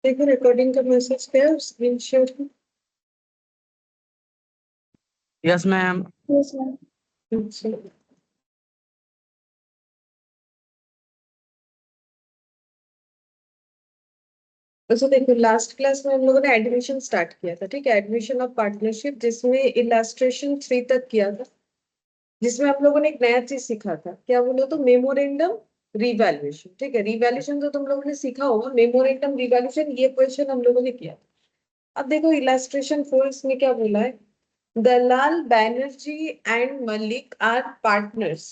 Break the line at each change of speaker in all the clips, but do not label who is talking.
देखो रिकॉर्डिंग का मैसेज क्या है, screen share.
Yes ma'am.
Yes ma'am. अच्छा, अच्छा देखो लास्ट क्लास में हम लोगों ने एडमिशन स्टार्ट किया था, ठीक है, एडमिशन ऑफ पार्टनरशिप, जिसमें इलास्ट्रेशन 3 तक किया था, जिसमें हम लोगों ने एक नया चीज सीखा था, क्या बोलो तो मेमोरेंडम रिवैल्यूएशन। ठीक है, रिवैल्यूएशन तो तुम लोगों ने सीखा होगा, मेमोरेंडम रिवैल्यूएशन ये क्वेश्चन हम लोगों ने किया। अब देखो इलास्ट्रेशन 4 इसमें क्या बोला है, Dalal Banerjee and Malik are partners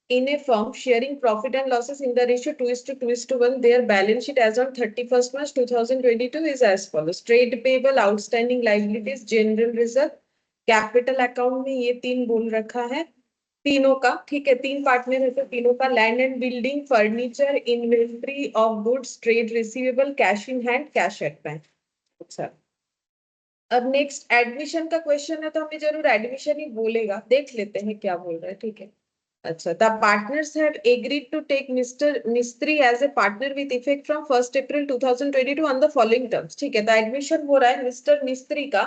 in a firm sharing profit and losses in the ratio 2:1. Their balance sheet as on 31st March 2022 is as follows: trade payable, outstanding liabilities, general reserve, capital account में ये तीन बोल रखा है तीनों का। ठीक है, तीन पार्टनर है तो तीनों का। Land and building, furniture, inventory of goods, trade receivable, cash in hand, cash at bank. अच्छा, अब नेक्स्ट एडमिशन का क्वेश्चन है तो हमें जरूर एडमिशन ही बोलेगा, देख लेते हैं क्या बोल रहा है। ठीक है, अच्छा, the partners have agreed to take Mister Mistry as a partner with effect from 1 April 2022 on the following terms. ठीक है, तो एडमिशन हो रहा है मिस्टर मिस्त्री का,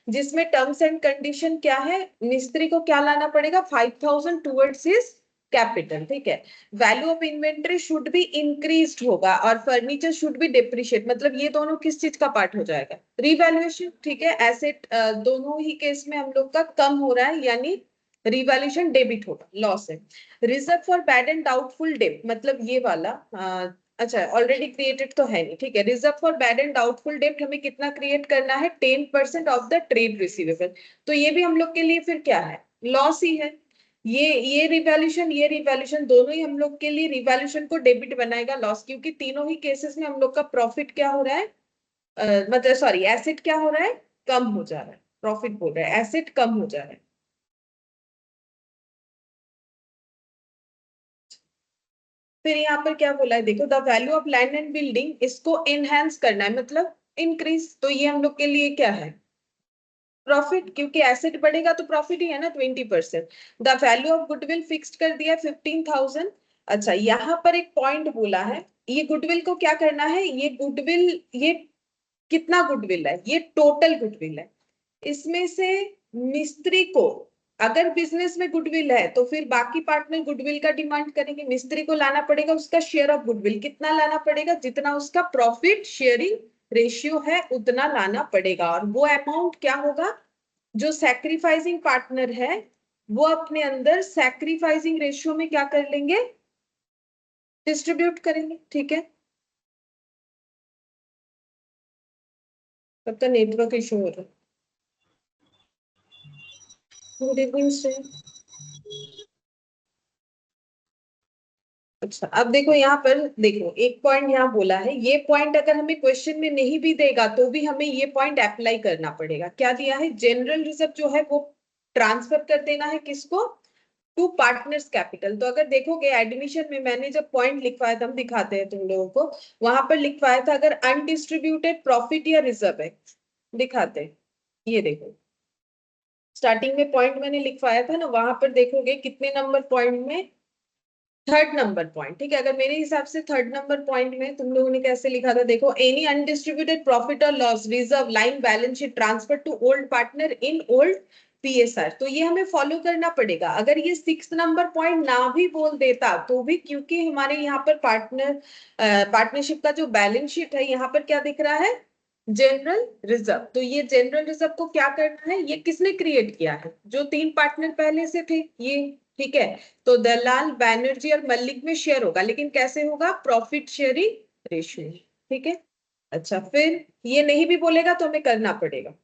जिसमें टर्म्स एंड कंडीशन क्या है, मिस्त्री को क्या लाना पड़ेगा, 5,000 टूवर्ड्स हिज कैपिटल। ठीक है, value of inventory should be increased होगा और फर्नीचर शुड बी डिप्रिशिएट, मतलब ये दोनों किस चीज का पार्ट हो जाएगा, रिवैल्यूएशन। ठीक है, एसेट दोनों ही केस में हम लोग का कम हो रहा है, यानी रिवैल्यूएशन डेबिट होगा, लॉस है। Reserve for bad and doubtful debt, मतलब ये वाला अच्छा ऑलरेडी क्रिएटेड तो है नहीं। ठीक है, reserve for bad and doubtful debt हमें कितना क्रिएट करना है, 10% ऑफ द ट्रेड रिसीवेबल। तो ये भी हम लोग के लिए फिर क्या है, लॉस ही है। ये रिवैल्यूएशन दोनों ही हम लोग के लिए रिवैल्यूएशन को डेबिट बनाएगा, लॉस, क्योंकि तीनों ही केसेस में हम लोग का प्रॉफिट क्या हो रहा है, मतलब सॉरी एसेट क्या हो रहा है, कम हो जा रहा है, प्रॉफिट बोल रहा है, एसेट कम हो जा रहा है। फिर यहाँ पर क्या बोला है, देखो the value of land and building, इसको एनहांस करना है, मतलब इंक्रीज, तो ये हम लोग के लिए क्या है, प्रॉफिट, क्योंकि एसेट बढ़ेगा तो प्रॉफिट ही है ना, 20%। The value of goodwill fixed कर दिया 15,000। अच्छा, यहाँ पर एक पॉइंट बोला है, ये गुडविल को क्या करना है, ये गुडविल, ये कितना गुडविल है, ये टोटल गुडविल है, इसमें से मिस्त्री को, अगर बिजनेस में गुडविल है तो फिर बाकी पार्टनर गुडविल का डिमांड करेंगे, मिस्त्री को लाना पड़ेगा उसका शेयर ऑफ गुडविल, कितना लाना पड़ेगा, जितना उसका प्रॉफिट शेयरिंग रेशियो है उतना लाना पड़ेगा, और वो अमाउंट क्या होगा, जो सैक्रिफाइसिंग पार्टनर है वो अपने अंदर सैक्रिफाइसिंग रेशियो में क्या कर लेंगे, डिस्ट्रीब्यूट करेंगे। ठीक है, तब तक नेटवर्क इशू हो रहा है। Good evening sir. अच्छा, अब देखो यहाँ पर, देखो एक पॉइंट यहाँ बोला है, ये पॉइंट अगर हमें क्वेश्चन में नहीं भी देगा तो भी हमें ये पॉइंट अप्लाई करना पड़ेगा। क्या दिया है, जनरल रिजर्व जो है वो ट्रांसफर कर देना है किसको, टू पार्टनर्स कैपिटल। तो अगर देखोगे एडमिशन में मैंने जब पॉइंट लिखवाया था, हम दिखाते हैं तुम लोगों को, वहां पर लिखवाया था अगर अनडिस्ट्रीब्यूटेड प्रॉफिट या रिजर्व है, दिखाते हैं, ये देखो स्टार्टिंग में पॉइंट मैंने लिखवाया था ना, वहां पर देखोगे कितने नंबर पॉइंट में, थर्ड नंबर पॉइंट। ठीक है, अगर मेरे हिसाब से थर्ड नंबर पॉइंट में तुम लोगों ने कैसे लिखा था, देखो एनी अनडिस्ट्रीब्यूटेड प्रॉफिट और loss reserve line balance sheet transfer to old partner in old PSR, तो ये हमें फॉलो करना पड़ेगा। अगर ये 6 नंबर पॉइंट ना भी बोल देता तो भी, क्योंकि हमारे यहाँ पर पार्टनरशिप का जो बैलेंस शीट है यहाँ पर क्या दिख रहा है, जनरल रिजर्व, तो ये जनरल रिजर्व को क्या करना है, ये किसने क्रिएट किया है, जो तीन पार्टनर पहले से थे ये। ठीक है, तो दलाल बैनर्जी और मल्लिक में शेयर होगा, लेकिन कैसे होगा, प्रॉफिट शेयरिंग रेशियो। ठीक है, अच्छा, फिर ये नहीं भी बोलेगा तो हमें करना पड़ेगा।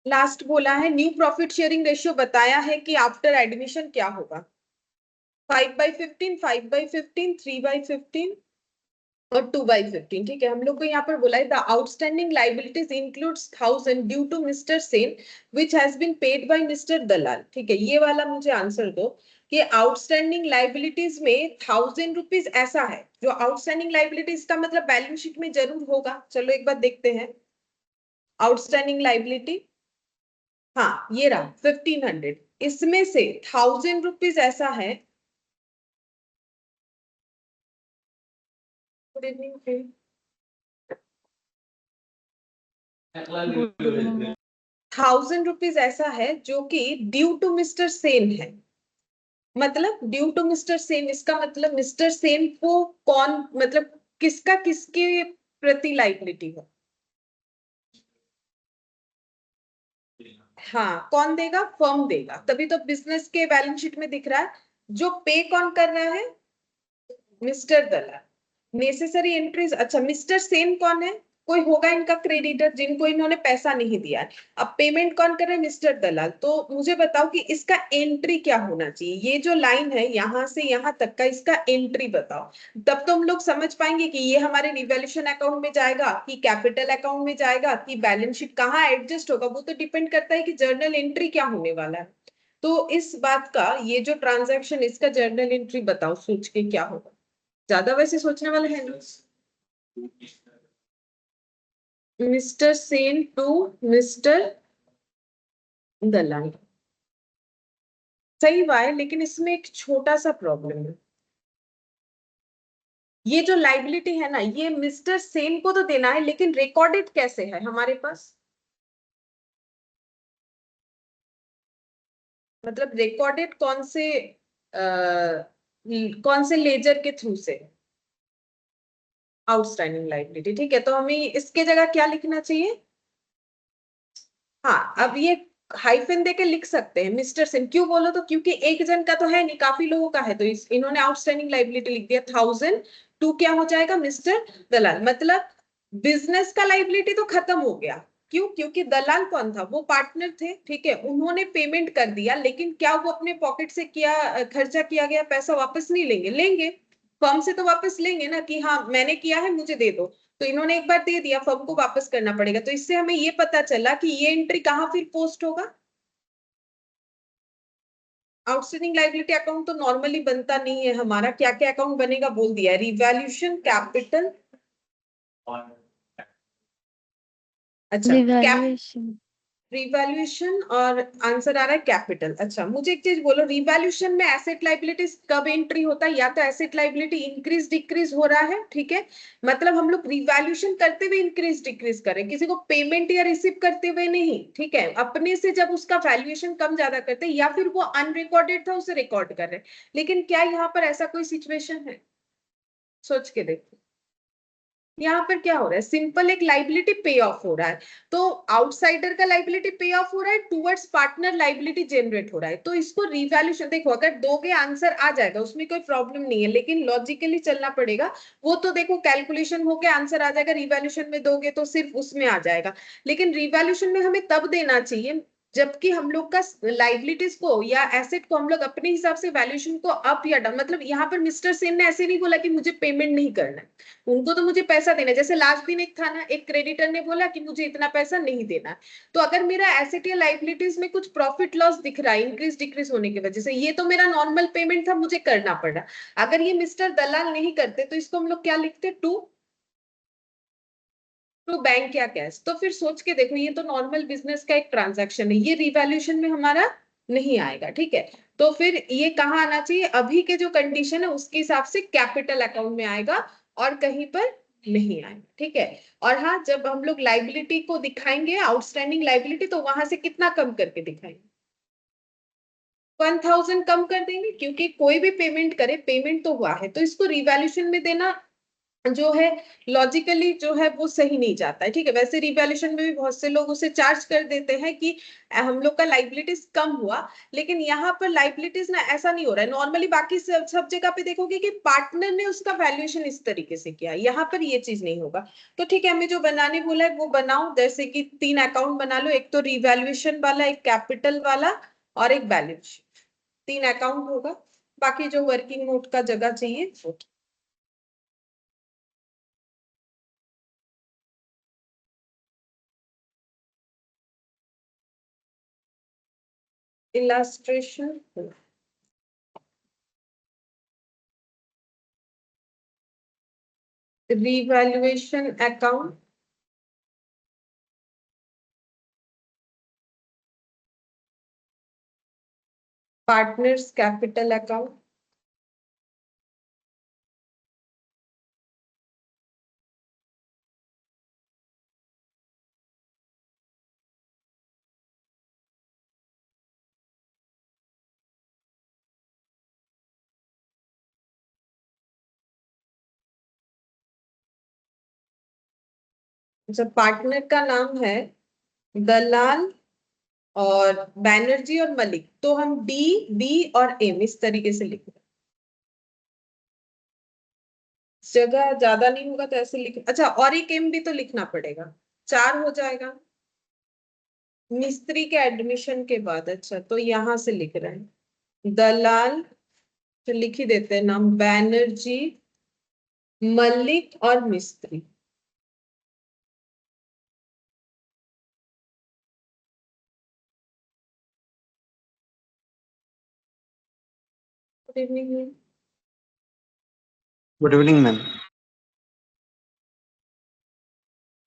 लास्ट बोला है न्यू प्रॉफिट शेयरिंग रेशियो बताया है कि आफ्टर एडमिशन क्या होगा, 5/15, 5/15, 3/15 और 2/15। ठीक है, हम लोग को यहाँ पर बोला है the outstanding liabilities includes 1,000 due to Mister Sen which has been paid by Mister Dalal. ठीक है, ये वाला मुझे आंसर दो कि आउटस्टैंडिंग लाइबिलिटीज में 1,000 रुपीज ऐसा है, जो आउटस्टैंडिंग लाइबिलिटीज का मतलब बैलेंस शीट में जरूर होगा। चलो एक बार देखते हैं, आउटस्टैंडिंग लाइबिलिटी, हाँ ये रहा 1,500, इसमें से 1,000 रुपीज ऐसा है, good evening,
good evening.
1,000 rupees ऐसा है जो कि ड्यू टू मिस्टर सेन है। मतलब ड्यू टू मिस्टर सेन, इसका मतलब मिस्टर सेन को कौन, मतलब किसका किसके प्रति लाइबिलिटी है? हाँ, कौन देगा? फर्म देगा। तभी तो बिजनेस के बैलेंस शीट में दिख रहा है। जो पे कौन कर रहा है? मिस्टर दलाल। नेसेसरी एंट्रीज, अच्छा मिस्टर सेन कौन है? कोई होगा इनका क्रेडिटर जिनको इन्होंने पैसा नहीं दिया है। अब पेमेंट कौन कर रहा है? मिस्टर दलाल। तो मुझे बताओ कि इसका एंट्री क्या होना चाहिए? ये जो लाइन है यहां से यहां तक का, इसका एंट्री बताओ। तब तो हम लोग समझ पाएंगे कि ये हमारे रिवैल्यूएशन अकाउंट में जाएगा कि कैपिटल अकाउंट में जाएगा कि बैलेंस शीट कहाँ एडजस्ट होगा। वो तो डिपेंड करता है कि जर्नल एंट्री क्या होने वाला है। तो इस बात का, ये जो ट्रांजैक्शन, इसका जर्नल एंट्री बताओ सोच के क्या होगा। ज्यादा वैसे सोचने वाला है नहीं। मिस्टर सेन टू मिस्टर दलाल, सही बात है, लेकिन इसमें एक छोटा सा प्रॉब्लम है। ये जो लाइबिलिटी है ना, ये मिस्टर सेन को तो देना है, लेकिन रिकॉर्डेड कैसे है हमारे पास? मतलब रिकॉर्डेड कौन से लेजर के थ्रू से? Outstanding liability. ठीक है, तो हमें इसके जगह क्या लिखना चाहिए? हाँ, अब ये हाइफन देके लिख सकते हैं मिस्टर सेन। क्यों बोलो तो, क्योंकि एक जन का तो है नहीं, काफी लोगों का है, तो इन्होंने आउटस्टैंडिंग लाइबिलिटी लिख दिया। 1,000 टू क्या हो जाएगा? मिस्टर दलाल। मतलब बिजनेस का लाइबिलिटी तो खत्म हो गया। क्यों? क्योंकि दलाल कौन था? वो पार्टनर थे। ठीक है, उन्होंने पेमेंट कर दिया, लेकिन क्या वो अपने पॉकेट से किया, खर्चा किया गया पैसा वापस नहीं लेंगे? लेंगे। फर्म से तो वापस लेंगे ना कि हाँ मैंने किया है, मुझे दे दो। तो इन्होंने एक बार दे दिया, फर्म को वापस करना पड़ेगा। तो इससे हमें ये पता चला कि ये एंट्री कहां फिर पोस्ट होगा? आउटस्टैंडिंग लाइबिलिटी अकाउंट तो नॉर्मली बनता नहीं है हमारा। क्या क्या अकाउंट बनेगा बोल दिया है, रिवैल्यूएशन, कैपिटल, अच्छा कैप,
रिवैल्यूएशन।
रिवैल्यूएशन, और आंसर आ रहा है कैपिटल। अच्छा मुझे एक चीज बोलो, रिवैल्यूएशन में एसेट लाइबिलिटीज कब एंट्री होता है? या तो एसेट लाइबिलिटी इंक्रीज डिक्रीज हो रहा है, ठीक है, मतलब हम लोग रिवैल्यूएशन करते हुए इंक्रीज डिक्रीज करें, किसी को पेमेंट या रिसीव करते हुए नहीं। ठीक है, अपने से जब उसका वैल्यूएशन कम ज्यादा करते हैं, या फिर वो अनरिकॉर्डेड था उसे रिकॉर्ड कर रहे हैं। लेकिन क्या यहाँ पर ऐसा कोई सिचुएशन है? सोच के देखो, यहाँ पर क्या हो रहा है? सिंपल एक लाइबिलिटी पे ऑफ हो रहा है। तो आउटसाइडर का लाइबिलिटी पे ऑफ हो रहा है, टुवर्ड्स पार्टनर लाइबिलिटी जनरेट हो रहा है। तो इसको रिवैल्यूएशन, देखो अगर दोगे आंसर आ जाएगा, उसमें कोई प्रॉब्लम नहीं है, लेकिन लॉजिकली चलना पड़ेगा। वो तो देखो कैलकुलेशन होके आंसर आ जाएगा, रिवैल्यूएशन में दोगे तो सिर्फ उसमें आ जाएगा। लेकिन रिवैल्यूएशन में हमें तब देना चाहिए जबकि हम लोग का लाइबिलिटीज को या एसेट को हम लोग अपने हिसाब से वैल्यूएशन को अप या डाउन, मतलब यहाँ पर मिस्टर सेन ने ऐसे नहीं बोला कि मुझे पेमेंट नहीं करना है, उनको तो मुझे पैसा देना है। जैसे लास्ट दिन एक था ना, एक क्रेडिटर ने बोला कि मुझे इतना पैसा नहीं देना है। तो अगर मेरा एसेट या लाइबिलिटीज में कुछ प्रॉफिट लॉस दिख रहा है इंक्रीज डिक्रीज होने की वजह से, ये तो मेरा नॉर्मल पेमेंट था, मुझे करना पड़ा। अगर ये मिस्टर दलाल नहीं करते तो इसको हम लोग क्या लिखते? टू टू बैंक या कैश। तो फिर सोच के देखो, ये तो नॉर्मल बिजनेस का एक ट्रांजैक्शन है, ये रिवैल्यूएशन में हमारा नहीं आएगा। ठीक है, तो फिर ये कहाँ आना चाहिए? अभी के जो कंडीशन है उसके हिसाब से कैपिटल अकाउंट में आएगा, और कहीं पर नहीं आएगा। ठीक है, और हाँ जब हम लोग लाइबिलिटी को दिखाएंगे, आउटस्टैंडिंग लाइबिलिटी, तो वहां से कितना कम करके दिखाएंगे? 1,000 कम कर देंगे, क्योंकि कोई भी पेमेंट करे, पेमेंट तो हुआ है, तो इसको रिवैल्यूएशन में देना जो है लॉजिकली जो है वो सही नहीं जाता है। ठीक है, वैसे रिवैल्यूएशन में भी बहुत से लोग उसे चार्ज कर देते हैं कि हम लोग का लाइबिलिटीज कम हुआ, लेकिन यहाँ पर लाइबिलिटीज ना ऐसा नहीं हो रहा है। नॉर्मली बाकी सब जगह पे देखोगे कि पार्टनर ने उसका वैल्यूएशन इस तरीके से किया, यहाँ पर ये चीज नहीं होगा। तो ठीक है, हमें जो बनाने बोला है वो बनाओ। जैसे कि 3 अकाउंट बना लो, एक तो रिवैल्यूएशन वाला, एक कैपिटल वाला, और एक बैलेंस शीट। 3 अकाउंट होगा, बाकी जो वर्किंग नोट का जगह चाहिए वो। Illustration, revaluation account, partners capital account, जब पार्टनर का नाम है दलाल और बैनर्जी और मलिक, तो हम डी, बी और एम इस तरीके से लिख रहे हैं। जगह ज्यादा नहीं होगा तो ऐसे लिख, अच्छा और एक एम भी तो लिखना पड़ेगा, 4 हो जाएगा मिस्त्री के एडमिशन के बाद। अच्छा तो यहां से लिख रहे हैं दलाल, तो लिख ही देते हैं नाम, बैनर्जी, मलिक और मिस्त्री। Good evening.
Good evening ma'am.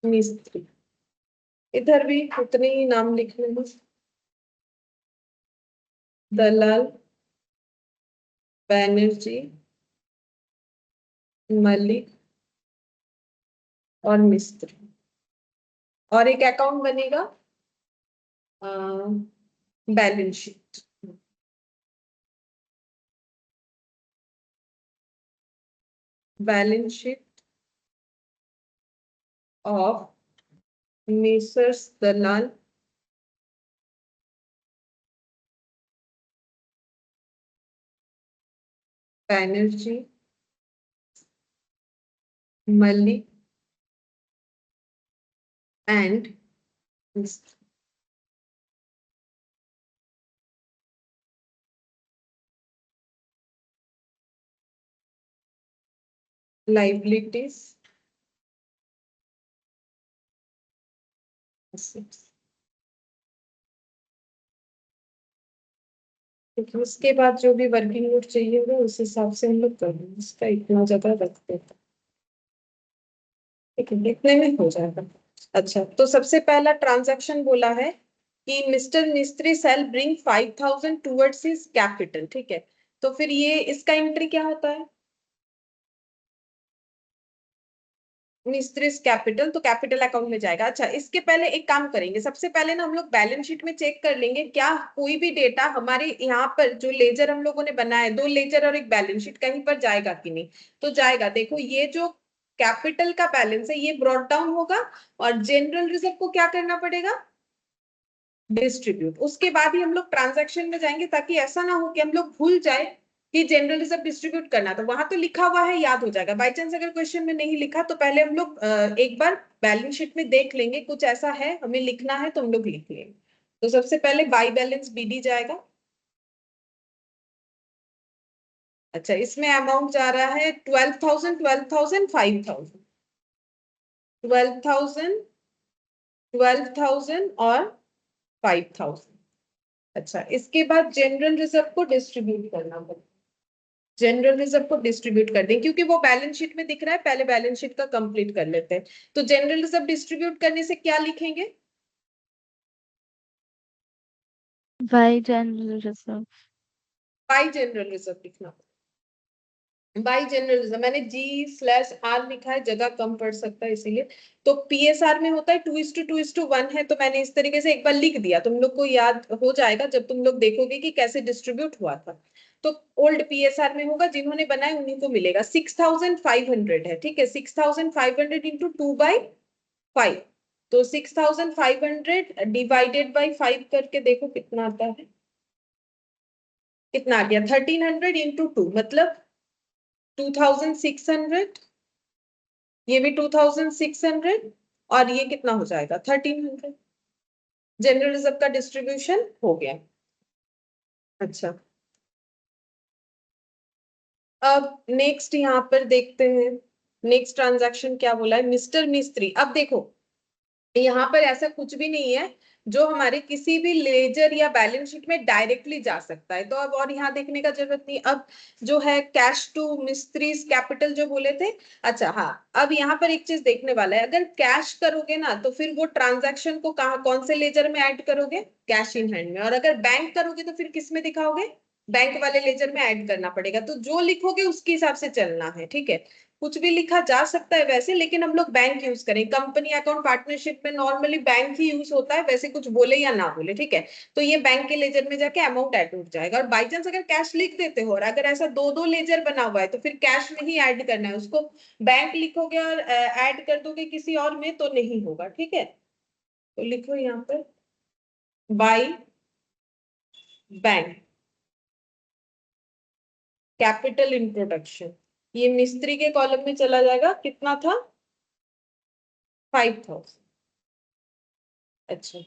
मिस्त्री, इधर भी उतने ही नाम लिखने हैं, दलाल, बैनर्जी, मलिक और मिस्त्री। और एक अकाउंट बनेगा balance sheet. Balance sheet of messrs Dalal, Banerjee, Malik and मिस्त्री। liabilities, assets। क्योंकि उसके बाद जो भी वर्किंग नोट चाहिए होगा उस हिसाब से हम लोग कर लेंगे, इसका इतना ज्यादा रख देते हैं, ठीक है, इतने में हो जाएगा। अच्छा तो सबसे पहला ट्रांजैक्शन बोला है कि mister Mistry shall bring 5,000 towards his capital, ठीक है। तो फिर ये इसका एंट्री क्या होता है, मिस्ट्रेस कैपिटल, तो कैपिटल अकाउंट में जाएगा। अच्छा इसके पहले एक काम करेंगे, सबसे पहले ना हम लोग बैलेंस शीट में चेक कर लेंगे क्या कोई भी डेटा हमारे यहाँ पर जो लेजर हम लोगों ने बनाया है, 2 लेजर और एक बैलेंस शीट, कहीं पर जाएगा कि नहीं। तो जाएगा, देखो ये जो कैपिटल का बैलेंस है ये ब्रॉट डाउन होगा, और जनरल रिजर्व को क्या करना पड़ेगा, डिस्ट्रीब्यूट। उसके बाद ही हम लोग ट्रांजैक्शन में जाएंगे, ताकि ऐसा ना हो कि हम लोग भूल जाए कि जनरल रिजर्व डिस्ट्रीब्यूट करना, तो वहां तो लिखा हुआ है, याद हो जाएगा। बाई चांस अगर क्वेश्चन में नहीं लिखा तो पहले हम लोग एक बार बैलेंस शीट में देख लेंगे, कुछ ऐसा है हमें लिखना है तो हम लोग लिख लेंगे। तो सबसे पहले बाई बैलेंस बीडी जाएगा। अच्छा इसमें अमाउंट जा रहा है 12,000, 12,000, 5,000, 12,000, 12,000 और 5,000। अच्छा इसके बाद जनरल रिजर्व को डिस्ट्रीब्यूट करना पड़ेगा, जनरल रिजर्व को डिस्ट्रीब्यूट कर दें, क्योंकि वो बैलेंस शीट में दिख रहा है, पहले बैलेंस शीट का कंप्लीट कर लेते हैं। तो जनरल रिजर्व डिस्ट्रीब्यूट करने से क्या लिखेंगे,
bye general reserve.
By general reserve लिखना। बाई जनरल रिजर्व मैंने G/R लिखा है, जगह कम पड़ सकता है इसीलिए। तो PSR में होता है 2:2:1 है, तो मैंने इस तरीके से एक बार लिख दिया, तुम लोग को याद हो जाएगा जब तुम लोग देखोगे कि कैसे डिस्ट्रीब्यूट हुआ था। तो ओल्ड PSR में होगा, जिन्होंने बनाए उन्हीं को मिलेगा। 6,500 है, ठीक है, 6,500 इंटू 2/5, तो 6,500 डिवाइडेड बाई 5 करके देखो कितना आता है, कितना आ गया, 1,300 इंटू 2 मतलब 2,600, ये भी 2,600, और ये कितना हो जाएगा 1,300। जनरल रिजर्व का डिस्ट्रीब्यूशन हो गया। अच्छा अब नेक्स्ट यहाँ पर देखते हैं, नेक्स्ट ट्रांजैक्शन क्या बोला है, मिस्टर मिस्त्री। अब देखो यहाँ पर ऐसा कुछ भी नहीं है जो हमारे किसी भी लेजर या बैलेंस शीट में डायरेक्टली जा सकता है, तो अब और यहाँ देखने का जरूरत नहीं। अब जो है कैश टू मिस्ट्रीज कैपिटल जो बोले थे, अच्छा हाँ, अब यहाँ पर एक चीज देखने वाला है, अगर कैश करोगे ना तो फिर वो ट्रांजैक्शन को कहाँ कौन से लेजर में ऐड करोगे, कैश इन हैंड में, और अगर बैंक करोगे तो फिर किस में दिखाओगे, बैंक वाले लेजर में ऐड करना पड़ेगा। तो जो लिखोगे उसके हिसाब से चलना है, ठीक है। कुछ भी लिखा जा सकता है वैसे, लेकिन हम लोग बैंक यूज करें। कंपनी अकाउंट पार्टनरशिप में नॉर्मली बैंक ही यूज होता है, वैसे कुछ बोले या ना बोले, ठीक है। तो ये बैंक के लेजर में जाके अमाउंट ऐड हो जाएगा। और बाई चांस अगर कैश लिख देते हो और अगर ऐसा दो दो लेजर बना हुआ है तो फिर कैश में ही ऐड करना है उसको। बैंक लिखोगे और ऐड कर दोगे किसी और में तो नहीं होगा, ठीक है। तो लिखो यहाँ पर बाई बैंक कैपिटल इंट्रोडक्शन। ये मिस्त्री के कॉलम में चला जाएगा। कितना था? 5000। अच्छा,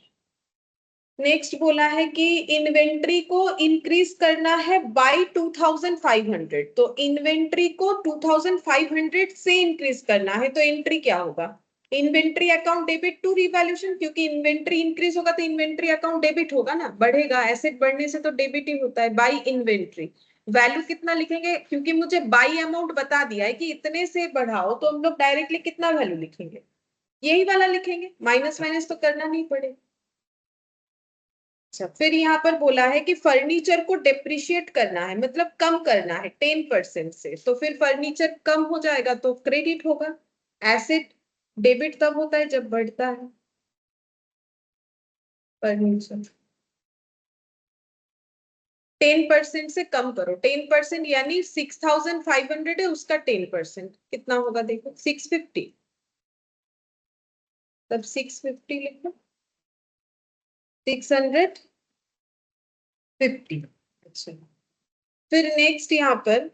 नेक्स्ट बोला है कि इन्वेंट्री को इंक्रीज करना है बाय 2500। तो इन्वेंट्री को 2500 से इंक्रीज करना है, तो एंट्री क्या होगा? Inventory account debit to revaluation, क्योंकि इन्वेंट्री इंक्रीज होगा तो इन्वेंट्री अकाउंट डेबिट होगा ना, बढ़ेगा। एसेट बढ़ने से तो डेबिट ही होता है। बाय इन्वेंट्री वैल्यू कितना लिखेंगे? क्योंकि मुझे बाय अमाउंट बता दिया है कि इतने से बढ़ाओ, तो हम लोग डायरेक्टली कितना वैल्यू लिखेंगे? यही वाला लिखेंगे, माइनस माइनस तो करना नहीं पड़ेगा। अच्छा, फिर यहाँ पर बोला है कि फर्नीचर को डेप्रिशिएट करना है, मतलब कम करना है 10% से। तो फिर फर्नीचर कम हो जाएगा तो क्रेडिट होगा। एसेट डेबिट तब होता है जब बढ़ता है फर्नीचर। 10% से कम करो। 10% यानी 6500 है, उसका 10% कितना होगा? देखो 650। तब 650 लिखो, 650। अच्छा, फिर नेक्स्ट यहाँ पर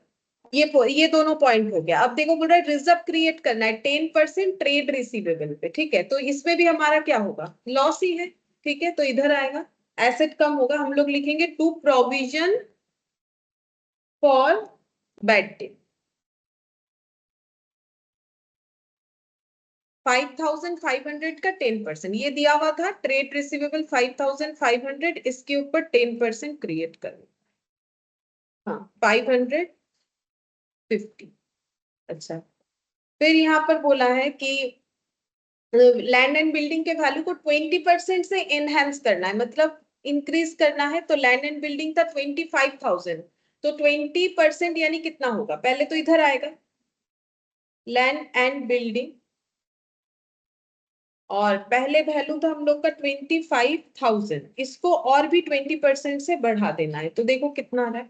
ये दोनों पॉइंट हो गया। अब देखो बोल रहा है रिजर्व क्रिएट करना है 10% ट्रेड रिसीवेबल पे, ठीक है। तो इसमें भी हमारा क्या होगा? लॉस ही है, ठीक है। तो इधर आएगा एसेट कम होगा, हम लोग लिखेंगे to provision for bad debt. 5500 का 10%, ये दिया हुआ था ट्रेड रिसीवेबल 5500, इसके ऊपर 10% क्रिएट करना। हाँ 550। अच्छा, फिर यहाँ पर बोला है कि लैंड एंड बिल्डिंग के वैल्यू को 20% से एनहेंस करना है, मतलब इंक्रीज करना है। तो लैंड एंड बिल्डिंग था 25,000, तो 20% यानी कितना होगा? पहले तो इधर आएगा लैंड एंड बिल्डिंग, और पहले वैल्यू था हम लोग का 25,000, इसको और भी 20% से बढ़ा देना है। तो देखो कितना आ रहा है?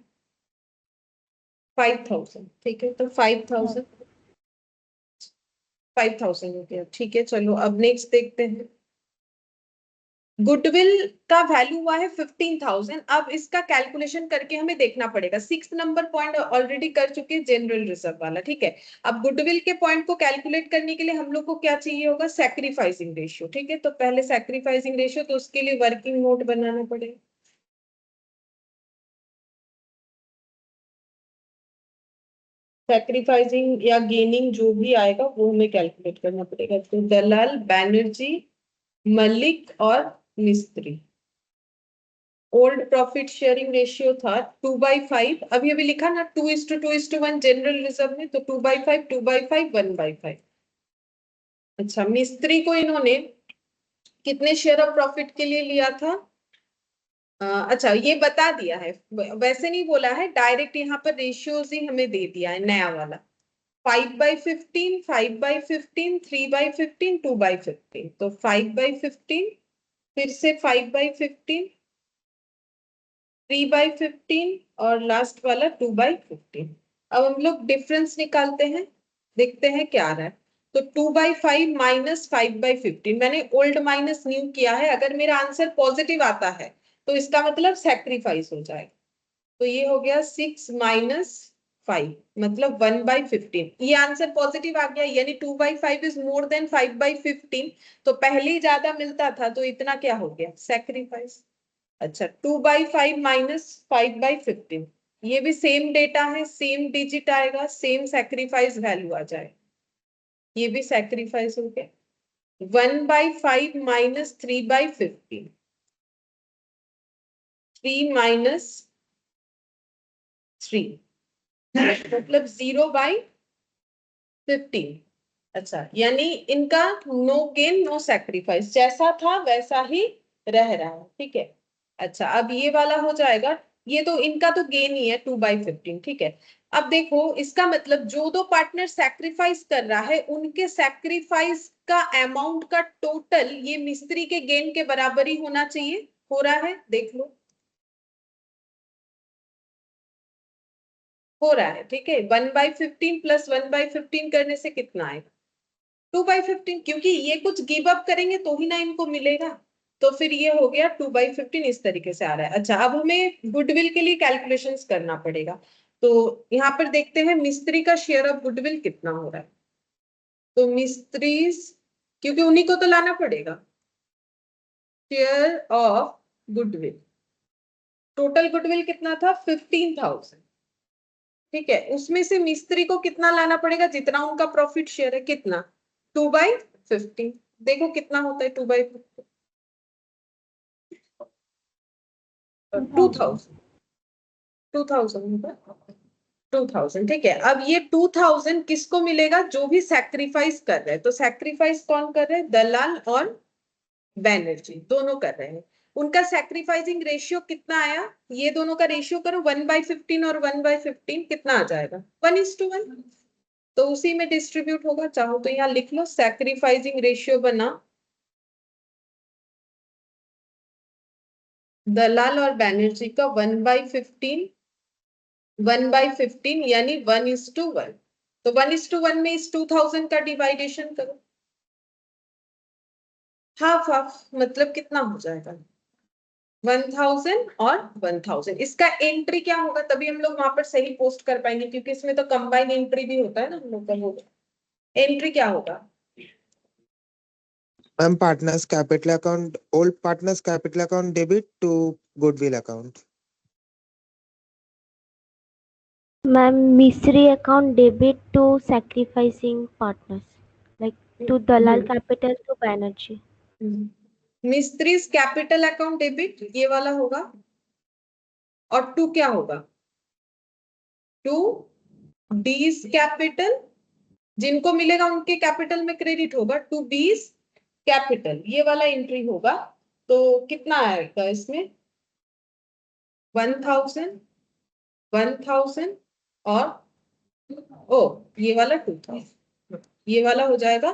5000, ठीक है। तो 5000 हो गया, ठीक है। चलो अब नेक्स्ट देखते हैं। गुडविल का वैल्यू हुआ है 15,000। अब इसका कैलकुलेशन करके हमें देखना पड़ेगा। 6 नंबर पॉइंट ऑलरेडी कर चुके हैं, जनरल रिजर्व वाला, ठीक है। अब गुडविल के पॉइंट को कैलकुलेट करने के लिए हम लोग को क्या चाहिए होगा? सैक्रिफाइसिंग रेशियो, ठीक है। तो पहले सैक्रिफाइसिंग रेशियो, तो उसके लिए वर्किंग नोट बनाना पड़ेगा। सैक्रिफाइसिंग या गेनिंग जो भी आएगा वो हमें कैलकुलेट करना पड़ेगा। तो दलाल, बैनर्जी, मलिक और मिस्त्री। ओल्ड प्रॉफिट शेयरिंग रेशियो था 2/5। अभी अभी लिखा ना 2:2:1 जनरल रिजर्व में, तो 2/5, 2/5, 1/5। अच्छा, मिस्त्री को इन्होंने कितने शेयर ऑफ प्रॉफिट के लिए लिया था? अच्छा, ये बता दिया है, वैसे नहीं बोला है डायरेक्ट, यहाँ पर रेशियोज ही हमें दे दिया है नया वाला। 5/15, 5/15, 3/15, 2/15। तो 5/15, फिर से 5/15, 3/15 और लास्ट वाला 2/15। अब हम लोग डिफरेंस निकालते हैं, देखते हैं क्या आ रहा है। तो 2/5 माइनस 5/15, मैंने ओल्ड माइनस न्यू किया है। अगर मेरा आंसर पॉजिटिव आता है तो इसका मतलब सैक्रिफाइस हो जाएगा। तो ये हो गया 6 माइनस 5, मतलब 1/15। ये आंसर पॉजिटिव आ गया, यानी 2/5 इज मोर देन 5/15। तो पहले ही ज्यादा मिलता था, तो इतना क्या हो गया? सैक्रिफाइस। अच्छा, 2/5 माइनस 5/15, ये भी सेम डेटा है, सेम डिजिट आएगा, सेम सैक्रिफाइस वैल्यू आ जाए। ये भी सैक्रिफाइस हो गया। 1/5 माइनस 3/15, 3 माइनस 3, मतलब 0/15। अच्छा, यानी इनका नो गेन नो सैक्रिफाइस, जैसा था वैसा ही रह रहा है, ठीक है। अच्छा, अब ये वाला हो जाएगा ये तो इनका तो गेन ही है 2/15, ठीक है। अब देखो इसका मतलब जो दो पार्टनर सैक्रिफाइस कर रहा है उनके सैक्रिफाइस का अमाउंट का टोटल ये मिस्त्री के गेन के बराबर ही होना चाहिए। हो रहा है, देख लो, हो रहा है, ठीक है। 1/15 प्लस 1/15 करने से कितना आएगा? 2/15, क्योंकि ये कुछ गिव अप करेंगे तो ही ना इनको मिलेगा। तो फिर ये हो गया 2/15, इस तरीके से आ रहा है। अच्छा, अब हमें गुडविल के लिए कैलकुलेशंस करना पड़ेगा। तो यहाँ पर देखते हैं मिस्त्री का शेयर ऑफ गुडविल कितना हो रहा है। तो मिस्त्री, क्योंकि उन्हीं को तो लाना पड़ेगा, share of goodwill, total goodwill कितना था? 15,000, ठीक है। उसमें से मिस्त्री को कितना लाना पड़ेगा? जितना उनका प्रॉफिट शेयर है, कितना? 2/15। देखो कितना होता है 2/15, 2000, 2000, ठीक है। अब ये 2000 किसको मिलेगा? जो भी सैक्रिफाइस कर रहे हैं। तो सैक्रिफाइस कौन कर रहे हैं? दलाल और बैनर्जी दोनों कर रहे हैं। उनका सैक्रिफाइसिंग रेशियो कितना आया? ये दोनों का रेशियो करो, 1/15 और 1/15 कितना आ जाएगा? 1:1। तो उसी में डिस्ट्रीब्यूट होगा। चाहो तो यहाँ लिख लो, सैक्रिफाइसिंग रेशियो बना दलाल और बैनर्जी का 1/15, 1/15 यानी 1:1। तो 1:1 में इस 2000 का डिवाइडेशन करो, हाफ हाफ, मतलब कितना हो जाएगा? 1000 और 1000। इसका एंट्री क्या होगा? तभी हम लोग वहां पर सही पोस्ट कर पाएंगे, क्योंकि इसमें तो कंबाइन एंट्री भी होता है ना हम लोग का। वो एंट्री क्या होगा?
Ma'am partners capital account, old partners capital account debit to goodwill account.
Ma'am Mistry account debit to sacrificing partners, like to Dalal capital to Banerjee.
Mistry's capital account debit ये वाला होगा, और टू क्या होगा? टू डीज कैपिटल, जिनको मिलेगा उनके कैपिटल में क्रेडिट होगा, टू बीस कैपिटल, ये वाला एंट्री होगा। तो कितना आएगा इसमें? 1000, 1000 और ओ ये वाला 2000, ये वाला हो जाएगा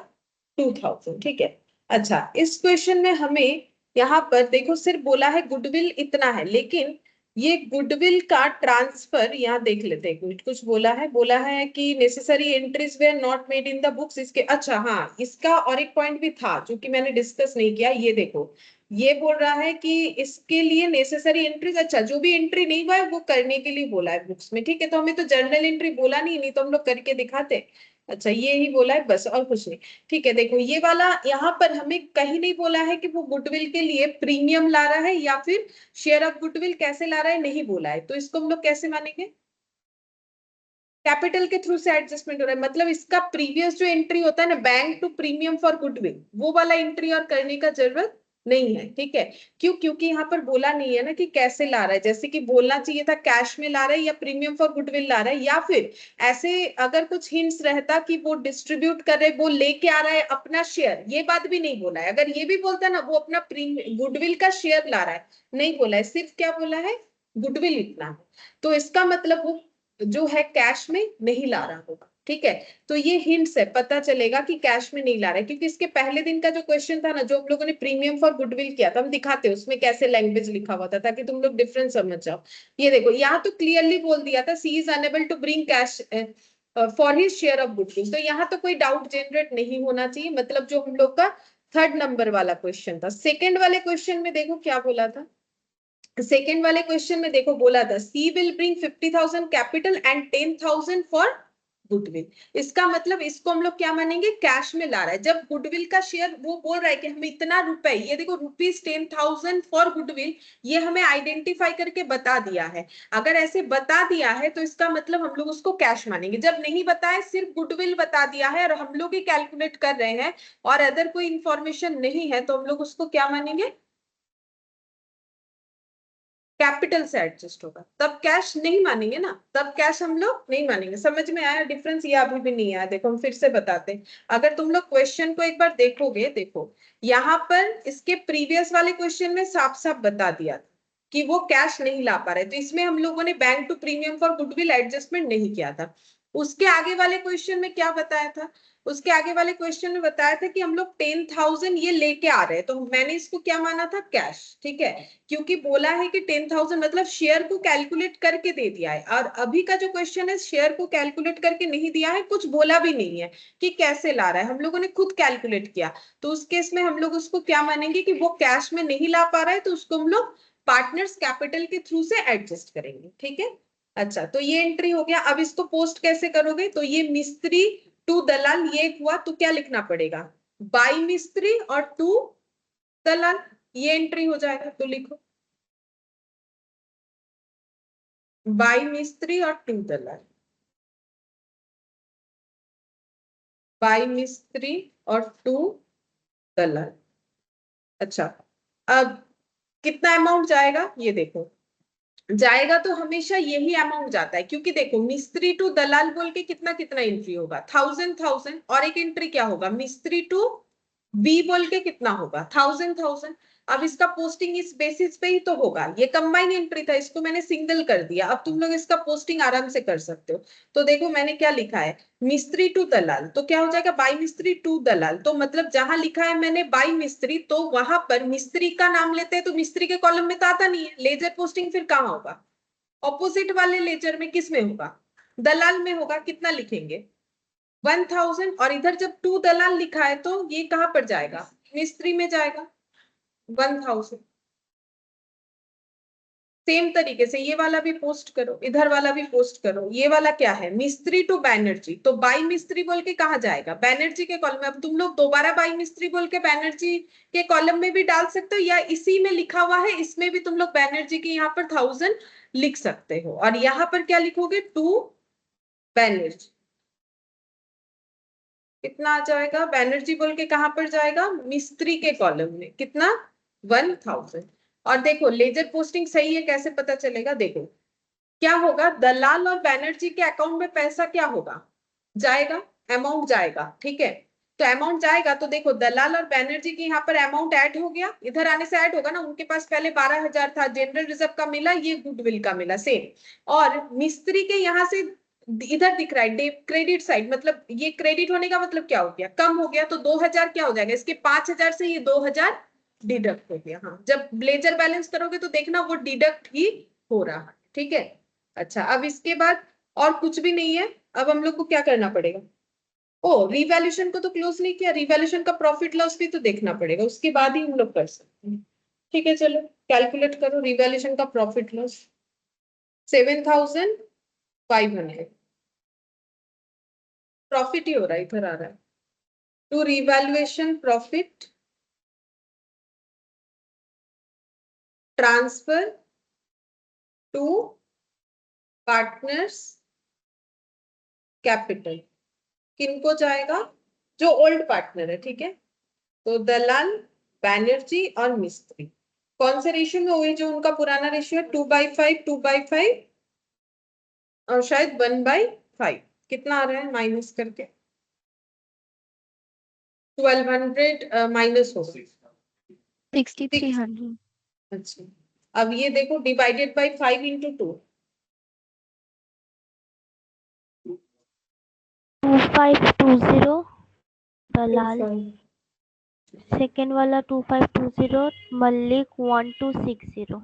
2000, ठीक है। अच्छा, इस क्वेश्चन में हमें यहाँ पर देखो सिर्फ बोला है गुडविल इतना है, लेकिन ये गुडविल का ट्रांसफर यहाँ देख लेते हैं। कुछ कुछ बोला है कि necessary entries were not made in the books. इसके अच्छा हाँ, इसका और एक पॉइंट भी था जो कि मैंने डिस्कस नहीं किया। ये देखो, ये बोल रहा है कि इसके लिए नेसेसरी एंट्रीज, अच्छा जो भी एंट्री नहीं हुआ है वो करने के लिए बोला है बुक्स में, ठीक है। तो हमें तो जर्नल एंट्री बोला नहीं तो हम लोग करके दिखाते। अच्छा, ये ही बोला है बस, और कुछ नहीं, ठीक है। देखो ये वाला यहाँ पर हमें कहीं नहीं बोला है कि वो गुडविल के लिए प्रीमियम ला रहा है या फिर शेयर ऑफ गुडविल कैसे ला रहा है, नहीं बोला है। तो इसको हम लोग कैसे मानेंगे? कैपिटल के थ्रू से एडजस्टमेंट हो रहा है, मतलब इसका प्रीवियस जो एंट्री होता है ना, bank to premium for goodwill, वो वाला एंट्री और करने का जरूरत नहीं है, ठीक है। क्यों? क्योंकि यहाँ पर बोला नहीं है ना कि कैसे ला रहा है। जैसे कि बोलना चाहिए था कैश में ला रहा है या प्रीमियम फॉर गुडविल ला रहा है, या फिर ऐसे अगर कुछ हिंट्स रहता कि वो डिस्ट्रीब्यूट कर रहे, वो लेके आ रहा है अपना शेयर, ये बात भी नहीं बोला है। अगर ये भी बोलता ना वो अपना गुडविल का शेयर ला रहा है, नहीं बोला है, सिर्फ क्या बोला है? गुडविल इतना है। तो इसका मतलब वो जो है कैश में नहीं ला रहा होगा, ठीक है। तो ये हिंट्स है, पता चलेगा कि कैश में नहीं ला रहा है। क्योंकि इसके पहले दिन का जो क्वेश्चन था ना, जो हम लोगों ने प्रीमियम फॉर गुडविल किया था, हम दिखाते हैं उसमें कैसे लैंग्वेज लिखा हुआ था ताकि तुम लोग डिफरेंस समझ जाओ। ये देखो यहाँ तो क्लियरली बोल दिया था, C is unable to bring cash for his share of goodwill. तो यहाँ तो कोई डाउट जनरेट नहीं होना चाहिए। मतलब जो हम लोग का थर्ड नंबर वाला क्वेश्चन था। सेकेंड वाले क्वेश्चन में देखो क्या बोला था। सेकेंड वाले क्वेश्चन में देखो बोला था C will bring 50,000 capital and 10,000 for goodwill. इसका मतलब इसको हम लोग क्या मानेंगे? कैश में ला रहा है। जब गुडविल का शेयर वो बोल रहा है कि हम इतना रुपए, ये देखो ₹10,000 फॉर गुडविल, ये हमें आइडेंटिफाई करके बता दिया है। अगर ऐसे बता दिया है तो इसका मतलब हम लोग उसको कैश मानेंगे। जब नहीं बताए, सिर्फ गुडविल बता दिया है और हम लोग ही कैलकुलेट कर रहे हैं और अदर कोई इंफॉर्मेशन नहीं है, तो हम लोग उसको क्या मानेंगे? कैपिटल से एडजस्ट होगा, तब कैश नहीं मानेंगे ना, तब कैश हम लोग नहीं मानेंगे। समझ में आया डिफरेंस? ये अभी भी नहीं आया। देखो हम फिर से बताते हैं। अगर तुम लोग क्वेश्चन को एक बार देखोगे, देखो यहाँ पर इसके प्रीवियस वाले क्वेश्चन में साफ साफ बता दिया था, कि वो कैश नहीं ला पा रहे, तो इसमें हम लोगों ने bank to premium for goodwill adjustment नहीं किया था। उसके आगे वाले क्वेश्चन में क्या बताया था, उसके आगे वाले क्वेश्चन में बताया था कि हम लोग 10,000 ये लेके आ रहे हैं, तो मैंने इसको क्या माना था, कैश, ठीक है, क्योंकि बोला है कि 10,000 मतलब शेयर को कैलकुलेट करके दे दिया है। और अभी का जो क्वेश्चन है शेयर को कैलकुलेट करके नहीं दिया है, कुछ बोला भी नहीं है कि कैसे ला रहा है, हम लोगों ने खुद कैलकुलेट किया। तो उस केस में हम लोग उसको क्या मानेंगे कि वो कैश में नहीं ला पा रहा है, तो उसको हम लोग पार्टनर्स कैपिटल के थ्रू से एडजस्ट करेंगे, ठीक है। अच्छा, तो ये एंट्री हो गया। अब इसको पोस्ट कैसे करोगे, तो ये मिस्त्री टू दलाल ये हुआ, तो क्या लिखना पड़ेगा, बाई मिस्त्री और टू दलाल, ये एंट्री हो जाएगा। तो लिखो बाई मिस्त्री और टू दलाल, बाई मिस्त्री और टू दलाल। अच्छा, अब कितना अमाउंट जाएगा ये देखो, जाएगा तो हमेशा यही अमाउंट जाता है, क्योंकि देखो मिस्त्री टू दलाल बोल के कितना कितना एंट्री होगा, 1000 और एक एंट्री क्या होगा, मिस्त्री टू बी बोल के कितना होगा, 1000। अब इसका पोस्टिंग इस बेसिस पे ही तो होगा, ये कंबाइन एंट्री था, इसको मैंने सिंगल कर दिया। अब तुम लोग इसका पोस्टिंग आराम से कर सकते हो। तो देखो मैंने क्या लिखा है, मिस्त्री टू दलाल, तो क्या हो जाएगा, बाई मिस्त्री टू दलाल। तो मतलब जहां लिखा है मैंने बाई मिस्त्री, तो वहां पर मिस्त्री का नाम लेते हैं तो मिस्त्री के कॉलम में तो आता नहीं है, लेजर पोस्टिंग फिर कहाँ होगा, ऑपोजिट वाले लेजर में, किस में होगा, दलाल में होगा। कितना लिखेंगे, 1000, और इधर जब टू दलाल लिखा है तो ये कहां पर जाएगा, मिस्त्री में जाएगा, 1000। सेम तरीके से ये वाला भी पोस्ट करो, इधर वाला भी पोस्ट करो। ये वाला क्या है, मिस्त्री टू बैनर्जी, तो बाई मिस्त्री बोल के कहा जाएगा, बैनर्जी के कॉलम में। अब तुम लोग दोबारा बाई मिस्त्री बोल के बैनर्जी के कॉलम में भी डाल सकते हो, या इसी में लिखा हुआ है इसमें भी तुम लोग बैनर्जी के यहाँ पर 1000 लिख सकते हो, और यहाँ पर क्या लिखोगे, टू बैनर्जी। कितना आ जाएगा, बैनर्जी बोल के कहां पर जाएगा, मिस्त्री के कॉलम में, कितना, 1000। और देखो लेजर पोस्टिंग सही है, कैसे पता चलेगा, देखो क्या होगा, दलाल और बैनर्जी के अकाउंट में पैसा क्या होगा, जाएगा, अमाउंट जाएगा, ठीक है। तो अमाउंट जाएगा, तो देखो दलाल और बैनर्जी के यहाँ पर अमाउंट ऐड हो गया, इधर आने से ऐड होगा ना, उनके पास पहले 12,000 था, जनरल रिजर्व का मिला, ये गुडविल का मिला, सेम। और मिस्त्री के यहाँ से इधर दिख रहा है क्रेडिट साइड, मतलब ये क्रेडिट होने का मतलब क्या हो गया, कम हो गया, तो 2,000 क्या हो जाएगा, इसके 5,000 से ये 2,000 डिडक्ट हो गया। हाँ, जब लेजर बैलेंस करोगे तो देखना वो डिडक्ट ही हो रहा है, ठीक है। अच्छा, अब इसके बाद और कुछ भी नहीं है, अब हम लोग को क्या करना पड़ेगा, ओ रिवैल्यूएशन को तो क्लोज नहीं किया, रिवैल्यूएशन का प्रॉफिट लॉस भी तो देखना पड़ेगा, उसके बाद ही हम लोग कर सकते हैं, ठीक है। चलो कैलकुलेट करो रिवैल्यूएशन का प्रॉफिट लॉस, 7,500 प्रॉफिट ही हो रहा है, इधर आ रहा है, to revaluation profit transfer to partners capital, किनको जाएगा, जो ओल्ड पार्टनर है, ठीक है। तो दलाल, बैनर्जी और मिस्त्री, कौन से रेशियो में, वही जो उनका पुराना रेशियो है, 2/5, 2/5 और शायद 1/5। कितना आ रहा है माइनस करके, 1200 माइनस हो,
6,300
अच्छा। अब ये देखो divided by 5 into 2,
2520 Dalal, second वाला 2520 मल्लिक 1260।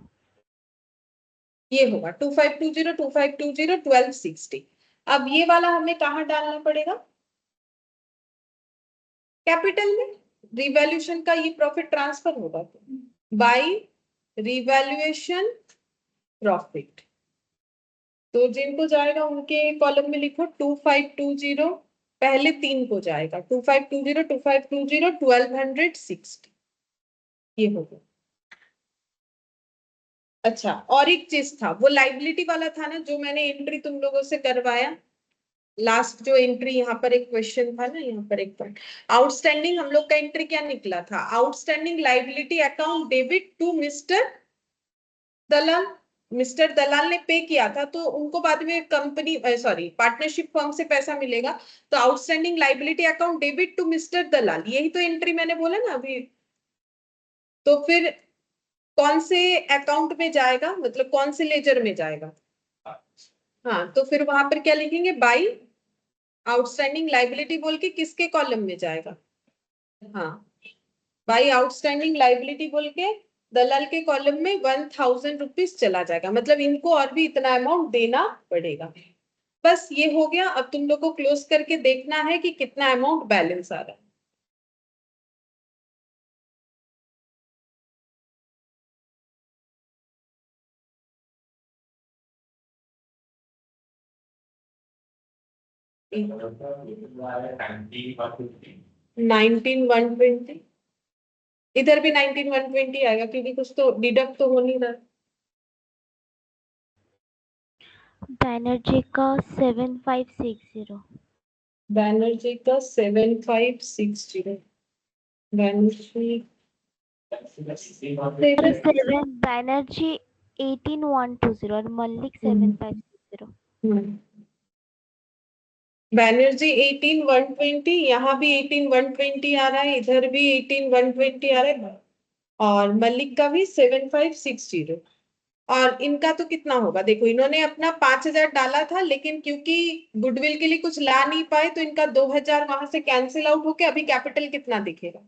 ये होगा 2520, 2520, 1260। अब ये वाला हमें कहाँ डालना पड़ेगा, कैपिटल में, रिवैल्यूएशन का ये प्रॉफिट ट्रांसफर होगा बाय रिवैल्यूएशन प्रॉफिट, तो जिनको जाएगा उनके कॉलम में लिखो 2520, पहले 3 को जाएगा 2520, 2520, 1260, ये होगा। अच्छा, और एक चीज था, वो लाइबिलिटी वाला था ना, जो मैंने एंट्री तुम लोगों से करवाया, लास्ट जो एंट्री, यहाँ पर एक क्वेश्चन था ना, यहाँ पर एक पॉइंट, आउटस्टैंडिंग, हम लोग का एंट्री क्या निकला था, outstanding liability account debit to Mister Dalal. Mister Dalal ने पे किया था, तो उनको बाद में कंपनी सॉरी पार्टनरशिप फर्म से पैसा मिलेगा, तो outstanding liability account debit to Mister Dalal, यही तो एंट्री मैंने बोला ना अभी। तो फिर कौन से अकाउंट में जाएगा, मतलब कौन से लेजर में जाएगा। हाँ, तो फिर वहां पर क्या लिखेंगे, बाई आउटस्टैंडिंग लाइबिलिटी बोल के किसके कॉलम में जाएगा। हाँ, बाई आउटस्टैंडिंग लाइबिलिटी बोल के दलाल के कॉलम में 1000 रुपीज चला जाएगा, मतलब इनको और भी इतना अमाउंट देना पड़ेगा। बस ये हो गया। अब तुम लोग को क्लोज करके देखना है कि कितना अमाउंट बैलेंस आ रहा है। नाइनटीन 120, इधर भी 19 120 आएगा क्योंकि कुछ तो डिडक्ट तो हो नहीं रहा।
बैनर्जी का 7560।
बैनर्जी का 7560। बैनर्जी
बैनर्जी 18120 और मल्लिक 7560।
बैनर्जी 18120, यहाँ भी 18120 आ रहा है, इधर भी 18120 आ रहा है, और मल्लिक का भी 7560। और इनका तो कितना होगा, देखो इन्होंने अपना 5000 डाला था, लेकिन क्योंकि गुडविल के लिए कुछ ला नहीं पाए तो इनका 2000 वहां से कैंसिल आउट होके अभी कैपिटल कितना दिखेगा,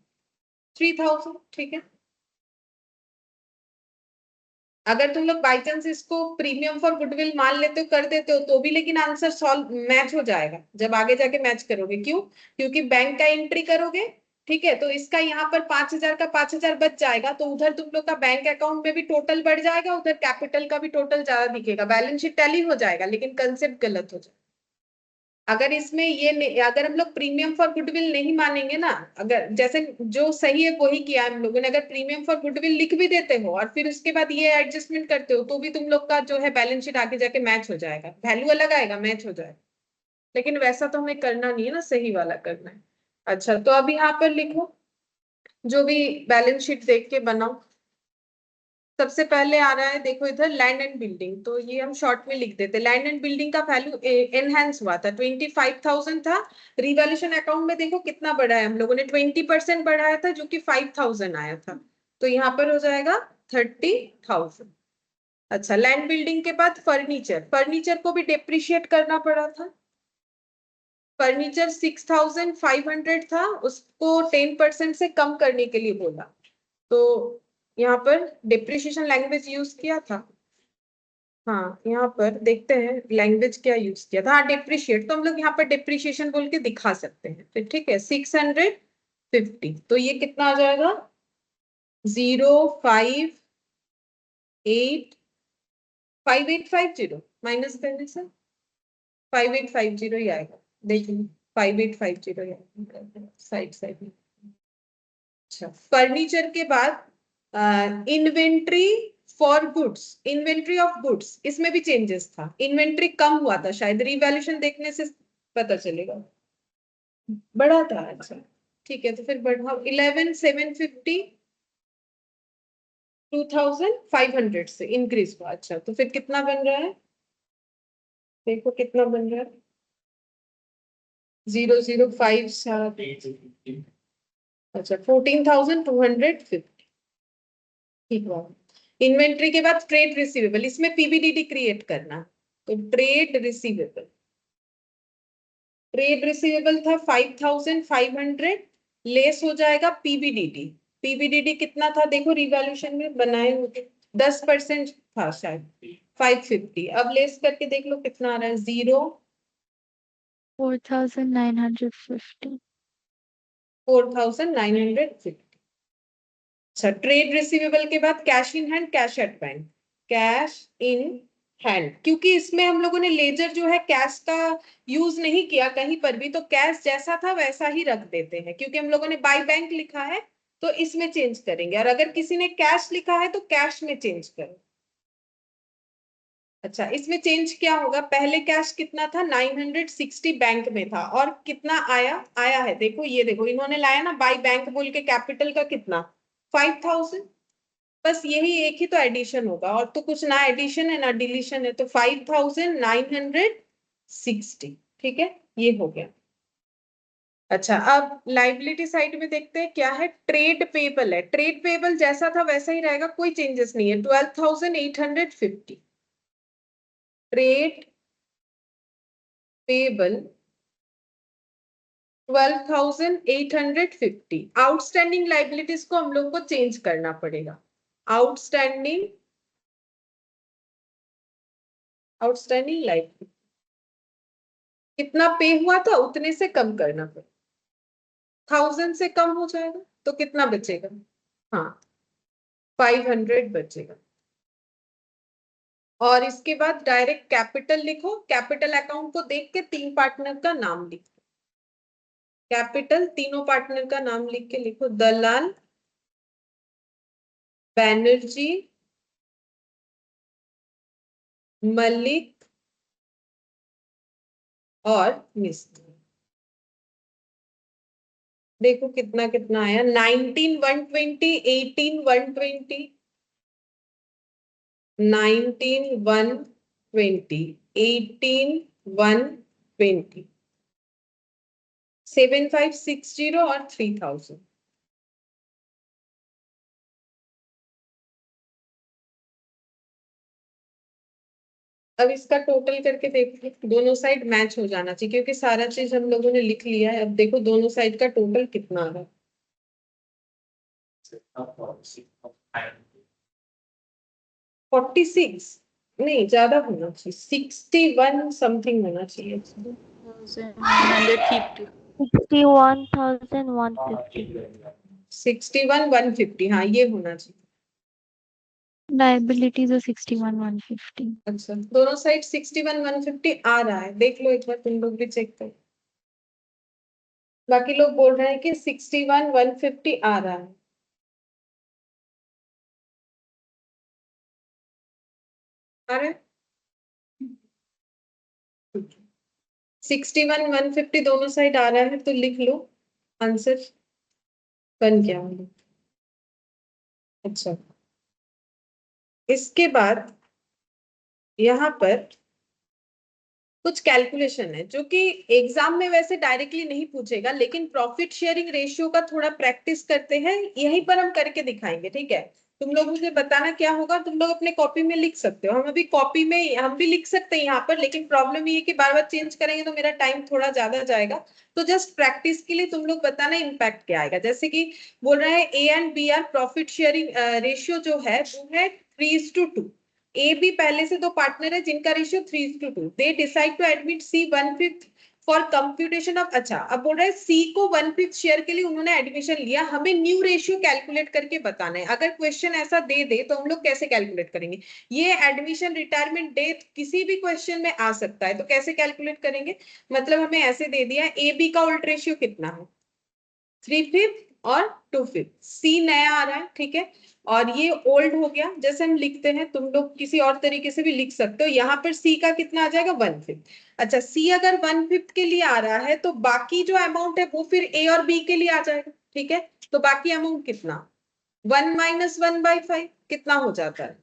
3000। ठीक है, अगर तुम लोग बाई चांस इसको प्रीमियम फॉर गुडविल मान लेते हो, कर देते हो तो भी, लेकिन आंसर सॉल्व मैच हो जाएगा जब आगे जाके मैच करोगे। क्यों, क्योंकि बैंक का एंट्री करोगे, ठीक है, तो इसका यहाँ पर 5000 का 5000 बच जाएगा, तो उधर तुम लोग का बैंक अकाउंट में भी टोटल बढ़ जाएगा, उधर कैपिटल का भी टोटल ज्यादा दिखेगा, बैलेंस शीट टैली हो जाएगा, लेकिन कंसेप्ट गलत हो जाएगा। अगर इसमें अगर हम लोग प्रीमियम फॉर गुडविल नहीं मानेंगे ना, अगर जैसे जो सही है वही किया हम लोगों ने, अगर प्रीमियम फॉर गुडविल लिख भी देते हो और फिर उसके बाद ये एडजस्टमेंट करते हो, तो भी तुम लोग का जो है बैलेंस शीट आगे जाके मैच हो जाएगा, वैल्यू अलग आएगा, मैच हो जाएगा। लेकिन वैसा तो हमें करना नहीं है ना, सही वाला करना है। अच्छा, तो अब यहाँ पर लिखो, जो भी बैलेंस शीट देख के बनाओ। सबसे पहले आ रहा है, देखो इधर लैंड एंड बिल्डिंग, तो ये हम शॉर्ट में लिख देते। लैंड एंड बिल्डिंग का वैल्यू एनहांस हुआ था, 25,000 था। रिवैल्यूएशन अकाउंट में देखो कितना बढ़ा है, हम लोगों ने 20% बढ़ाया था, जो कि 5000 आया था, तो यहाँ पर हो जाएगा 30,000। अच्छा, लैंड बिल्डिंग के बाद फर्नीचर, फर्नीचर को भी डेप्रिशिएट करना पड़ा था। फर्नीचर 6500 था, उसको 10% से कम करने के लिए बोला, तो यहाँ पर डिप्रिशिएशन लैंग्वेज यूज किया था। हाँ, यहाँ पर देखते हैं लैंग्वेज क्या यूज किया था। हाँ, डिप्रिशिएट, तो हम लोग यहाँ पर डिप्रिशिएशन बोल के दिखा सकते हैं, तो ठीक है 650, तो ये कितना आ जाएगा 05850 माइनस करने से 5850 ही आएगा। देखिए 5850 ही आएगा साइड साइड में। अच्छा, फर्नीचर के बाद inventory for goods, inventory of goods, इसमें भी चेंजेस था, इन्वेंट्री कम हुआ था, शायद रिवैल्यूएशन देखने से पता चलेगा, बढ़ा था। अच्छा ठीक है, तो फिर बढ़ा 11,750 2,500 से इंक्रीज हुआ। अच्छा, तो फिर कितना बन रहा है, देखो कितना बन रहा है 0,057। अच्छा, 14,250। ठीक है, इन्वेंट्री के बाद ट्रेड रिसीवेबल, इसमें पीबीडीडी क्रिएट करना, तो ट्रेड रिसीवेबल, ट्रेड रिसीवेबल था 5,500, लेस हो जाएगा पीबीडीडी। पीबीडीडी कितना था, देखो रिवैल्यूएशन में बनाए होते 10% था शायद, 550, अब लेस करके देख लो कितना आ रहा है,
4,950.
4,950। अच्छा, ट्रेड रिसीवेबल के बाद cash in hand, cash at bank, cash in hand, क्योंकि इसमें हम लोगों ने लेजर जो है कैश का यूज नहीं किया कहीं पर भी, तो कैश जैसा था वैसा ही रख देते हैं, क्योंकि हम लोगों ने बाय बैंक लिखा है तो इसमें चेंज करेंगे, और अगर किसी ने कैश लिखा है तो कैश में चेंज करें। अच्छा, इसमें चेंज क्या होगा, पहले कैश कितना था 960 बैंक में था, और कितना आया आया है, देखो ये देखो इन्होंने लाया ना बाय बैंक बोल के, कैपिटल का कितना 5,000, बस यही एक ही तो एडिशन होगा, और तो कुछ ना एडिशन है ना डिलीशन है, तो 5,960। ठीक है, ये हो गया। अच्छा, अब लाइबिलिटी साइड में देखते हैं क्या है। ट्रेड पेबल है, ट्रेड पेबल जैसा था वैसा ही रहेगा, कोई चेंजेस नहीं है। 12,850 ट्रेड पेबल 12,850। आउटस्टैंडिंग लाइबिलिटीज को हम लोग को चेंज करना पड़ेगा। आउटस्टैंडिंग लाइबिलिटी कितना पे हुआ था उतने से कम करना पड़ेगा। 1,000 से कम हो जाएगा तो कितना बचेगा? हाँ, 500 बचेगा। और इसके बाद डायरेक्ट कैपिटल लिखो। कैपिटल अकाउंट को देख के 3 पार्टनर का नाम लिखो। कैपिटल तीनों पार्टनर का नाम लिख के लिखो। दलाल, बैनर्जी, मलिक और मिस्त्री। देखो कितना कितना आया। 19,120, 18,120, 19,120, 18,120, 7,560 और 3,000। अब इसका टोटल करके देखो, दोनों साइड मैच हो जाना चाहिए क्योंकि सारा चीज हम लोगों ने लिख लिया है। अब देखो दोनों साइड का टोटल कितना आ रहा है। 46 नहीं, ज्यादा होना चाहिए, 61 समथिंग होना चाहिए।
950.
61,150.
61,150, हाँ ये होना चाहिए।
Liabilities are 61,150.
अच्छा, दोनों साइड 61,150 आ रहा है, देख लो एक बार, तुम लोग भी चेक करो। बाकी लोग बोल रहे हैं कि 61,150 आ रहा है। आ रहा है 61,150 दोनों साइड आ रहा है, तो लिख लो आंसर बन गया। अच्छा, इसके बाद यहाँ पर कुछ कैलकुलेशन है जो कि एग्जाम में वैसे डायरेक्टली नहीं पूछेगा, लेकिन प्रॉफिट शेयरिंग रेशियो का थोड़ा प्रैक्टिस करते हैं, यहीं पर हम करके दिखाएंगे। ठीक है, तुम लोग मुझे बताना क्या होगा। तुम लोग अपने कॉपी में लिख सकते हो, हम अभी कॉपी में हम भी लिख सकते हैं यहाँ पर, लेकिन प्रॉब्लम ये है कि बार बार चेंज करेंगे तो मेरा टाइम थोड़ा ज्यादा जाएगा। तो जस्ट प्रैक्टिस के लिए तुम लोग बताना इम्पैक्ट क्या आएगा। जैसे कि बोल रहे हैं A and B are profit sharing ratio जो है वो है 3:2। ए बी पहले से दो पार्टनर है जिनका ratio 3:2। They decide to admit C 1/5 for computation of. अच्छा, अब बोल रहे हैं सी को 1/5 शेयर के लिए उन्होंने एडमिशन लिया, हमें न्यू रेशियो कैलकुलेट करके बताना है। अगर क्वेश्चन ऐसा दे दे तो हम लोग कैसे कैलकुलेट करेंगे? ये एडमिशन रिटायरमेंट डेट किसी भी क्वेश्चन में आ सकता है, तो कैसे कैलकुलेट करेंगे? मतलब हमें ऐसे दे दिया ए बी का उल्ट रेशियो कितना है, 3/5 और 2/5। सी नया आ रहा है, ठीक है, और ये ओल्ड हो गया। जैसे हम लिखते हैं, तुम लोग किसी और तरीके से भी लिख सकते हो। यहाँ पर सी का कितना आ जाएगा, 1/5। अच्छा, सी अगर 1/5 के लिए आ रहा है तो बाकी जो अमाउंट है वो फिर ए और बी के लिए आ जाएगा। ठीक है, तो बाकी अमाउंट कितना, 1 - 1/5 कितना हो जाता है,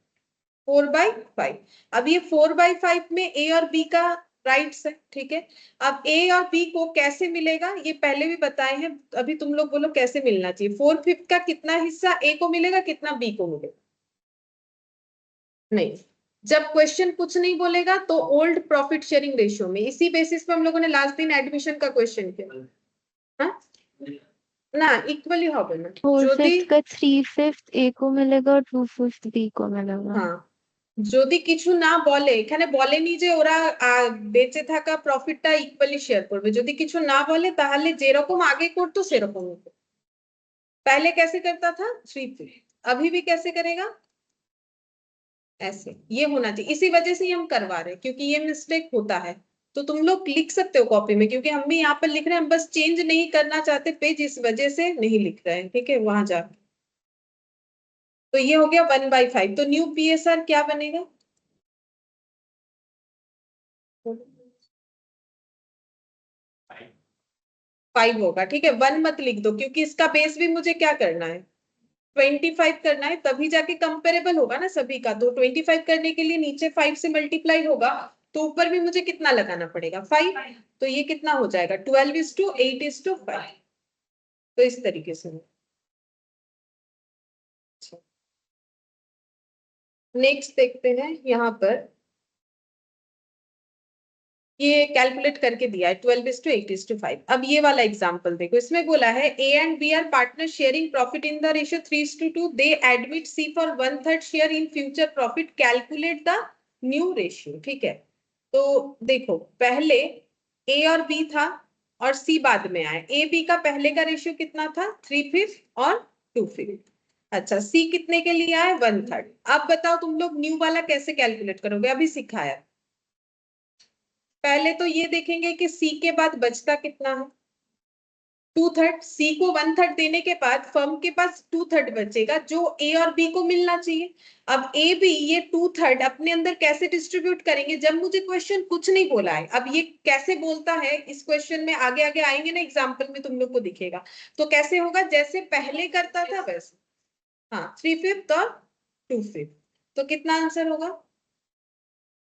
4/5। अब ये 4/5 में ए और बी का राइट्स है। ठीक है, अब ए और बी को कैसे मिलेगा ये पहले भी बताए हैं, अभी तुम लोग बोलो कैसे मिलना चाहिए। 4/5 का कितना हिस्सा ए को मिलेगा, कितना बी को मिलेगा? नहीं, जब क्वेश्चन कुछ नहीं बोलेगा तो ओल्ड प्रॉफिट शेयरिंग रेशियो में, इसी बेसिस पे हम लोगों ने लास्ट दिन एडमिशन का क्वेश्चन किया। हाँ ना, इक्वली होगा ना, जो
4/5 का 3/5 A को मिलेगा और 2/5 B को मिलेगा।
हाँ, যদি কিছু না বলে, এখানে বলেনি যে ওরা বেঁচে থাকা প্রফিটটা ইকুয়ালি শেয়ার করবে। যদি কিছু না বলে তাহলে যেরকম আগে করতো সেরকম হতো। पहले कैसे करता था, 3/5, अभी भी कैसे करेगा, ऐसे। ये होना चाहिए, इसी वजह से हम करवा रहे हैं क्योंकि ये मिस्टेक होता है। तो तुम लोग लिख सकते हो कॉपी में, क्योंकि हम भी यहाँ पर लिख रहे हैं, हम बस चेंज नहीं करना चाहते पेज, इस वजह से नहीं लिख रहे हैं। ठीक है, वहां जाके तो ये हो गया 1/5। तो न्यू पीएसआर क्या बनेगा, 5 होगा। ठीक है, 1 मत लिख दो क्योंकि इसका बेस भी मुझे क्या करना है, 25 करना है, तभी जाके कंपेरेबल होगा ना सभी का। तो 25 करने के लिए नीचे 5 से मल्टीप्लाई होगा तो ऊपर भी मुझे कितना लगाना पड़ेगा 5, तो ये कितना हो जाएगा 12:8:5। तो इस तरीके से। नेक्स्ट देखते हैं यहाँ पर, ये कैलकुलेट करके दिया है 12:8:5। अब ये वाला एग्जांपल देखो, इसमें बोला है A and B are partner sharing profit in the ratio 3:2। They admit C for 1/3 share in future profit, calculate the new ratio. ठीक है, तो देखो पहले ए और बी था और सी बाद में आया। ए बी का पहले का रेशियो कितना था 3/5 और 2/5। अच्छा, सी कितने के लिए आया 1/3। अब बताओ तुम लोग न्यू वाला कैसे कैलकुलेट करोगे, अभी सिखाया। पहले तो ये देखेंगे कि सी के बाद बचता कितना है 2/3। सी को 1/3 देने के बाद फर्म के पास 2/3 बचेगा जो ए और बी को मिलना चाहिए। अब ए बी ये 2/3 अपने अंदर कैसे डिस्ट्रीब्यूट करेंगे, जब मुझे क्वेश्चन कुछ नहीं बोला है। अब ये कैसे बोलता है इस क्वेश्चन में आगे आगे आएंगे ना, एग्जाम्पल में तुम लोग को दिखेगा। तो कैसे होगा, जैसे पहले करता था वैसे। हाँ, 3/5 और 2/5। तो कितना आंसर होगा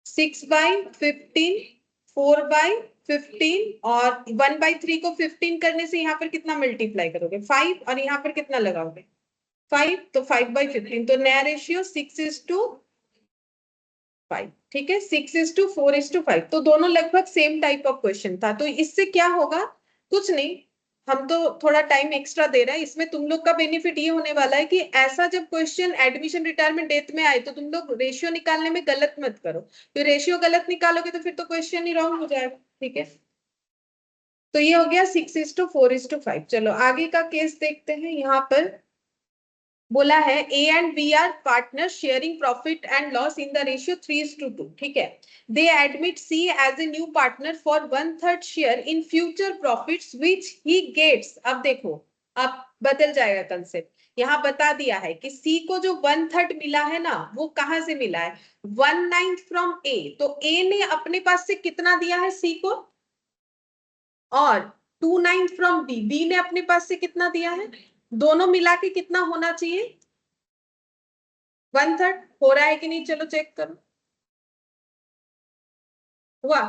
6/15, 4/15 और 1/3 को 15 करने से यहाँ पर कितना मल्टीप्लाई करोगे 5, और यहाँ पर कितना लगाओगे 5, तो 5/15। तो नया रेशियो 6:5। ठीक है, 6:4:5। तो दोनों लगभग सेम टाइप ऑफ क्वेश्चन था। तो इससे क्या होगा, कुछ नहीं, हम तो थोड़ा टाइम एक्स्ट्रा दे रहे हैं। इसमें तुम लोग का बेनिफिट ये होने वाला है कि ऐसा जब क्वेश्चन एडमिशन रिटायरमेंट डेट में आए तो तुम लोग रेशियो निकालने में गलत मत करो। तो रेशियो गलत निकालोगे तो फिर तो क्वेश्चन ही रॉन्ग हो जाएगा। ठीक है, तो ये हो गया 6:4:5। चलो आगे का केस देखते हैं। यहाँ पर बोला है A and B are partner sharing profit and loss in the ratio 3:2। ठीक है, they admit C as a new partner for 1/3 share in future profits which he gets. अब देखो, अब बदल जाएगा कंसेप्ट। यहाँ बता दिया है कि सी को जो 1/3 मिला है ना, वो कहां से मिला है 1/9 फ्रॉम ए। तो ए ने अपने पास से कितना दिया है सी को, और 2/9 फ्रॉम बी, बी ने अपने पास से कितना दिया है, दोनों मिला के कितना होना चाहिए 1/3। हो रहा है कि नहीं, चलो चेक करो। हुआ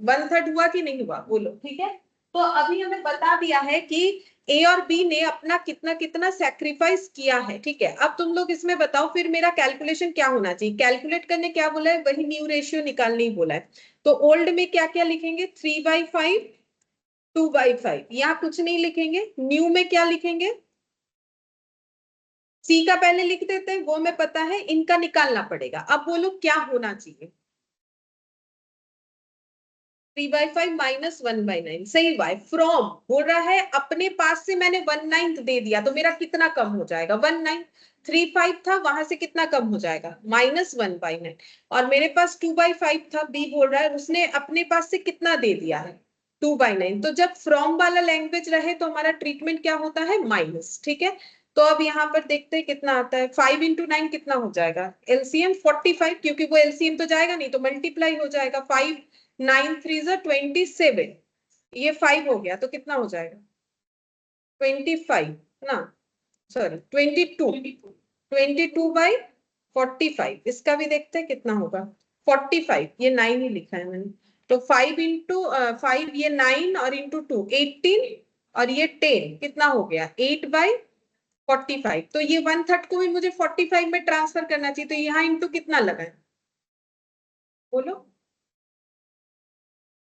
1/3 हुआ कि नहीं हुआ, बोलो। ठीक है, तो अभी हमें बता दिया है कि ए और बी ने अपना कितना कितना सैक्रिफाइस किया है। ठीक है, अब तुम लोग इसमें बताओ फिर मेरा कैलकुलेशन क्या होना चाहिए। कैलकुलेट करने क्या बोला है, वही न्यू रेशियो निकालने ही बोला है। तो ओल्ड में क्या क्या लिखेंगे 3/5, 2/5, यहाँ कुछ नहीं लिखेंगे। न्यू में क्या लिखेंगे, सी का पहले लिख देते हैं, वो हमें पता है, इनका निकालना पड़ेगा। अब बोलो क्या होना चाहिए 3/5 माइनस 1/9। सही हुआ है, फ्रॉम बोल रहा है अपने पास से मैंने 1/9 दे दिया, तो मेरा कितना कम हो जाएगा 1/9। 3/5 था, वहां से कितना कम हो जाएगा माइनस 1/9। और मेरे पास 2/5 था, बी बोल रहा है उसने अपने पास से कितना दे दिया है 2/9। तो जब फ्रॉम वाला लैंग्वेज रहे तो हमारा ट्रीटमेंट क्या होता है माइनस। ठीक है, तो अब यहाँ पर देखते हैं कितना आता है 5 × 9 कितना हो जाएगा, एलसीएम 45, क्योंकि वो एलसीएम तो जाएगा नहीं तो मल्टीप्लाई हो जाएगा। 5 9 3 27, ये 5 हो गया तो कितना हो जाएगा 25 ना, सॉरी 22/45। इसका भी देखते हैं कितना होगा 45, ये 9 ही लिखा है मैंने। तो 5 ये 9 और इंटू 2 18, और ये 10 कितना हो गया 8/45। तो ये 1/3 को भी मुझे 45 में ट्रांसफर करना चाहिए, तो यहाँ इंटू कितना लगा है बोलो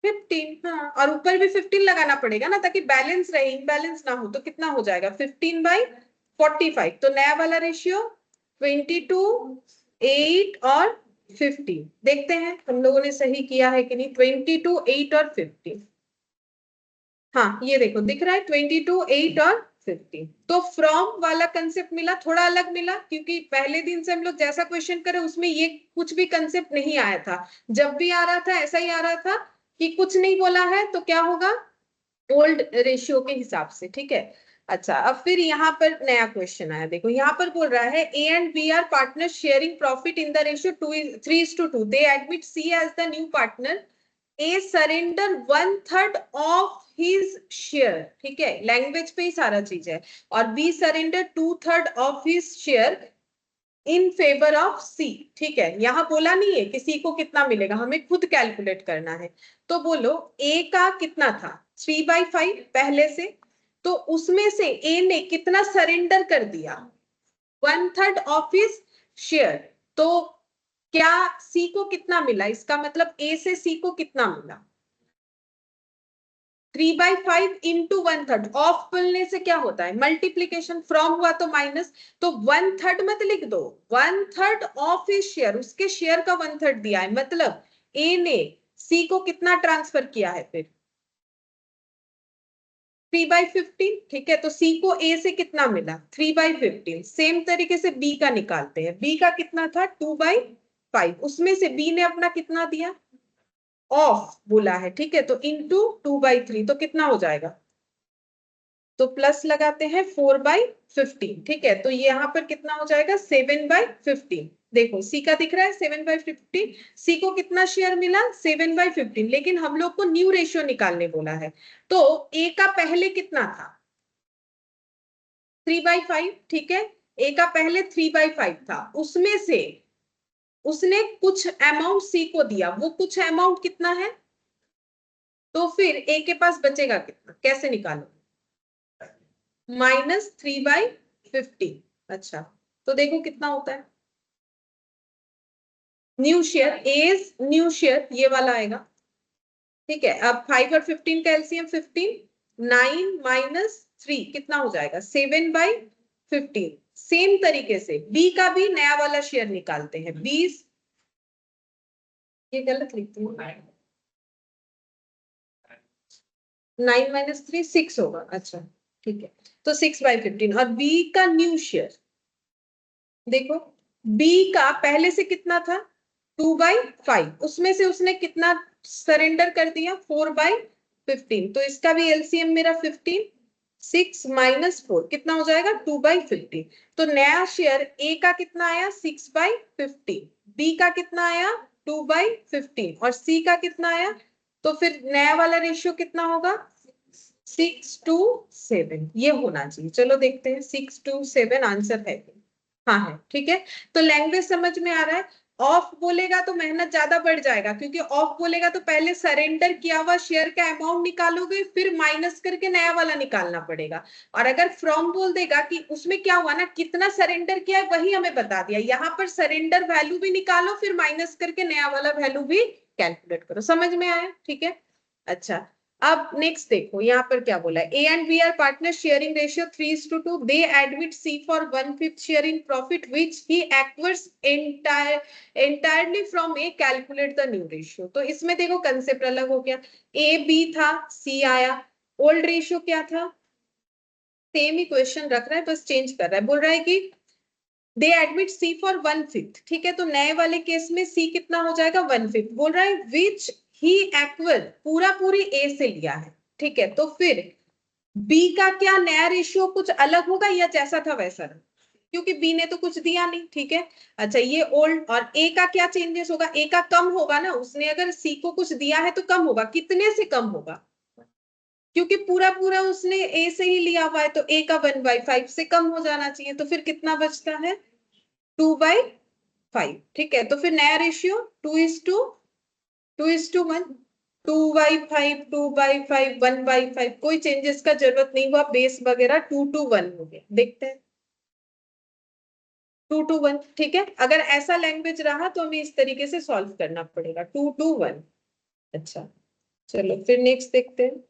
15। हाँ, और ऊपर भी 15 लगाना पड़ेगा ना, ताकि बैलेंस रहे, इनबैलेंस ना हो। तो कितना हो जाएगा 15/45। तो नया वाला रेशियो 22, 8 और 15। देखते हैं हम लोगों ने सही किया है कि नहीं। 22, 8 और 15। हाँ, ये देखो दिख रहा है 22, 8 और 15। तो फ्रॉम वाला कंसेप्ट मिला, थोड़ा अलग मिला, क्योंकि पहले दिन से हम लोग जैसा क्वेश्चन करे उसमें ये कुछ भी कंसेप्ट नहीं आया था। जब भी आ रहा था ऐसा ही आ रहा था कि कुछ नहीं बोला है तो क्या होगा ओल्ड रेशियो के हिसाब से। ठीक है, अच्छा अब फिर यहाँ पर नया क्वेश्चन आया। देखो यहाँ पर बोल रहा है A and B are partner sharing profit in the ratio 3:2। They admit C as the new partner. A surrender 1/3 of his share. ठीक है, लैंग्वेज पे ही सारा चीज है। और B surrender 2/3 of his share in favour of C. ठीक है, यहाँ बोला नहीं है कि सी को कितना मिलेगा, हमें खुद कैलकुलेट करना है। तो बोलो ए का कितना था 3/5 पहले से, तो उसमें से ए ने कितना सरेंडर कर दिया 1/3 ऑफ हिज शेयर। तो क्या सी को कितना मिला, इसका मतलब ए से सी को कितना मिला 3/5 इंटू 1/3। ऑफ बोलने से क्या होता है मल्टीप्लीकेशन, फ्रॉम हुआ तो माइनस, तो 1/3 मत लिख दो, 1/3 ऑफ हिज शेयर, उसके शेयर का 1/3 दिया है, मतलब ए ने सी को कितना ट्रांसफर किया है फिर 3/15। ठीक है, तो सी को ए से कितना मिला 3/15। सेम तरीके से बी का निकालते हैं, बी का कितना था 2/5, उसमें से बी ने अपना कितना दिया ऑफ बोला है। ठीक है, तो इंटू 2/3 तो कितना हो जाएगा, तो प्लस लगाते हैं 4/15। ठीक है, तो ये यहाँ पर कितना हो जाएगा 7/15। देखो सी का दिख रहा है 7/15, सी को कितना शेयर मिला 7/15, लेकिन हम लोग को न्यू रेशियो निकालने बोला है। तो ए का पहले कितना था 3/5। ठीक है, ए का पहले 3/5 था, उसमें से उसने कुछ अमाउंट सी को दिया, वो कुछ अमाउंट कितना है, तो फिर ए के पास बचेगा कितना, कैसे निकालो -3/15। अच्छा, तो देखो कितना होता है new share, as new share ये वाला आएगा। ठीक है, अब 5 और 15 का एलसीएम 15, 9 - 3 कितना हो जाएगा 7/15। सेम तरीके से बी का भी नया वाला शेयर निकालते हैं 20, ये गलत लिखती हूँ 9 - 3 6 होगा। अच्छा ठीक है, तो 6/15। और बी का न्यू शेयर देखो, बी का पहले से कितना था 2/5, उसमें से उसने कितना सरेंडर कर दिया 4/15, तो इसका भी एलसीएम मेरा 15, 6 - 4 कितना हो जाएगा 2/15। तो नया शेयर ए का कितना आया 6/15, बी का कितना आया 2/15 और सी का कितना आया, तो फिर नया वाला रेशियो कितना होगा 6:7। ये होना चाहिए। चलो देखते हैं 6:7 आंसर है। हाँ है, ठीक है। तो लैंग्वेज समझ में आ रहा है। ऑफ बोलेगा तो मेहनत ज्यादा बढ़ जाएगा, क्योंकि ऑफ बोलेगा तो पहले सरेंडर किया हुआ शेयर का अमाउंट निकालोगे, फिर माइनस करके नया वाला निकालना पड़ेगा। और अगर फ्रॉम बोल देगा कि उसमें क्या हुआ ना, कितना सरेंडर किया है वही हमें बता दिया, यहाँ पर सरेंडर वैल्यू भी निकालो, फिर माइनस करके नया वाला वैल्यू भी कैलकुलेट करो। समझ में आया, ठीक है। अच्छा, अब नेक्स्ट देखो यहाँ पर क्या बोला है, A and B are partner sharing ratio 3:2, they admit C for 1/5 share in profit which he acquires entirely from A, calculate the new ratio. तो इसमें देखो कंसेप्ट अलग हो गया, ए बी था सी आया, ओल्ड रेशियो क्या था सेम ही क्वेश्चन रख रहा है, बस चेंज कर रहा है। बोल रहा है कि दे एडमिट सी फॉर 1/5। ठीक है, तो नए वाले केस में सी कितना हो जाएगा 1/5। बोल रहा है विच ही एक्वल, पूरा पूरी ए से लिया है। ठीक है, तो फिर बी का क्या नया रेशियो कुछ अलग होगा या जैसा था वैसा, क्योंकि बी ने तो कुछ दिया नहीं। ठीक है, अच्छा ये ओल्ड, और ए का क्या चेंजेस होगा, ए का कम होगा ना, उसने अगर सी को कुछ दिया है तो कम होगा, कितने से कम होगा, क्योंकि पूरा पूरा उसने ए से ही लिया हुआ है, तो ए का 1/5 से कम हो जाना चाहिए। तो फिर कितना बचता है 2/5। ठीक है, तो फिर नया रेशियो 2:1, 2/5, 2/5, 1/5, कोई चेंजेस का जरूरत नहीं हुआ, बेस वगैरह 2:1 हो गया। देखते हैं 2:1। ठीक है, अगर ऐसा लैंग्वेज रहा तो हमें इस तरीके से सॉल्व करना पड़ेगा 2:1। अच्छा चलो फिर नेक्स्ट देखते हैं।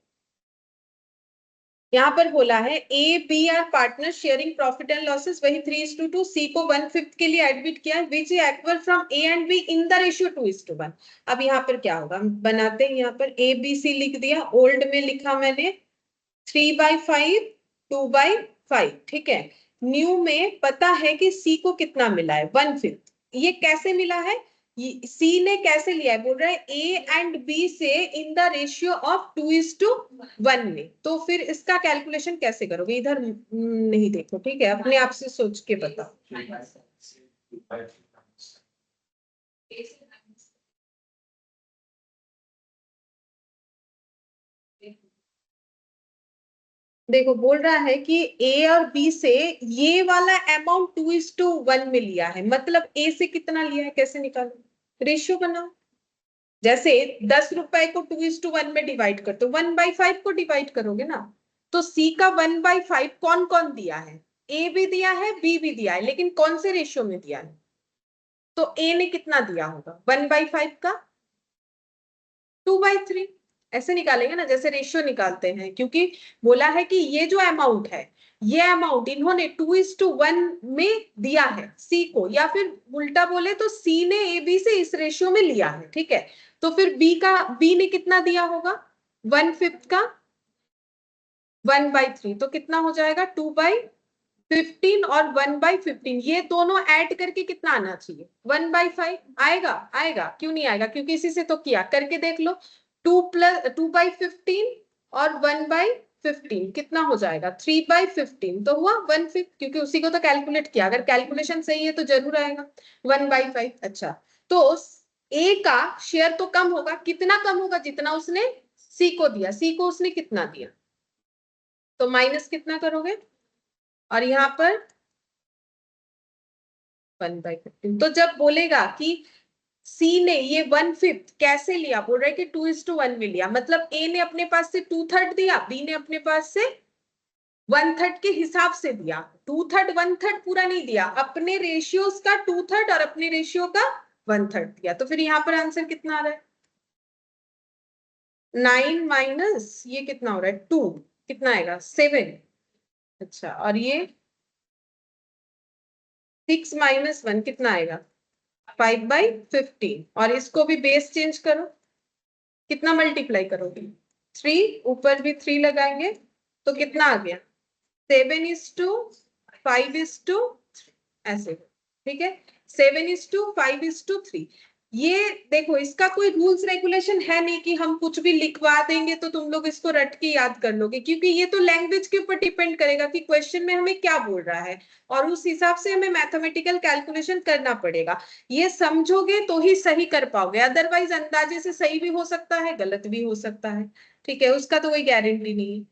यहाँ पर बोला है A B are partner sharing profit and losses, वही 3:2, सी को 1/5 के लिए एडमिट किया है, which equal from A and B in the ratio 2:1। अब यहाँ पर क्या होगा, हम बनाते हैं, यहाँ पर ए बी सी लिख दिया, ओल्ड में लिखा मैंने 3/5, 2/5। ठीक है, न्यू में पता है कि सी को कितना मिला है 1/5। ये कैसे मिला है, सी ने कैसे लिया है, बोल रहा है ए एंड बी से इन द रेशियो ऑफ 2:1 में। तो फिर इसका कैलकुलेशन कैसे करोगे, इधर नहीं देखो, ठीक है, अपने आप से सोच के बताओ। देखो बोल रहा है कि ए और बी से ये वाला अमाउंट 2:1 में लिया है, मतलब ए से कितना लिया है, कैसे निकालो, रेशियो बनाओ। जैसे 10 रुपए को 2:1 में डिवाइड करते हो, 1/5 को डिवाइड करोगे ना, तो सी का 1/5 कौन कौन दिया है, ए भी दिया है बी भी दिया है, लेकिन कौन से रेशियो में दिया है, तो ए ने कितना दिया होगा 1/5 का 2/3, ऐसे निकालेंगे ना जैसे रेशियो निकालते हैं, क्योंकि बोला है कि ये जो अमाउंट है, ये अमाउंट इन्होंने 2:1 में दिया है सी को, या फिर उल्टा बोले तो सी ने ए बी से इस रेशियो में लिया है, ठीक है। तो फिर बी ने कितना दिया होगा 1/5 का 1/3, तो कितना हो जाएगा 2/15 और 1/15, ये दोनों ऐड करके कितना आना चाहिए 1/5 आएगा, आएगा क्यों नहीं आएगा, क्योंकि इसी से तो किया, करके देख लो 2/15 और 1/15 कितना हो जाएगा 3/15, तो हुआ 1/5, क्योंकि उसी को तो कैलकुलेट किया, अगर कैलकुलेशन सही है तो जरूर आएगा 1/5। अच्छा, तो ए का शेयर तो कम होगा, कितना कम होगा, जितना उसने सी को दिया, सी को उसने कितना दिया, तो माइनस कितना करोगे, और यहाँ पर 1/15, तो जब बोलेगा कि सी ने ये 1/5 कैसे लिया, बोल रहे कि 2:1 में लिया, मतलब ए ने अपने पास से 2/3 दिया, बी ने अपने पास से 1/3 के हिसाब से दिया, 2/3 1/3 पूरा नहीं दिया, अपने रेशियोज का 2/3 और अपने रेशियो का 1/3 दिया, तो फिर यहाँ पर आंसर कितना आ रहा है 9 माइनस ये कितना हो रहा है 2, कितना आएगा 7। अच्छा, और ये 6 माइनस 1 कितना आएगा 5/15, और इसको भी बेस चेंज करो, कितना मल्टीप्लाई करोगे 3, ऊपर भी 3 लगाएंगे, तो कितना आ गया 7:5:3, ऐसे, ठीक है 7:5:3। ये देखो, इसका कोई रूल्स रेगुलेशन है नहीं कि हम कुछ भी लिखवा देंगे तो तुम लोग इसको रट के याद कर लोगे, क्योंकि ये तो लैंग्वेज के ऊपर डिपेंड करेगा कि क्वेश्चन में हमें क्या बोल रहा है, और उस हिसाब से हमें मैथमेटिकल कैलकुलेशन करना पड़ेगा। ये समझोगे तो ही सही कर पाओगे, अदरवाइज अंदाजे से सही भी हो सकता है गलत भी हो सकता है, ठीक है, उसका तो कोई गारंटी नहीं है।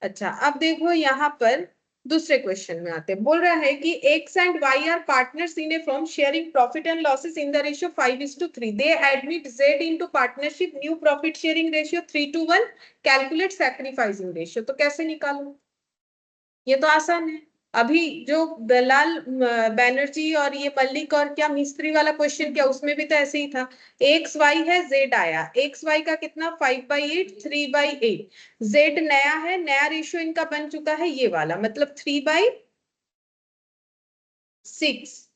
अच्छा, अब देखो यहाँ पर दूसरे क्वेश्चन में आते हैं, बोल रहा है कि x and y are partners in a firm sharing profit and losses in the ratio 5:3, they admit z into partnership, new profit sharing ratio 3:1, calculate sacrificing ratio, तो कैसे निकालो, ये तो आसान है। अभी जो दलाल बैनर्जी और ये मल्लिक और क्या मिस्त्री वाला क्वेश्चन किया, उसमें भी तो ऐसे ही था, एक्स वाई है जेड आया, एक्स वाई का कितना 5/8 3/8, जेड नया है, नया रेशियो इनका बन चुका है ये वाला, मतलब 3/6,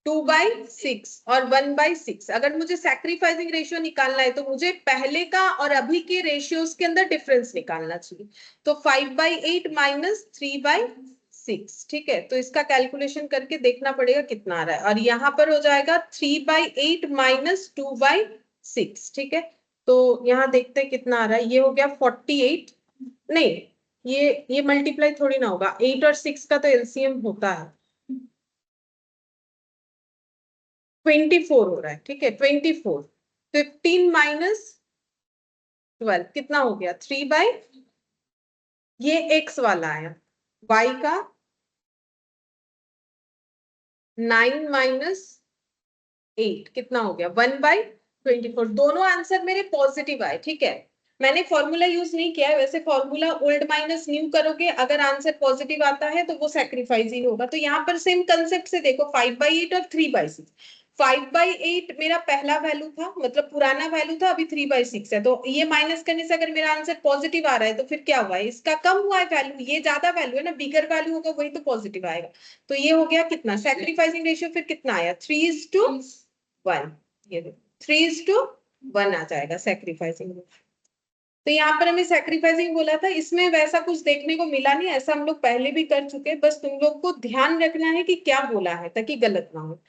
2/6 और 1/6। अगर मुझे सैक्रिफाइसिंग रेशियो निकालना है तो मुझे पहले का और अभी के रेशियोज के अंदर डिफरेंस निकालना चाहिए, तो 5/8 माइनस 3/6, ठीक है, तो इसका कैलकुलेशन करके देखना पड़ेगा कितना आ रहा है, और यहाँ पर हो जाएगा 3/8 माइनस 2/6, ठीक है, तो यहाँ देखते हैं कितना आ रहा है, ये हो गया 48, नहीं ये मल्टीप्लाई थोड़ी ना होगा, 8 और 6 का तो एलसीएम होता है, 24 हो रहा है, ठीक है 24, 15 माइनस 12 कितना हो गया 3/, ये x वाला आया, y का 9 माइनस 8 कितना हो गया 1/24, दोनों आंसर मेरे पॉजिटिव आए, ठीक है, मैंने फॉर्मूला यूज नहीं किया है, वैसे फॉर्मूला ओल्ड माइनस न्यू करोगे, अगर आंसर पॉजिटिव आता है तो वो सैक्रिफाइस ही होगा, तो यहाँ पर सेम कंसेप्ट से देखो 5/8 और 3/6, 5/8 मेरा पहला वैल्यू था, मतलब पुराना वैल्यू था, अभी 3/6 है, तो ये माइनस करने से अगर मेरा आंसर पॉजिटिव आ रहा है तो फिर क्या हुआ है, इसका कम हुआ है वैल्यू, ये ज्यादा वैल्यू है ना, बिगर वैल्यू होगा वही तो पॉजिटिव आएगा, तो ये हो गया कितना सैक्रिफाइसिंग रेशियो, फिर कितना आया 3:1, ये 3:1 आ जाएगा सैक्रिफाइसिंग, तो यहाँ पर हमें सैक्रिफाइसिंग बोला था, इसमें वैसा कुछ देखने को मिला नहीं, ऐसा हम लोग पहले भी कर चुके, बस तुम लोग को ध्यान रखना है कि क्या बोला है ताकि गलत ना हो।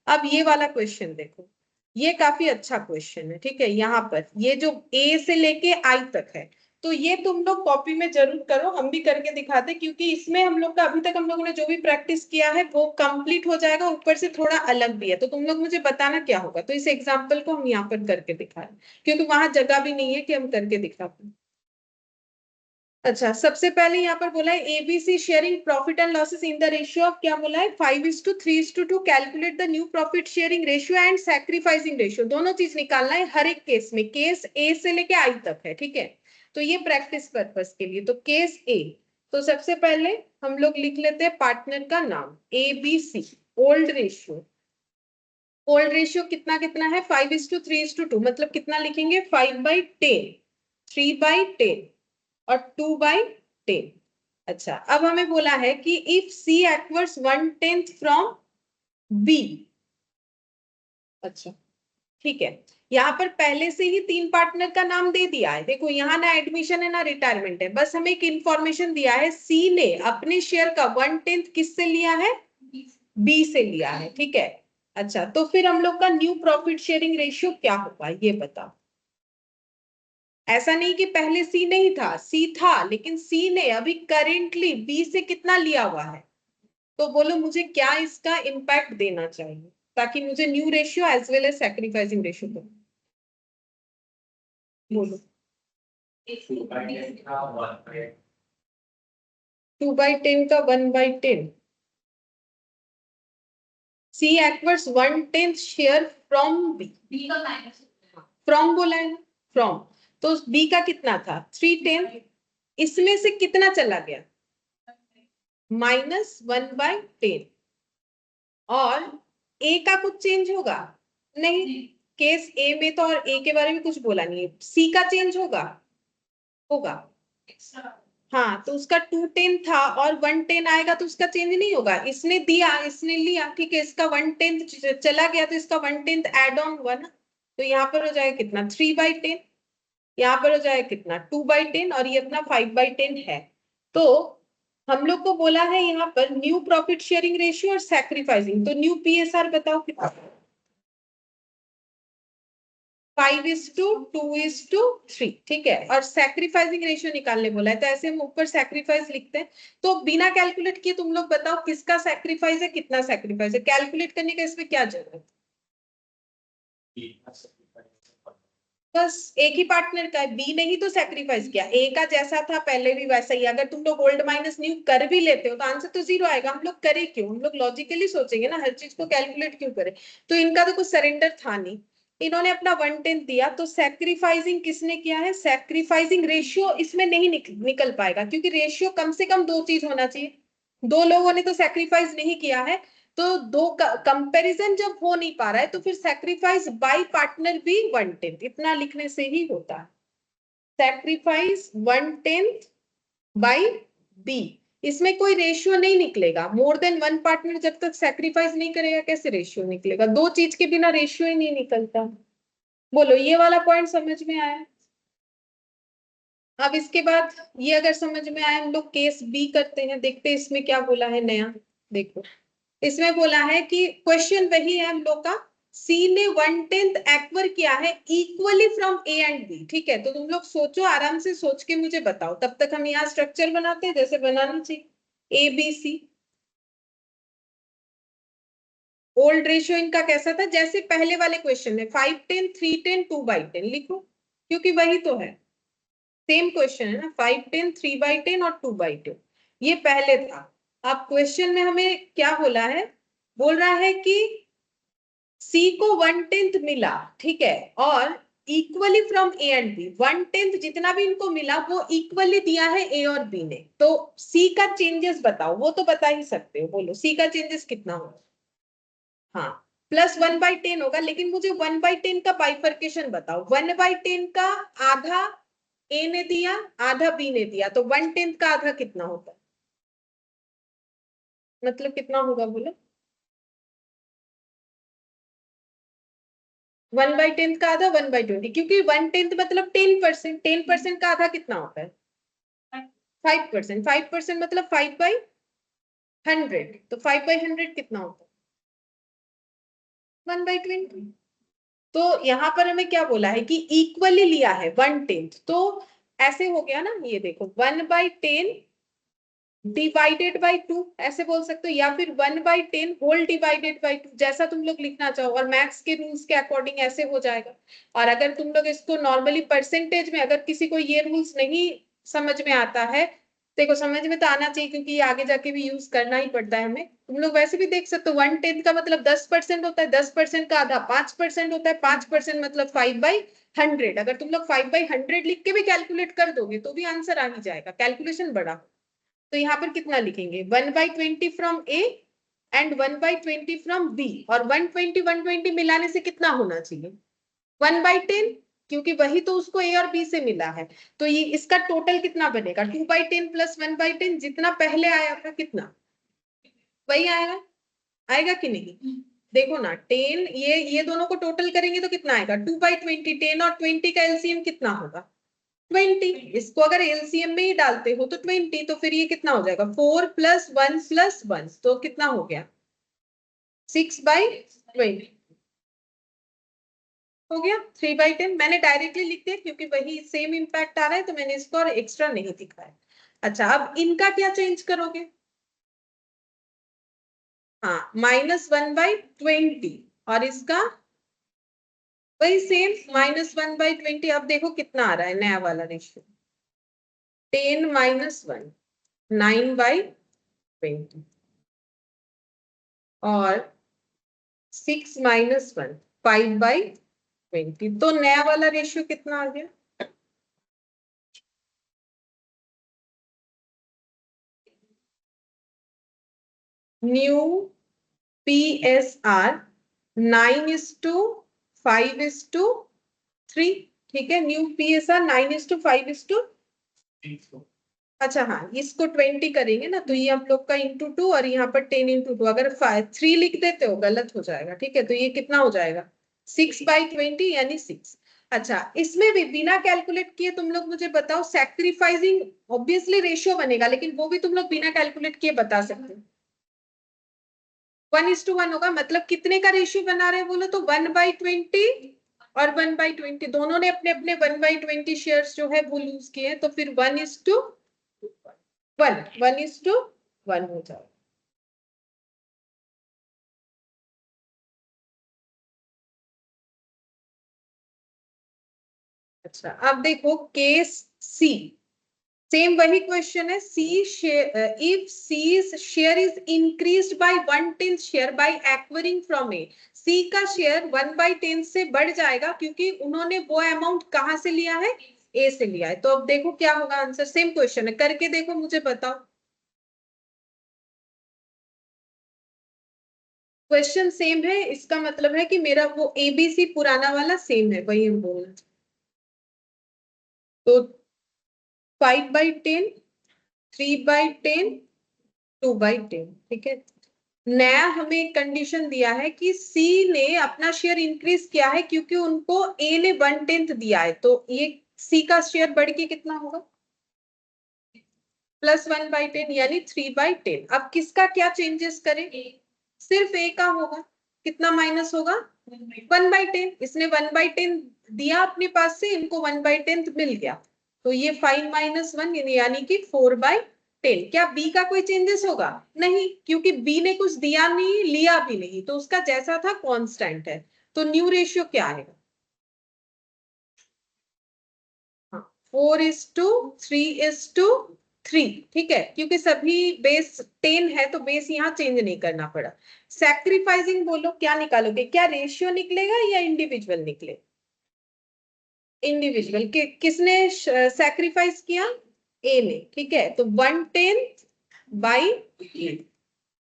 अब ये वाला क्वेश्चन देखो, ये काफी अच्छा क्वेश्चन है, ठीक है, यहाँ पर ये जो ए से लेके आई तक है, तो ये तुम लोग कॉपी में जरूर करो, हम भी करके दिखाते, क्योंकि इसमें हम लोग का अभी तक हम लोगों ने जो भी प्रैक्टिस किया है वो कंप्लीट हो जाएगा, ऊपर से थोड़ा अलग भी है, तो तुम लोग मुझे बताना क्या होगा, तो इस एग्जाम्पल को हम यहाँ पर करके दिखाएं, क्योंकि वहां जगह भी नहीं है कि हम करके दिखा पाए। अच्छा, सबसे पहले यहाँ पर बोला है ABC sharing profit and losses in the ratio of, क्या बोला है, 5:3:2, calculate the new profit sharing ratio and sacrificing ratio, दोनों चीज निकालना है हर एक केस में, केस ए से लेके आई तक है, ठीक है। तो ये प्रैक्टिस पर्पस के लिए, तो केस ए, तो सबसे पहले हम लोग लिख लेते हैं पार्टनर का नाम ABC, old ratio, old ratio कितना कितना है, 5:3:2, मतलब कितना लिखेंगे, 5/10, 3/10 और 2/10। अच्छा, अब हमें बोला है कि if C acquires 1/10 from B. अच्छा, ठीक है, यहाँ पर पहले से ही 3 पार्टनर का नाम दे दिया है, देखो यहाँ ना एडमिशन है ना रिटायरमेंट है, बस हमें एक इंफॉर्मेशन दिया है, सी ने अपने शेयर का 1/10 किससे लिया है, बी से लिया है, ठीक है। अच्छा, तो फिर हम लोग का न्यू प्रॉफिट शेयरिंग रेशियो क्या होगा ये बताओ। ऐसा नहीं कि पहले सी नहीं था, सी था, लेकिन सी ने अभी करेंटली बी से कितना लिया हुआ है, तो बोलो मुझे क्या इसका इम्पैक्ट देना चाहिए ताकि मुझे new ratio as well as sacrificing ratio दो, बोलो। 2/10 का 1/10, C acquires 1/10 share from B, from बोला है ना, फ्रॉम, तो बी का कितना था 3/10, इसमें से कितना चला गया, -1/10, और ए का कुछ चेंज होगा नहीं, केस ए में तो, और ए के बारे में कुछ बोला नहीं है, सी का चेंज होगा, होगा, हाँ, तो उसका 2/10 था और 1/10 आएगा तो उसका चेंज नहीं होगा, इसने दिया इसने लिया, ठीक है, इसका 1/10 चला गया तो इसका 1/10 एड ऑन हुआ ना, तो यहाँ पर हो जाएगा कितना 3/10, यहाँ पर हो जाएगा कितना 2/10, और ये अपना 5/10 है। तो हम लोग को बोला है यहाँ पर न्यू प्रॉफिट शेयरिंग रेशियो और सैक्रिफाइसिंग, तो न्यू पीएसआर बताओ कितना, 5:2:3, ठीक है, और सैक्रिफाइसिंग रेशियो निकालने बोला है, तो ऐसे हम ऊपर सैक्रिफाइस लिखते हैं, तो बिना कैलकुलेट किए तुम लोग बताओ किसका सैक्रिफाइस है कितना सैक्रिफाइस है, कैलकुलेट करने का इसमें क्या जरूरत, बस एक ही पार्टनर का है, बी ने ही तो सैक्रिफाइस किया, ए का जैसा था पहले भी वैसा ही, अगर तुम लोग ओल्ड माइनस न्यू कर भी लेते हो तो आंसर तो 0 आएगा, हम लोग करें क्यों, हम लोग लॉजिकली सोचेंगे ना, हर चीज को कैलकुलेट क्यों करें, तो इनका तो कुछ सरेंडर था नहीं, इन्होंने अपना 1/10 दिया, तो सैक्रिफाइसिंग किसने किया है, सैक्रिफाइसिंग रेशियो इसमें नहीं निकल पाएगा, क्योंकि रेशियो कम से कम 2 चीज होना चाहिए, 2 लोगों ने तो सैक्रिफाइस नहीं किया है, तो 2 कंपैरिजन जब हो नहीं पा रहा है तो फिर सैक्रिफाइस बाय पार्टनर भी 1/10 इतना लिखने से ही होता है, सैक्रिफाइस 1/10 बाय बी, इसमें कोई रेशियो नहीं निकलेगा, मोर देन 1 पार्टनर जब तक सैक्रिफाइस नहीं करेगा कैसे रेशियो निकलेगा, 2 चीज के बिना रेशियो ही नहीं निकलता, बोलो ये वाला पॉइंट समझ में आया। अब इसके बाद ये अगर समझ में आया, हम लोग केस बी करते हैं, देखते हैं इसमें क्या बोला है नया, देखो इसमें बोला है कि क्वेश्चन वही है हम लोग का, सी ने 1/10 एक्वर किया है equally from A and B, ठीक है, तो तुम लोग सोचो, आराम से सोच के मुझे बताओ, तब तक हम यहाँ स्ट्रक्चर बनाते हैं जैसे बनाना चाहिए, A B C, old ratio इनका कैसा था, जैसे पहले वाले क्वेश्चन में 5/10 3/10 2/10 लिखो, क्योंकि वही तो है, सेम क्वेश्चन है ना, 5/10 3/10 और 2/10, ये पहले था। अब क्वेश्चन में हमें क्या बोला है, बोल रहा है कि सी को 1/10 मिला, ठीक है, और equally from A and B, 1/10 जितना भी इनको मिला वो इक्वली दिया है ए और बी ने, तो सी का चेंजेस बताओ, वो तो बता ही सकते हो, बोलो सी का चेंजेस कितना होगा, हाँ प्लस 1/10 होगा, लेकिन मुझे 1/10 का बाइफर्केशन बताओ, 1/10 का आधा ए ने दिया आधा बी ने दिया, तो 1/10 का आधा कितना होता है, मतलब कितना होगा बोलो, 1/10 का आधा 1/20, क्योंकि 1/10 मतलब 10%, 10% का आधा कितना होता है 5%, 5% मतलब 5/100, तो 5/100 कितना होता है 1/20, तो यहाँ पर हमें क्या बोला है कि इक्वली लिया है 1/10, तो ऐसे हो गया ना, ये देखो 1/10 डिवाइडेड बाई 2 ऐसे बोल सकते हो, या फिर 1/10 होल डिवाइडेड बाई 2, जैसा तुम लोग लिखना चाहो, और मैथ्स के रूल्स के अकॉर्डिंग ऐसे हो जाएगा, और अगर तुम लोग इसको नॉर्मली परसेंटेज में, अगर किसी को ये रूल्स नहीं समझ में आता है? देखो समझ में तो आना चाहिए क्योंकि ये आगे जाके भी यूज करना ही पड़ता है हमें। तुम लोग वैसे भी देख सकते हो 1/10 का मतलब 10% होता है, 10% का आधा 5% होता है, 5% मतलब 5/100। अगर तुम लोग 5/100 लिख के भी कैलकुलेट कर दोगे तो भी आंसर आ ही जाएगा, कैलकुलेशन बड़ा। तो यहाँ पर कितना लिखेंगे 1/20 from A and 1/20 from B, और 120 120 मिलाने से कितना होना चाहिए 1/10, क्योंकि वही तो उसको ए और बी से मिला है। तो ये इसका टोटल कितना बनेगा 2/10 प्लस 1/10, जितना पहले आया था कितना वही आएगा, आएगा कि नहीं? देखो ना 10, ये दोनों को टोटल करेंगे तो कितना आएगा 2/20। 10 और 20 का एलसीएम कितना होगा 20। इसको अगर एलसीएम में ही डालते हो तो 20, तो फिर ये कितना हो जाएगा 4 + 1 + 1, तो कितना हो गया 6/20 हो गया। 3/10 मैंने डायरेक्टली लिख दिया क्योंकि वही सेम इंपैक्ट आ रहा है, तो मैंने इसको और एक्स्ट्रा नहीं दिखाया। अच्छा अब इनका क्या चेंज करोगे? हाँ -1/20, और इसका वही सेम -1/20। अब देखो कितना आ रहा है नया वाला रेशियो 10 - 1 9/20, और 6 - 1 5/20। तो नया वाला रेशियो कितना आ गया? New PSR 9:5:3। ठीक है, न्यू PSR 9:5:3। अच्छा हाँ, इसको 20 करेंगे ना तो ये हम लोग का इंटू 2, और यहाँ पर 10 × 2। अगर 3 लिख देते हो गलत हो जाएगा, ठीक है? तो ये कितना हो जाएगा 6/20 यानी 6। अच्छा इसमें भी बिना कैलकुलेट किए तुम लोग मुझे बताओ, सैक्रिफाइसिंग ऑब्वियसली रेशियो बनेगा, लेकिन वो भी तुम लोग बिना कैलकुलेट किए बता सकते हो। 1:1 होगा, मतलब कितने का रेशियो बना रहे हैं बोलो तो 1/20 और 1/20, दोनों ने अपने अपने 1/20 शेयर्स जो है वो लूज किए हैं, तो फिर 1:1 हो जाएगा। अच्छा अब देखो केस सी, सेम वही क्वेश्चन है। C share, if C's share is increased by 1/10 share by acquiring from A, C का शेयर 1/10 से बढ़ जाएगा क्योंकि उन्होंने वो अमाउंट कहां से लिया है ए से लिया है। तो अब देखो क्या होगा आंसर, सेम क्वेश्चन है, करके देखो मुझे बताओ। क्वेश्चन सेम है, इसका मतलब है कि मेरा वो एबीसी पुराना वाला सेम है, वही हम बोल रहे हैं। तो 5/10, 3/10, 2/10, ठीक है। नया हमें एक कंडीशन दिया है कि सी ने अपना शेयर इंक्रीज किया है क्योंकि उनको ए ने 1/10 दिया है, तो ये सी का शेयर बढ़ के कितना होगा +1/10 यानी 3/10। अब किसका क्या चेंजेस करें, सिर्फ ए का होगा, कितना माइनस होगा 1/10। इसने 1/10 दिया अपने पास से, इनको 1/10 मिल गया, तो ये 5 - 1 यानी कि 4/10। क्या बी का कोई चेंजेस होगा? नहीं, क्योंकि बी ने कुछ दिया नहीं लिया भी नहीं, तो उसका जैसा था कांस्टेंट है। तो न्यू रेशियो क्या आएगा 4:3:3, ठीक है, क्योंकि सभी बेस 10 है तो बेस यहाँ चेंज नहीं करना पड़ा। सैक्रिफाइसिंग बोलो क्या निकालोगे, क्या रेशियो निकलेगा या इंडिविजुअल निकले? इंडिविजुअल। किसने सैक्रिफाइस किया? ए ने, ठीक है, तो 1/10 बाई ए,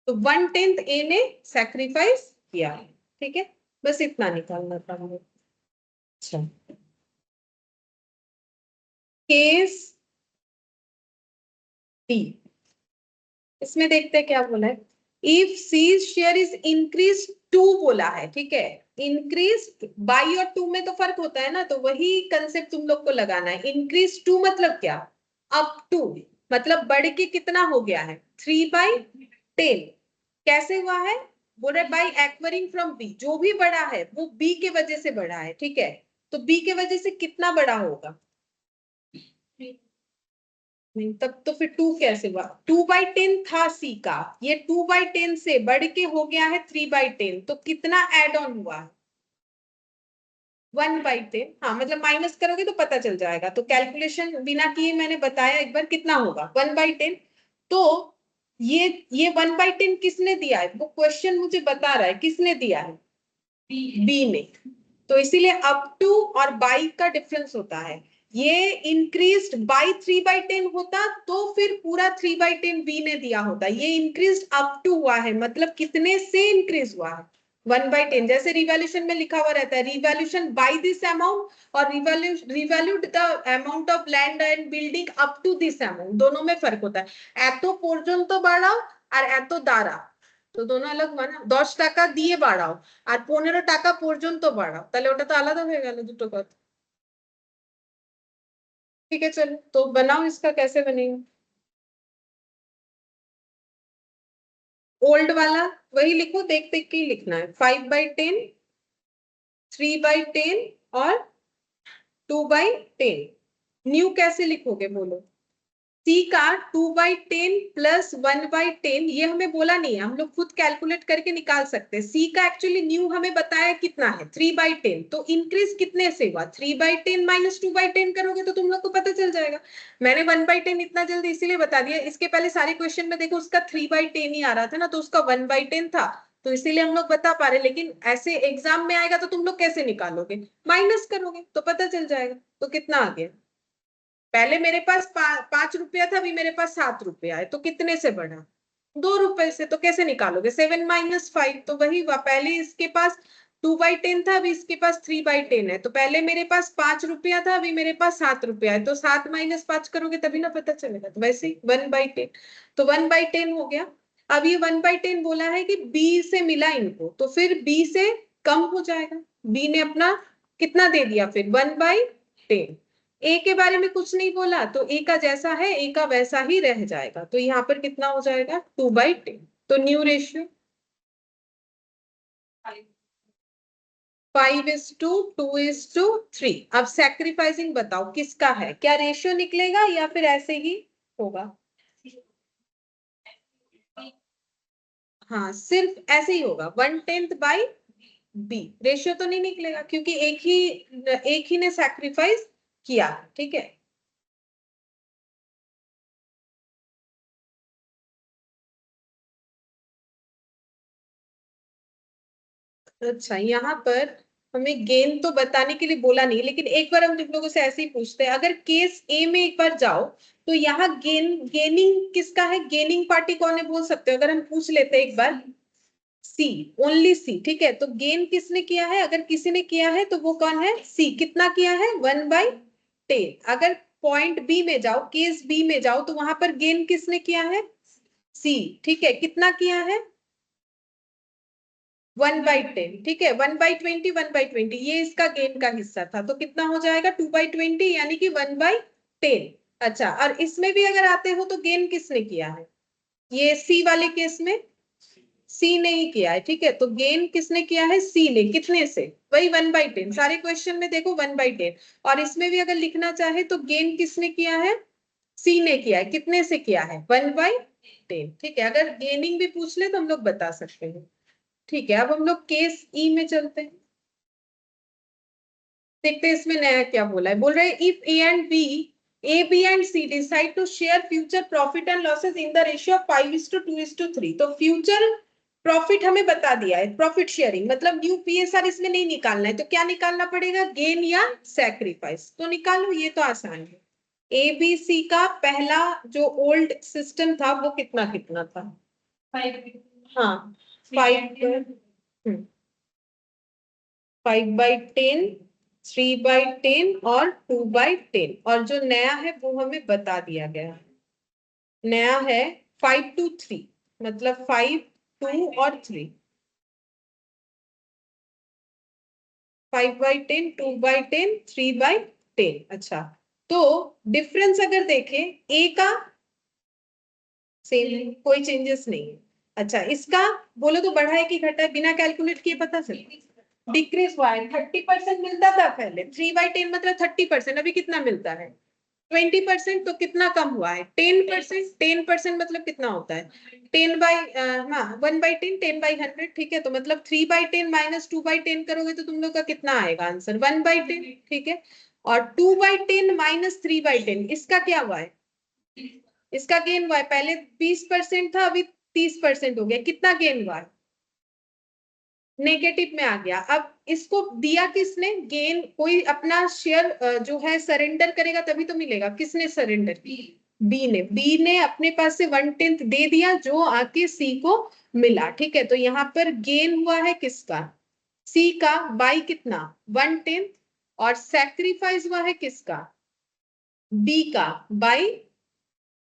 तो 1/10 ए ने सैक्रिफाइस किया, ठीक है, बस इतना निकालना था हमें। अच्छा केस डी, इसमें देखते हैं क्या बोला है। If C share is increase to बोला है, ठीक है, इंक्रीज बाई और टू में तो फर्क होता है ना, तो वही कंसेप्ट तुम लोग को लगाना है। इंक्रीज टू मतलब क्या, अप टू, मतलब बढ़ के कितना हो गया है 3/10। कैसे हुआ है बोल रहे बाई एक्वायरिंग फ्रॉम बी, जो भी बढ़ा है वो बी के वजह से बढ़ा है, ठीक है, तो बी के वजह से कितना बड़ा होगा, नहीं तब तो फिर 2 कैसे हुआ, 2/10 था सी का, ये 2/10 से बढ़ के हो गया है 3/10, तो कितना एड ऑन हुआ है 1/10, हाँ मतलब माइनस करोगे तो पता चल जाएगा, तो कैलकुलेशन बिना किए मैंने बताया एक बार कितना होगा 1/10। तो ये 1/10 किसने दिया है, वो क्वेश्चन मुझे बता रहा है किसने दिया है, बी ने। तो इसीलिए अप टू और बाई का डिफरेंस होता है। ये इंक्रीज्ड बाई 3/10 होता तो फिर पूरा 3/10 बी ने दिया होता, ये इंक्रीज्ड अप टू हुआ है, मतलब कितने से इंक्रीज हुआ है 1/10। जैसे रिवॉल्यूशन में लिखा हुआ रहता है रिवॉल्यूशन बाय दिस अमाउंट और revolute the amount of land and building up to this amount, दोनों में फर्क होता है। এত পর্যন্ত বাড়াও আর এত দ্বারা, তো দোনো अलग हुआ ना, 10 টাকা দিয়ে বাড়াও আর 15 টাকা পর্যন্ত বাড়াও, তাহলে ওটা তো আলাদা হয়ে গেল দুটো কথা। ठीक है चलो, तो बनाओ इसका, कैसे बनेगा। ओल्ड वाला वही लिखो, देख देख के ही लिखना है, 5/10, 3/10 और 2/10। न्यू कैसे लिखोगे बोलो। C का 2/10 प्लस 1/10, ये हमें बोला नहीं है, हम लोग खुद कैलकुलेट करके निकाल सकते हैं। C का एक्चुअली न्यू हमें बताया कितना है 3/10, तो इंक्रीज कितने से हुआ 3/10 माइनस 2/10 करोगे तो तुम लोग को पता चल जाएगा। मैंने 1/10 इतना जल्दी इसीलिए बता दिया, इसके पहले सारे क्वेश्चन में देखो उसका 3/10 ही आ रहा था ना, तो उसका 1/10 था, तो इसीलिए हम लोग बता पा रहे। लेकिन ऐसे एग्जाम में आएगा तो तुम लोग कैसे निकालोगे, माइनस करोगे तो पता चल जाएगा। तो कितना आ गया, पहले मेरे पास 5 रुपया था, अभी मेरे पास 7 रुपया है, तो कितने से बढ़ा 2 रुपए से। तो कैसे निकालोगे 7 माइनस 5, तो वही हुआ, पहले इसके पास 2/10 था, अभी इसके पास 3/10 है, तो पहले मेरे पास 5 रुपया था, अभी मेरे पास 7 रुपया है, तो 7 माइनस 5 करोगे तभी ना पता चलेगा। तो वैसे ही 1/10, तो 1/10 हो गया। अब ये 1/10 बोला है कि बी से मिला इनको, तो फिर बी से कम हो जाएगा, बी ने अपना कितना दे दिया फिर 1/10। ए के बारे में कुछ नहीं बोला, तो ए का जैसा है ए का वैसा ही रह जाएगा, तो यहाँ पर कितना हो जाएगा 2/10। तो न्यू रेशियो 5:2:3। अब सैक्रिफाइसिंग बताओ किसका है, क्या रेशियो निकलेगा या फिर ऐसे ही होगा। हाँ सिर्फ ऐसे ही होगा 1/10 बाई बी, रेशियो तो नहीं निकलेगा क्योंकि एक ही ने सैक्रिफाइस किया, ठीक है। अच्छा यहाँ पर हमें गेन तो बताने के लिए बोला नहीं, लेकिन एक बार हम तुम लोगों से ऐसे ही पूछते हैं, अगर केस ए में एक बार जाओ तो यहाँ गेनिंग किसका है, गेनिंग पार्टी कौन है बोल सकते हो, अगर हम पूछ लेते हैं एक बार। सी, ओनली सी, ठीक है। तो गेन किसने किया है, अगर किसी ने किया है तो वो कौन है, सी। कितना किया है 1/10। अगर पॉइंट बी में जाओ, केस बी में जाओ, तो वहां पर गेन किसने किया है, सी, ठीक है। कितना किया है 1/10, ठीक है। 1/20, 1/20 ये इसका गेन का हिस्सा था, तो कितना हो जाएगा 2/20 यानी कि 1/10। अच्छा, और इसमें भी अगर आते हो तो गेन किसने किया है, ये सी वाले केस में सी ने ही किया है, ठीक है। तो गेन किसने किया है, सी ने, कितने से, वही 1/10। सारे क्वेश्चन में देखो 1/10, और इसमें भी अगर लिखना चाहे तो गेन किसने किया है, सी ने किया है, कितने से किया है 1/10, ठीक है। अगर गेनिंग भी पूछ ले तो हम लोग बता सकते हैं, ठीक है। अब हम लोग केस ई में चलते हैं, देखते हैं इसमें नया क्या बोला है। बोल रहे हैं if A B and C decide to share future profit and losses in the ratio of 5:2:3। तो फ्यूचर प्रॉफिट हमें बता दिया है, प्रॉफिट शेयरिंग मतलब न्यू पीएसआर इसमें नहीं निकालना है, तो क्या निकालना पड़ेगा, गेन या सैक्रिफाइस। तो निकालो, ये तो आसान है। ए बी सी का पहला जो ओल्ड सिस्टम था वो कितना कितना था, हाँ 5/10, 3/10 और 2/10, और जो नया है वो हमें बता दिया गया है, नया है 5:3, मतलब 5, 2 और 3, 5/10, 2/10, 3/10। अच्छा, तो डिफरेंस अगर देखें ए का सेम, कोई चेंजेस नहीं है। अच्छा, इसका बोलो तो बढ़ा है कि घटा है, बिना कैलकुलेट किए पता चले, डिक्रीज हुआ है। 30% मिलता था पहले, 3/10 मतलब 30%, अभी कितना मिलता है 20% तो कितना कम हुआ है? 10%। 10% मतलब कितना होता है? 1/10, 10/100, ठीक है। तो मतलब 3/10 माइनस 2/10 करोगे तो तुम लोग का कितना आएगा आंसर? 1/10, ठीक है। और 2/10 माइनस 3/10, इसका क्या हुआ है? इसका गेन हुआ है। पहले 20% था, अभी 30% हो गया। कितना गेन हुआ है? नेगेटिव में आ गया। अब इसको दिया किसने? गेन कोई अपना शेयर जो है सरेंडर करेगा तभी तो मिलेगा। किसने सरेंडर? बी ने। बी ने अपने पास से 1/10 दे दिया जो आके सी को मिला, ठीक है। तो यहाँ पर गेन हुआ है किसका? सी का, बाई कितना? 1/10। और सैक्रिफाइस हुआ है किसका? बी का, बाई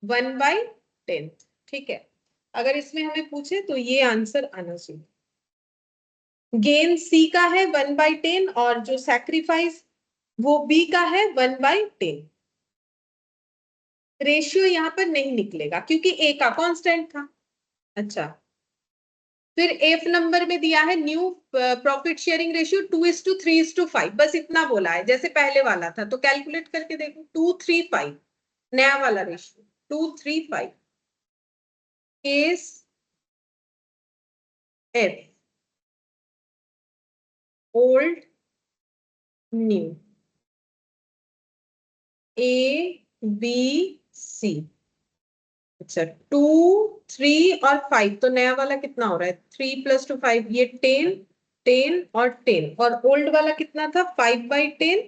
1/10, ठीक है। अगर इसमें हमें पूछे तो ये आंसर आना चाहिए। गेन सी का है 1/10 और जो सैक्रिफाइस वो बी का है 1/10। रेशियो यहाँ पर नहीं निकलेगा क्योंकि ए का कांस्टेंट था। अच्छा, फिर एफ नंबर में दिया है न्यू प्रॉफिट शेयरिंग रेशियो 2:3:5। बस इतना बोला है जैसे पहले वाला था। तो कैलकुलेट करके देखो, 2:3:5 नया वाला ratio 2:3:5। Case F, old new, A B C. अच्छा, 2, 3 और 5। तो नया वाला कितना हो रहा है? 3 + 2 5, ये 10, 10 और 10। और ओल्ड वाला कितना था? 5/10,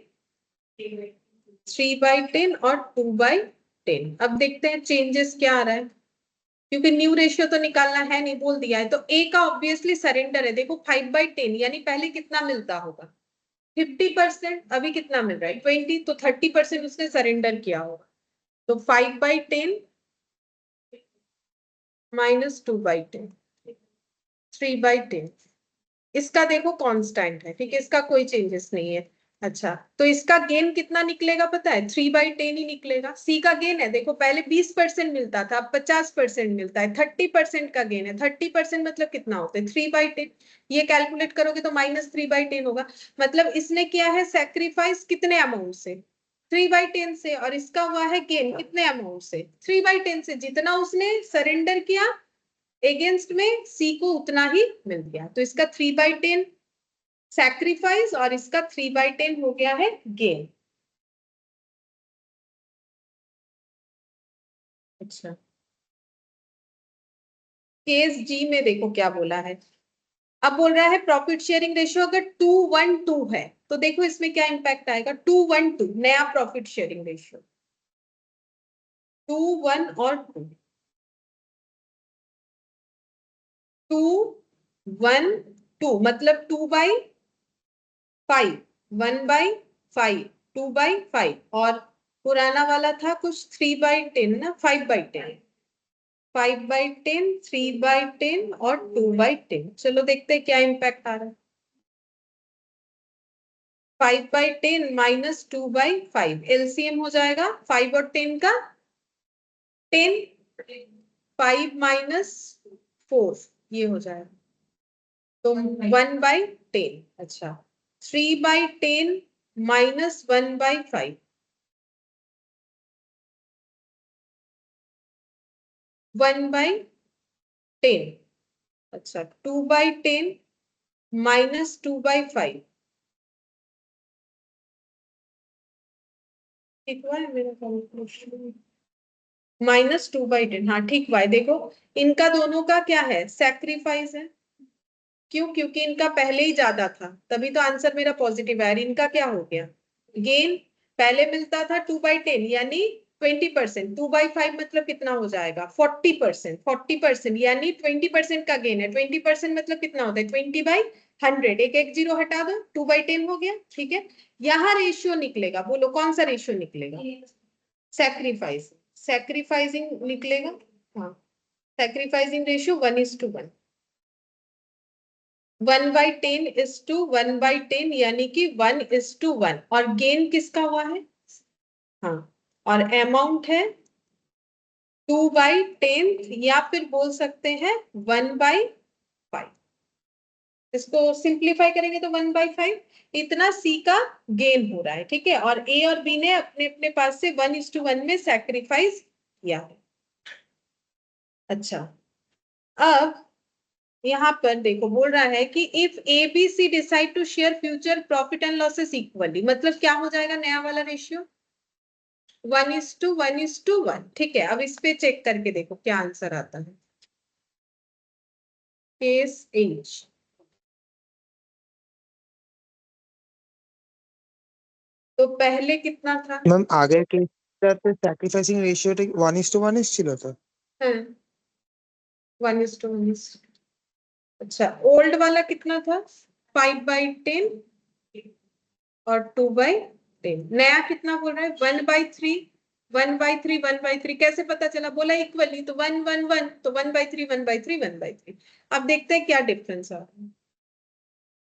3/10 और 2/10। अब देखते हैं चेंजेस क्या आ रहा है, क्योंकि न्यू रेशियो तो निकालना है नहीं, बोल दिया है। तो ए का ऑब्वियसली सरेंडर है। देखो 5/10 यानी पहले कितना मिलता होगा? 50%। अभी कितना मिल रहा है? 20। तो 30% उसने सरेंडर किया होगा। तो 5/10 माइनस 2/10, 3/10। इसका देखो कांस्टेंट है, ठीक है, इसका कोई चेंजेस नहीं है। अच्छा, तो इसका गेन कितना निकलेगा पता है? 3/10 ही निकलेगा। सी का गेन है, देखो पहले 20% मिलता था, अब 50% मिलता है। 30% का गेन है। 30% मतलब कितना होता है? 3/10। ये कैलकुलेट करोगे तो -3/10 होगा। मतलब इसने किया है सेक्रीफाइस कितने अमाउंट से? 3/10 से। और इसका हुआ है गेन कितने अमाउंट से? 3/10 से। जितना उसने सरेंडर किया अगेंस्ट में सी को उतना ही मिल गया। तो इसका 3/10 सैक्रिफाइस और इसका 3/10 हो गया है गेन। अच्छा, केस जी में देखो क्या बोला है। अब बोल रहा है प्रॉफिट शेयरिंग रेशियो अगर 2:1:2 है तो देखो इसमें क्या इंपैक्ट आएगा। 2:1:2 नया प्रॉफिट शेयरिंग रेशियो, 2, 1 और 2, 2, 1, 2 मतलब 2/5, 1/5, 2/5। और पुराना वाला था कुछ 3/10 ना, 5/10, 5/10, 3/10 और 2/10। चलो देखते हैं क्या इंपैक्ट आ रहा है। 5/10 माइनस 2/5 एलसीएम हो जाएगा 5 और 10 का 10, 5 माइनस 4 ये हो जाएगा। तो 1/10। अच्छा, 3/10 माइनस 1/5, 1/10। अच्छा, 2/10 माइनस 2/5। ठीक हुआ है मेरा कैलकुलेशन? -2/10, हाँ ठीक हुआ है। देखो इनका दोनों का क्या है? सैक्रिफाइस है। क्यों? क्योंकि इनका पहले ही ज्यादा था, तभी तो आंसर मेरा पॉजिटिव है। इनका क्या हो गया? गेन पहले मिलता था 2/10 यानी 20%। 2/5 मतलब कितना हो जाएगा? 40%। 40% यानी 20% का गेन है। 20% मतलब कितना होता है? 20/100। एक जीरो हटा दो, 2/10 हो गया, ठीक है। यहाँ रेशियो निकलेगा, बोलो कौन सा रेशियो निकलेगा? सैक्रिफाइस, सैक्रिफाइसिंग निकलेगा। हाँ, सैक्रिफाइसिंग रेशियो 1:1, 1/10 इज टू 1/10 यानी कि 1:1। और गेन किसका हुआ है? हाँ, और अमाउंट है 2/10 या फिर बोल सकते हैं 1/5। इसको सिंप्लीफाई करेंगे तो 1/5 इतना सी का गेन हो रहा है, ठीक है। और ए और बी ने अपने अपने पास से 1:1 में सैक्रिफाइस किया है। अच्छा, अब यहाँ पर देखो बोल रहा है कि if A B C decide to share future profit and losses equally, मतलब क्या हो जाएगा नया वाला रेशियो 1:1:1, ठीक है। अब इस पे चेक करके देखो क्या आंसर आता है। केस एच, तो पहले कितना था?
ম্যাম আগের কেসটাতে স্যাক্রিফাইসিং রেশিওটা 1:1 ছিল তো।
हाँ 1:1। अच्छा, ओल्ड वाला कितना था 5/10 और 2/10। नया कितना बोल रहा है 1/3 1/3 1/3। कैसे पता चला? बोला इक्वली तो 1:1:1, तो 1/3 1/3 1/3। अब देखते हैं क्या डिफरेंस आ रहा है।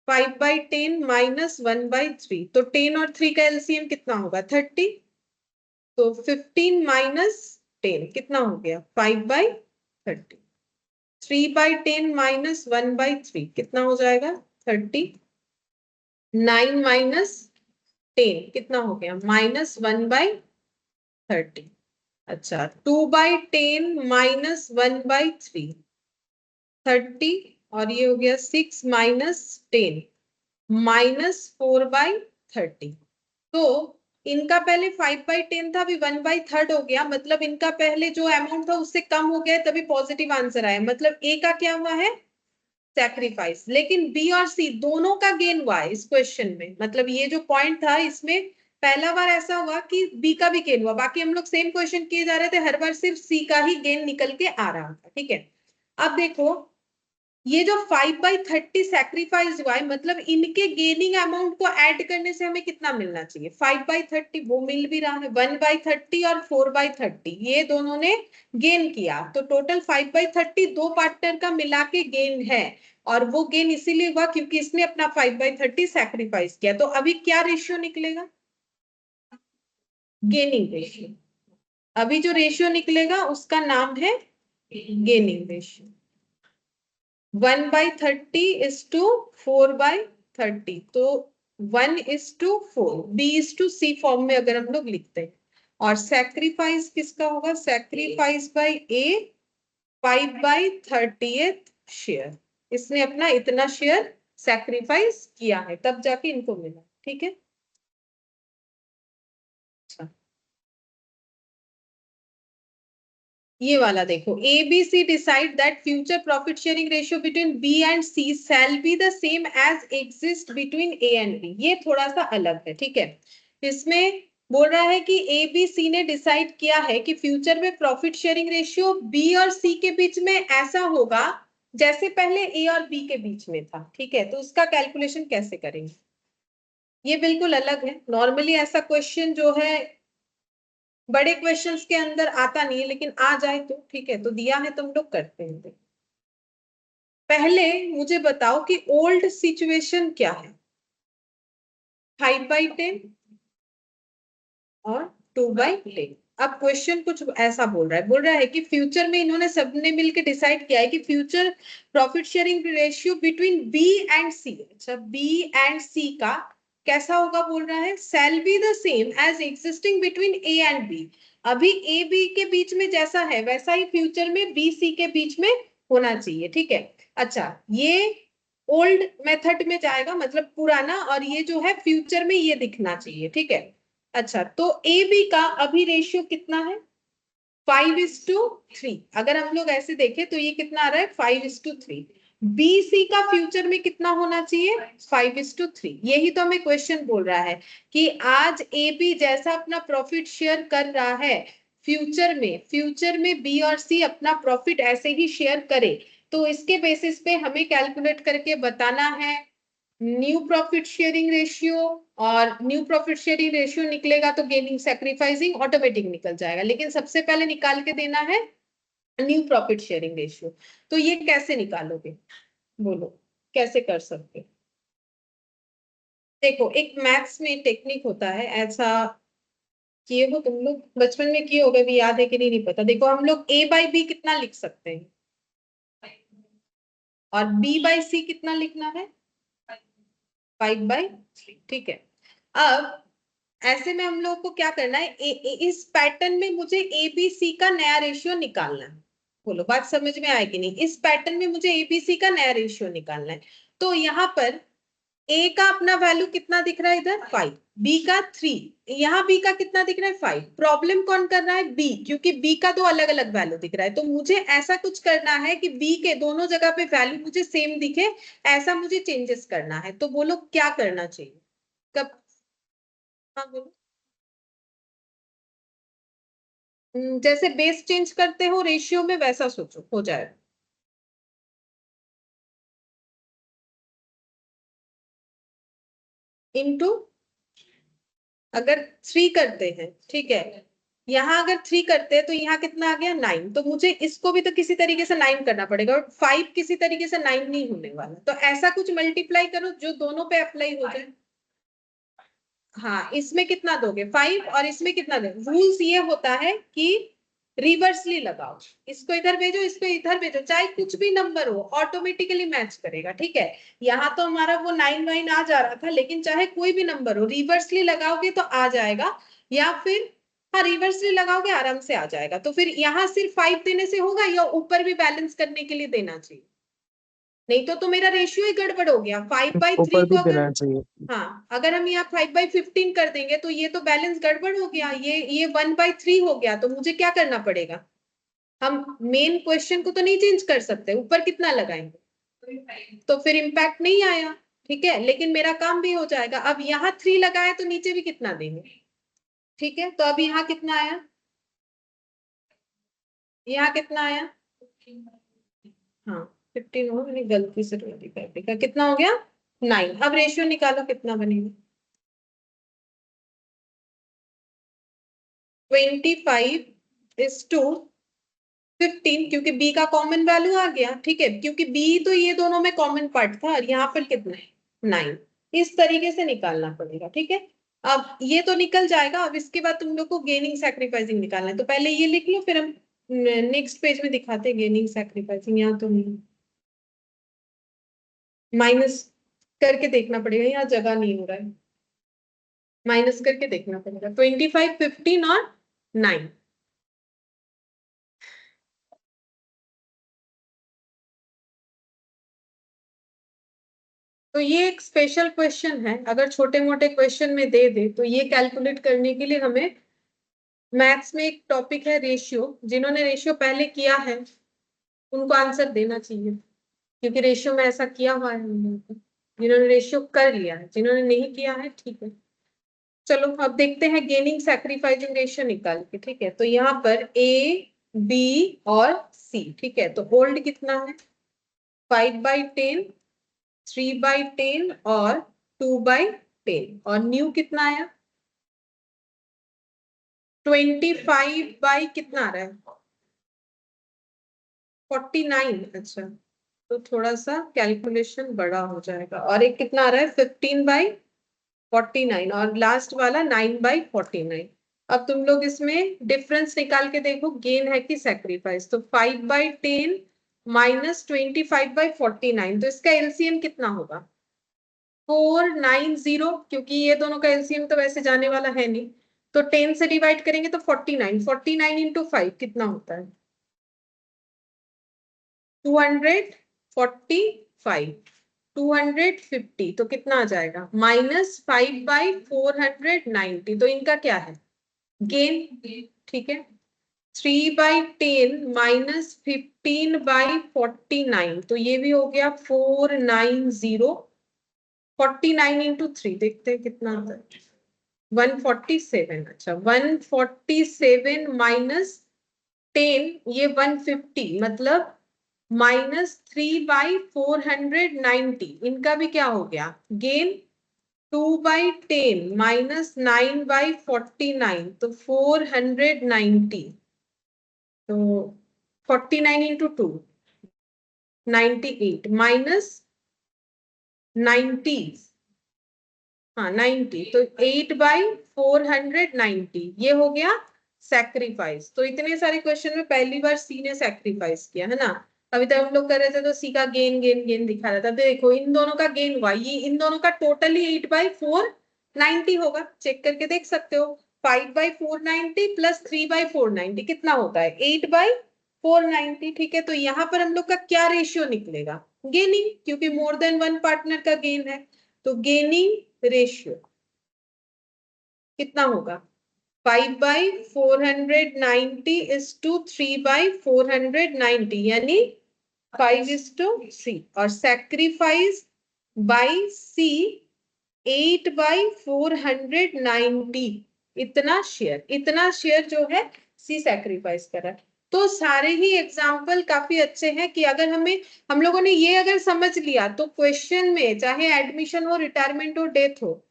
5/10 माइनस 1/3, तो 10 और 3 का एलसीएम कितना होगा 30, तो 15 माइनस 10 कितना हो गया 5/30। 3/10 माइनस 1/3 कितना हो जाएगा 30। 9 माइनस 10 कितना हो गया -1/30। अच्छा, 2/10 माइनस 1/3 30, और ये हो गया 6 माइनस 10 -4/30। तो इनका पहले 5/10 था, अभी 1/3 हो गया, मतलब इनका पहले जो अमाउंट था उससे कम हो गया, तभी पॉजिटिव आंसर आया। मतलब ए का क्या हुआ है सैक्रिफाइस, लेकिन बी और सी दोनों का गेन हुआ है इस क्वेश्चन में। मतलब ये जो पॉइंट था इसमें पहला बार ऐसा हुआ कि बी का भी गेन हुआ, बाकी हम लोग सेम क्वेश्चन किए जा रहे थे, हर बार सिर्फ सी का ही गेन निकल के आ रहा था, ठीक है। अब देखो ये जो 5/30 सैक्रिफाइस हुआ है, मतलब इनके गेनिंग अमाउंट को ऐड करने से हमें कितना मिलना चाहिए 5/30, वो मिल भी रहा है 1/30 और 4/30 ये दोनों ने गेन किया, तो टोटल 5/30 दो पार्टनर का मिला के गेन है। और वो गेन इसीलिए हुआ क्योंकि इसने अपना 5/30 सैक्रिफाइस किया। तो अभी क्या रेशियो निकलेगा गेनिंग रेशियो। अभी जो रेशियो निकलेगा उसका नाम है गेनिंग रेशियो। 1/30 is to 4/30, तो 1:4 B:C फॉर्म में अगर हम लोग लिखते हैं। और सैक्रिफाइस किसका होगा सैक्रिफाइस बाय ए 5/30th शेयर। इसने अपना इतना शेयर सैक्रिफाइस किया है तब जाके इनको मिला, ठीक है। अच्छा, ये वाला देखो A B C decide that future profit sharing ratio between B and C shall be the same as exist between A and B. ये थोड़ा सा अलग है, ठीक है। इसमें बोल रहा है कि ए बी सी ने डिसाइड किया है कि फ्यूचर में प्रॉफिट शेयरिंग रेशियो बी और सी के बीच में ऐसा होगा जैसे पहले ए और बी के बीच में था, ठीक है। तो उसका कैलकुलेशन कैसे करेंगे, ये बिल्कुल अलग है। नॉर्मली ऐसा क्वेश्चन जो है बड़े क्वेश्चंस के अंदर आता नहीं है, लेकिन आ जाए तो ठीक है, तो दिया है तो हम लोग करते हैं। पहले मुझे बताओ कि ओल्ड सिचुएशन क्या है 5/10 और 2/10। अब क्वेश्चन कुछ ऐसा बोल रहा है कि फ्यूचर में इन्होंने सबने मिलकर डिसाइड किया है कि future profit sharing ratio between B and C, अच्छा बी एंड सी का कैसा होगा बोल रहा है shall be the same as existing between A and B. अभी ए बी के बीच में जैसा है वैसा ही फ्यूचर में बी सी के बीच में होना चाहिए, ठीक है। अच्छा, ये ओल्ड मेथड में जाएगा मतलब पुराना, और ये जो है फ्यूचर में ये दिखना चाहिए, ठीक है। अच्छा, तो ए बी का अभी रेशियो कितना है 5:3। अगर हम लोग ऐसे देखें तो ये कितना आ रहा है 5:3। बी सी का फ्यूचर में कितना होना चाहिए 5:3। यही तो हमें क्वेश्चन बोल रहा है कि आज ए बी जैसा अपना प्रॉफिट शेयर कर रहा है फ्यूचर में बी और सी अपना प्रॉफिट ऐसे ही शेयर करे। तो इसके बेसिस पे हमें कैलकुलेट करके बताना है न्यू प्रॉफिट शेयरिंग रेशियो, और न्यू प्रॉफिट शेयरिंग रेशियो निकलेगा तो गेनिंग सैक्रिफाइसिंग ऑटोमेटिक निकल जाएगा, लेकिन सबसे पहले निकाल के देना है न्यू प्रॉफिट शेयरिंग रेशियो। तो ये कैसे निकालोगे बोलो, कैसे कर सकते हो? देखो एक मैथ्स में टेक्निक होता है ऐसा, किए हो तुम लोग बचपन में किए होगे, भी याद है कि नहीं पता। देखो हम लोग a बाई बी कितना लिख सकते हैं और B/C कितना लिखना है 5/3, ठीक है। अब ऐसे में हम लोग को क्या करना है, इस पैटर्न में मुझे ABC का नया रेशियो निकालना है। बोलो बात समझ में आए कि नहीं, इस पैटर्न में मुझे ABC का नया रेशियो निकालना है। तो यहाँ पर A का अपना वैल्यू कितना दिख रहा है इधर 5, B का 3, यहाँ B का कितना दिख रहा है 5। प्रॉब्लम कौन कर रहा है B, क्योंकि B का दो अलग अलग वैल्यू दिख रहा है। तो मुझे ऐसा कुछ करना है कि B के दोनों जगह पे वैल्यू मुझे सेम दिखे, ऐसा मुझे चेंजेस करना है। तो बोलो क्या करना चाहिए कब। हाँ बोलो। जैसे बेस चेंज करते हो रेशियो में वैसा सोचो, हो जाएगा। इनटू अगर 3 करते हैं, ठीक है, यहाँ अगर 3 करते हैं तो यहाँ कितना आ गया 9। तो मुझे इसको भी तो किसी तरीके से 9 करना पड़ेगा, और 5 किसी तरीके से 9 नहीं होने वाला। तो ऐसा कुछ मल्टीप्लाई करो जो दोनों पे अप्लाई हो जाए। हाँ, इसमें कितना दोगे 5 और इसमें कितना दोगे। रूल्स ये होता है कि रिवर्सली लगाओ, इसको इधर भेजो इसको इधर भेजो, चाहे कुछ भी नंबर हो ऑटोमेटिकली मैच करेगा, ठीक है। यहाँ तो हमारा वो 9 9 आ जा रहा था, लेकिन चाहे कोई भी नंबर हो रिवर्सली लगाओगे तो आ जाएगा, या फिर हाँ रिवर्सली लगाओगे आराम से आ जाएगा। तो फिर यहाँ सिर्फ 5 देने से होगा या ऊपर भी बैलेंस करने के लिए देना चाहिए, नहीं तो मेरा रेशियो ही गड़बड़ हो गया। 5/3
ऊपर
को
भी
अगर
देना चाहिए।
हाँ अगर हम यहाँ 5/15 कर देंगे तो ये तो बैलेंस गड़बड़ हो गया, ये 1/3 हो गया। तो मुझे क्या करना पड़ेगा, हम मेन क्वेश्चन को तो नहीं चेंज कर सकते, ऊपर कितना लगाएंगे तो फिर इम्पैक्ट नहीं आया, ठीक है, लेकिन मेरा काम भी हो जाएगा। अब यहाँ 3 लगाया तो नीचे भी कितना देंगे, ठीक है। तो अब यहाँ कितना आया, यहाँ कितना आया, हाँ 15 हो, मैंने गलती से 25 लिखा, कितना हो गया 9। अब रेशियो निकालो कितना बनेगा 25:15, क्योंकि B का कॉमन वैल्यू आ गया, ठीक है, क्योंकि B तो ये दोनों में कॉमन पार्ट था, और यहाँ पर कितना है 9। इस तरीके से निकालना पड़ेगा, ठीक है। अब ये तो निकल जाएगा। अब इसके बाद तुम लोग को गेनिंग सैक्रिफाइसिंग निकालना है, तो पहले ये लिख लो, फिर हम नेक्स्ट पेज में दिखाते हैं गेनिंग सैक्रिफाइसिंग। यहाँ तो नहीं, माइनस करके देखना पड़ेगा, यहाँ जगह नहीं हो रहा है, माइनस करके देखना पड़ेगा। 25, 15 और 9। तो ये एक स्पेशल क्वेश्चन है, अगर छोटे मोटे क्वेश्चन में दे दे तो ये कैलकुलेट करने के लिए हमें मैथ्स में एक टॉपिक है रेशियो, जिन्होंने रेशियो पहले किया है उनको आंसर देना चाहिए, क्योंकि रेशियो में ऐसा किया हुआ है हम लोगों को, जिन्होंने रेशियो कर लिया है, जिन्होंने नहीं किया है ठीक है। चलो अब देखते हैं गेनिंग सैक्रिफाइसिंग रेशियो निकाल के, ठीक है। तो यहाँ पर A, B और C, ठीक है। तो ओल्ड कितना है 5/10, 3/10 और 2/10, और न्यू कितना आया 25 बाई कितना आ रहा है 49। अच्छा, तो थोड़ा सा कैलकुलेशन बड़ा हो जाएगा। और एक कितना आ रहा है 15/49, और लास्ट वाला 9/49। अब तुम लोग इसमें डिफरेंस निकाल के देखो, गेन है कि सैक्रिफाइस। तो 5/10 माइनस 25/49, तो इसका एलसीएम कितना होगा 490, क्योंकि ये दोनों का एलसीएम तो वैसे जाने वाला है नहीं। तो 10 से डिवाइड करेंगे तो 49 इंटू 5 कितना होता है 245, 250। तो कितना आ जाएगा -5/490। तो इनका क्या है गेन, ठीक है। 3/10 माइनस 15/49, तो ये भी हो गया 490। 49 इंटू 3 देखते हैं कितना आता है 147। अच्छा 147 माइनस 10, ये 150, मतलब -3/490। इनका भी क्या हो गया गेन 2/10 माइनस 9/49, तो 490। तो 49 इंटू 2 98 माइनस 90, हाँ 90, तो 8/490 ये हो गया सैक्रिफाइस। तो इतने सारे क्वेश्चन में पहली बार सी ने सैक्रिफाइस किया है ना। अभी तक हम लोग कर रहे थे तो सी का गेन गेन गेन दिखा रहा था। तो देखो इन दोनों का गेन हुआ, ये इन दोनों का टोटली 8/490 होगा, चेक करके देख सकते हो। 5/490 प्लस 3/490 कितना होता है? 8/490। ठीक है, तो यहाँ पर हम लोग का क्या रेशियो निकलेगा? गेनिंग, क्योंकि मोर देन वन पार्टनर का गेन है। तो गेनिंग रेशियो कितना होगा? 5/490 is to 3/490, यानी 5:3। और सैक्रिफाइस बाई सी 8/490, इतना शेयर जो है सी सैक्रिफाइस करा। तो सारे ही एग्जाम्पल काफी अच्छे हैं कि अगर हम लोगों ने ये अगर समझ लिया तो क्वेश्चन में चाहे एडमिशन हो, रिटायरमेंट हो, डेथ हो,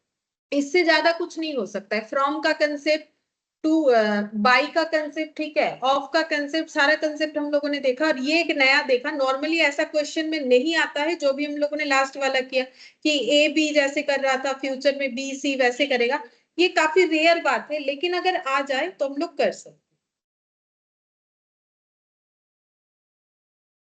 इससे ज्यादा कुछ नहीं हो सकता है। फ्रॉम का कंसेप्ट टू बाई का कंसेप्ट, ठीक है, ऑफ का कंसेप्ट, सारा कंसेप्ट हम लोगों ने देखा। और ये एक नया देखा, नॉर्मली ऐसा क्वेश्चन में नहीं आता है, जो भी हम लोगों ने लास्ट वाला किया कि ए बी जैसे कर रहा था, फ्यूचर में बी सी वैसे करेगा। ये काफी रेयर बात है, लेकिन अगर आ जाए तो हम लोग कर सकते।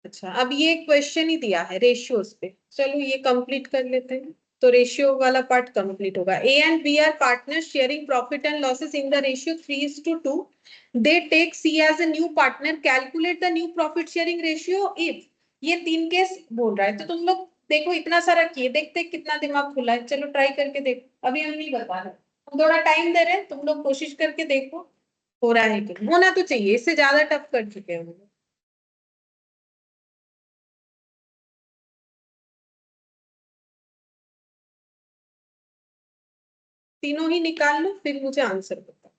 अच्छा, अब ये क्वेश्चन ही दिया है रेशियोज पे, चलो ये कंप्लीट कर लेते हैं। तो रेशियो वाला पार्ट कंप्लीट होगा। A and B are partners sharing profit and losses in the ratio 3:2। They take C as a new partner, calculate the new profit sharing ratio if. ये 3 केस बोल रहा है, तो तुम लोग देखो इतना सारा किए, देखते कितना दिमाग खुला है। चलो ट्राई करके देखो, अभी हम नहीं बता रहे, हम थोड़ा टाइम दे रहे हैं, तुम लोग कोशिश करके देखो हो रहा है कि होना तो चाहिए, इससे ज्यादा टफ कर चुके हैं हम लोग। तीनों ही निकाल लो, फिर मुझे आंसर बताओ।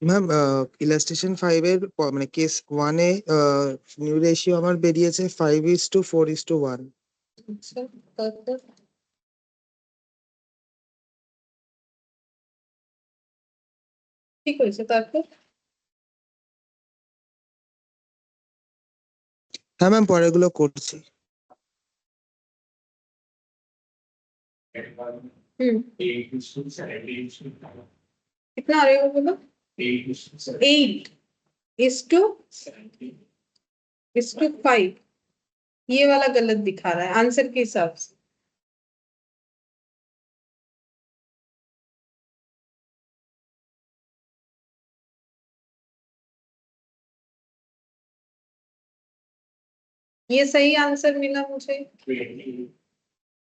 ম্যাম ইলাস্ট্রেশন 5 এর মানে কেস 1 এ নিউ রেশিও আমার বেরিয়েছে 5:4:1।
আচ্ছা, তারপর ঠিক হয়েছে, তারপর
হ্যাঁ ম্যাম পরেরগুলো করছি।
कितना आ रहा है बोलो? 8:5 ये वाला गलत दिखा रहा है आंसर के हिसाब से। ये सही आंसर मिला मुझे,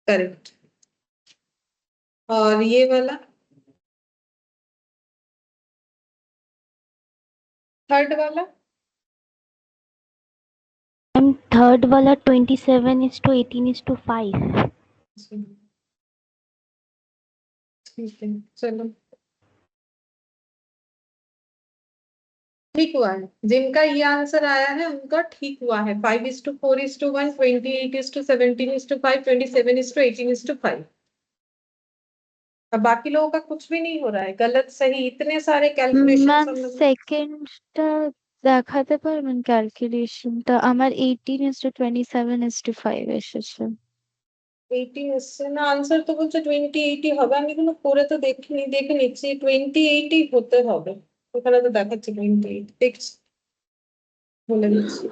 करेक्ट। और ये वाला थर्ड वाला
मैम थर्ड वाला 27:18:5।
ठीक है, चलो ठीक हुआ है। जिनका ये आंसर आया है उनका ठीक हुआ है। 5:4:1, 28:17:5, 27:18:5। अब बाकी लोगों का कुछ भी नहीं हो रहा है, गलत सही इतने सारे कैलकुलेशन
ম্যাম সেকেন্ডটা দেখাতে পারবেন ক্যালকুলেশনটা? আমার 18:27:5 এসেছে।
18 এসছে না, আনসার তো বলছে 28 হবে। আমি কোনো করে তো দেখিনি, দেখে নিচ্ছি 28 হতে হবে। ওখানে তো দেখাচ্ছে 28, দেখছি বলে দিচ্ছি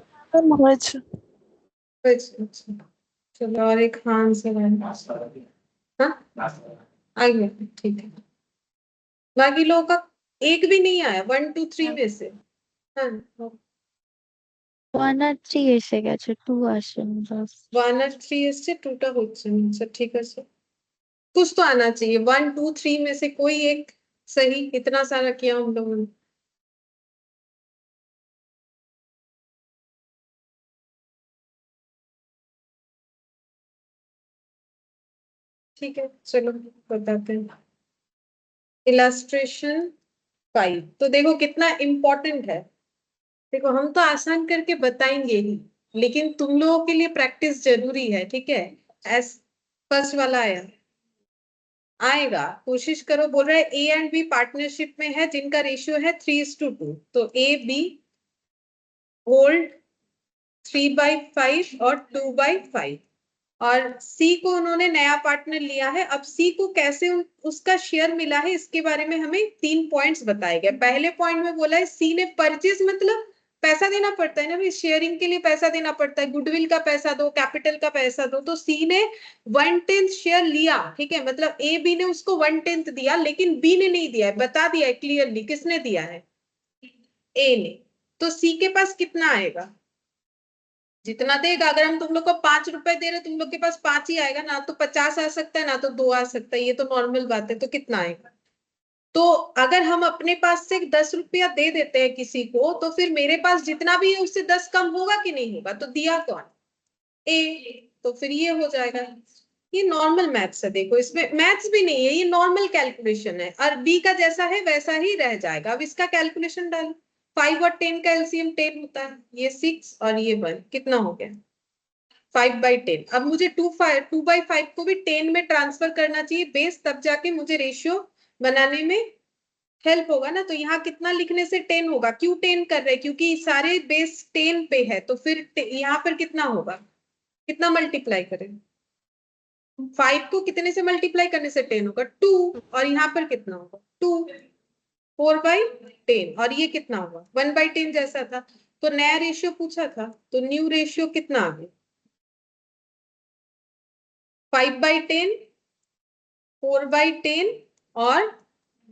হয়েছে।
হয়েছে। আচ্ছা चलो, और एक हाँ आंसर है। हाँ आ गया, ठीक है। बाकी लोगों का एक भी नहीं आया 1 2 3 में से। हाँ
1 আর 3 এসে গেছে, 2 আসেনি বাস।
1 আর 3 এসছে, 2 টা হচ্ছে না। আচ্ছা ठीक है सर, कुछ तो आना चाहिए। 1 2 3 में से कोई एक सही, इतना सारा किया हम लोगों ने। ठीक है चलो बताते हैं। इलास्ट्रेशन 5 तो देखो कितना इंपॉर्टेंट है। देखो हम तो आसान करके बताएंगे ही, लेकिन तुम लोगों के लिए प्रैक्टिस जरूरी है, ठीक है। एस फर्स्ट वाला आया, आएगा, कोशिश करो। बोल रहा है ए एंड बी पार्टनरशिप में है जिनका रेशियो है 3:2। तो ए बी होल्ड 3/5 और 2/5। और सी को उन्होंने नया पार्टनर लिया है। अब सी को कैसे उसका शेयर मिला है इसके बारे में हमें 3 पॉइंट्स बताए गए। पहले पॉइंट में बोला है सी ने परचेज, मतलब पैसा देना पड़ता है ना भाई, शेयरिंग के लिए पैसा देना पड़ता है। गुडविल का पैसा दो, कैपिटल का पैसा दो। तो सी ने 1/10 शेयर लिया, ठीक है। मतलब ए बी ने उसको 1/10 दिया, लेकिन बी ने नहीं दिया है, बता दिया है क्लियरली किसने दिया है, ए ने। तो सी के पास कितना आएगा, जितना देगा। अगर हम तुम लोग को 5 रुपए दे रहे, तुम लोग के पास 5 ही आएगा ना। तो 50 आ सकता है ना, तो 2 आ सकता है। ये तो नॉर्मल बात है। तो कितना आएगा। तो अगर हम अपने पास से 10 रुपया दे देते हैं किसी को, तो फिर मेरे पास जितना भी है उससे 10 कम होगा कि नहीं होगा। तो दिया कौन, ए। तो फिर ये हो जाएगा। ये नॉर्मल मैथ्स है, देखो इसमें मैथ्स भी नहीं है, ये नॉर्मल कैलकुलेशन है। और बी का जैसा है वैसा ही रह जाएगा। अब इसका कैलकुलेशन डालो। 5 और 10 का एलसीएम 10 होता है। ये 6 और ये 1 कितना हो गया, 5/10। अब मुझे 2/5 को भी 10 में ट्रांसफर करना चाहिए बेस, तब जाके मुझे रेशियो बनाने में हेल्प होगा ना। तो यहाँ कितना लिखने से 10 होगा। क्यों 10 कर रहे हैं, क्योंकि सारे बेस 10 पे है। तो फिर यहाँ पर कितना होगा, कितना मल्टीप्लाई करें। 5 को कितने से मल्टीप्लाई करने से 10 होगा, 2। और यहाँ पर कितना होगा 2, 4/10। और ये कितना होगा 1/10 जैसा था। तो नया रेशियो पूछा था, तो न्यू रेशियो कितना आ गया, 5/10, 4/10 और